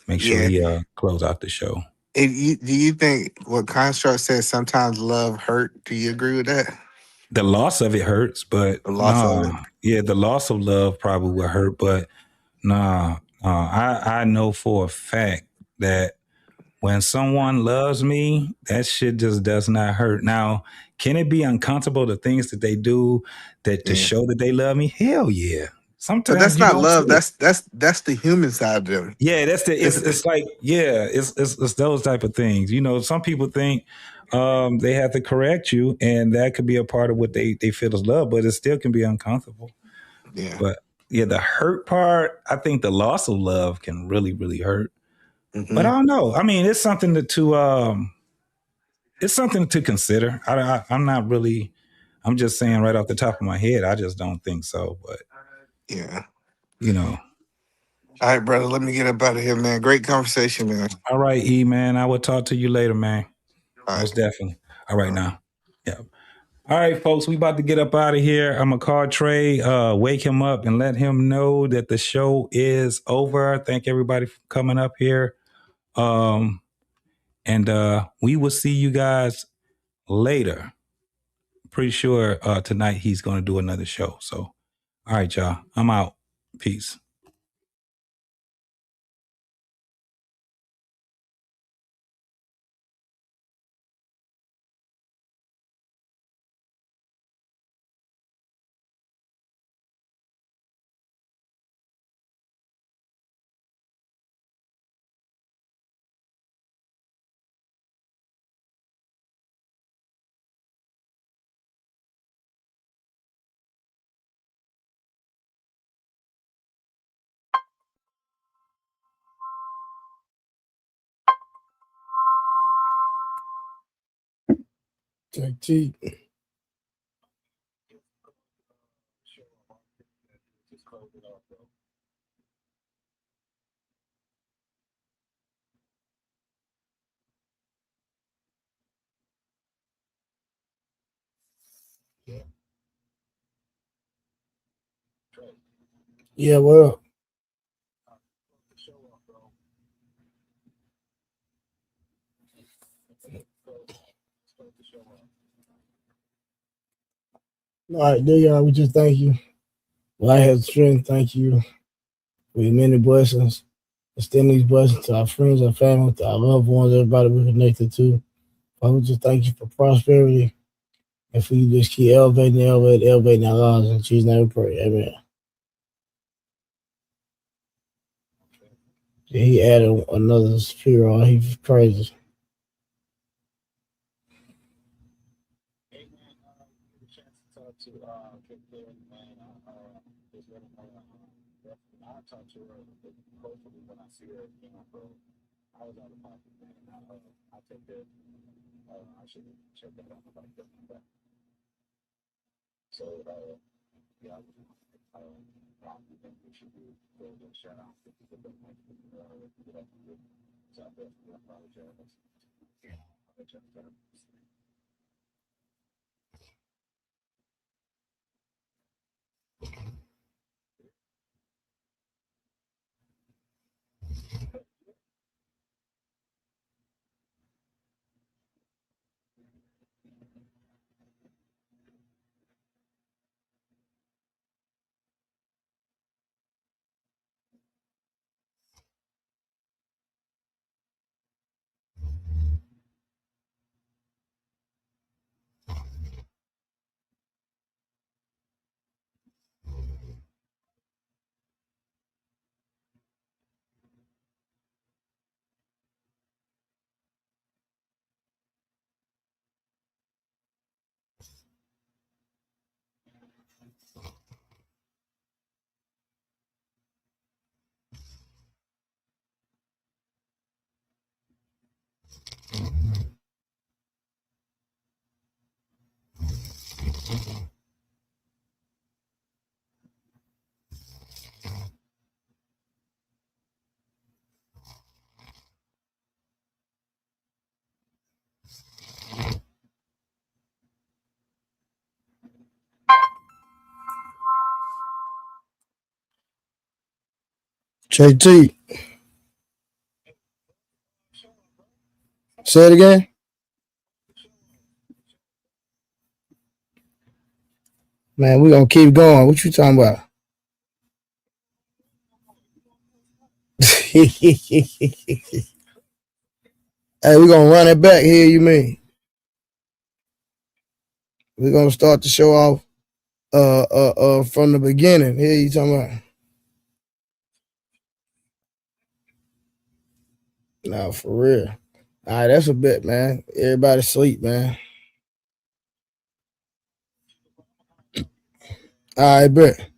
make sure Yeah. he close out the show. Do you think what Construct says sometimes love hurt? Do you agree with that? The loss of it hurts, but The loss of it. nah, yeah, the loss of love probably will hurt, but nah, I know for a fact that when someone loves me, that shit just does not hurt. Now, can it be uncomfortable, the things that they do that to Yeah. show that they love me? Hell yeah. But Sometimes that's you not don't see love. it. That's the human side of it. Yeah, that's the It's, it's like yeah, it's those type of things. You know, some people think they have to correct you, and that could be a part of what they feel is love, but it still can be uncomfortable. yeah. But yeah, the hurt part, I think the loss of love can really, really hurt. But Hmm. I don't know. I mean, it's something it's something to consider. I'm not really. I'm just saying right off the top of my head, I just don't think so. But Yeah. you know, All right, brother. Let me get up out of here, man. Great conversation, man. all right, E man, I will talk to you later, man. All right. Most definitely. All right All right. now. Yeah. All right, folks, we about to get up out of here. I'm gonna call Trey, wake him up, and let him know that the show is over. Thank everybody for coming up here. And we will see you guys later. Pretty sure tonight he's gonna do another show. So, all right, y'all. I'm out. Peace. Check T. Yeah, what up? All right, there y'all. We just thank you. Well, I have strength. Thank you for your many blessings. Extend these blessings to our friends, our family, to our loved ones, everybody we're connected to. I would just thank you for prosperity and for you just keep elevating our lives. In Jesus' name we pray. Amen. Yeah, he added another spirit. He's crazy. JT. Say it again. Man, we gonna keep going. What you talking about? Hey, we gonna run it back here, you mean? We're gonna start the show off from the beginning. Here you talking about. No, for real. All right, that's a bit, man. Everybody sleep, man. All right, bet.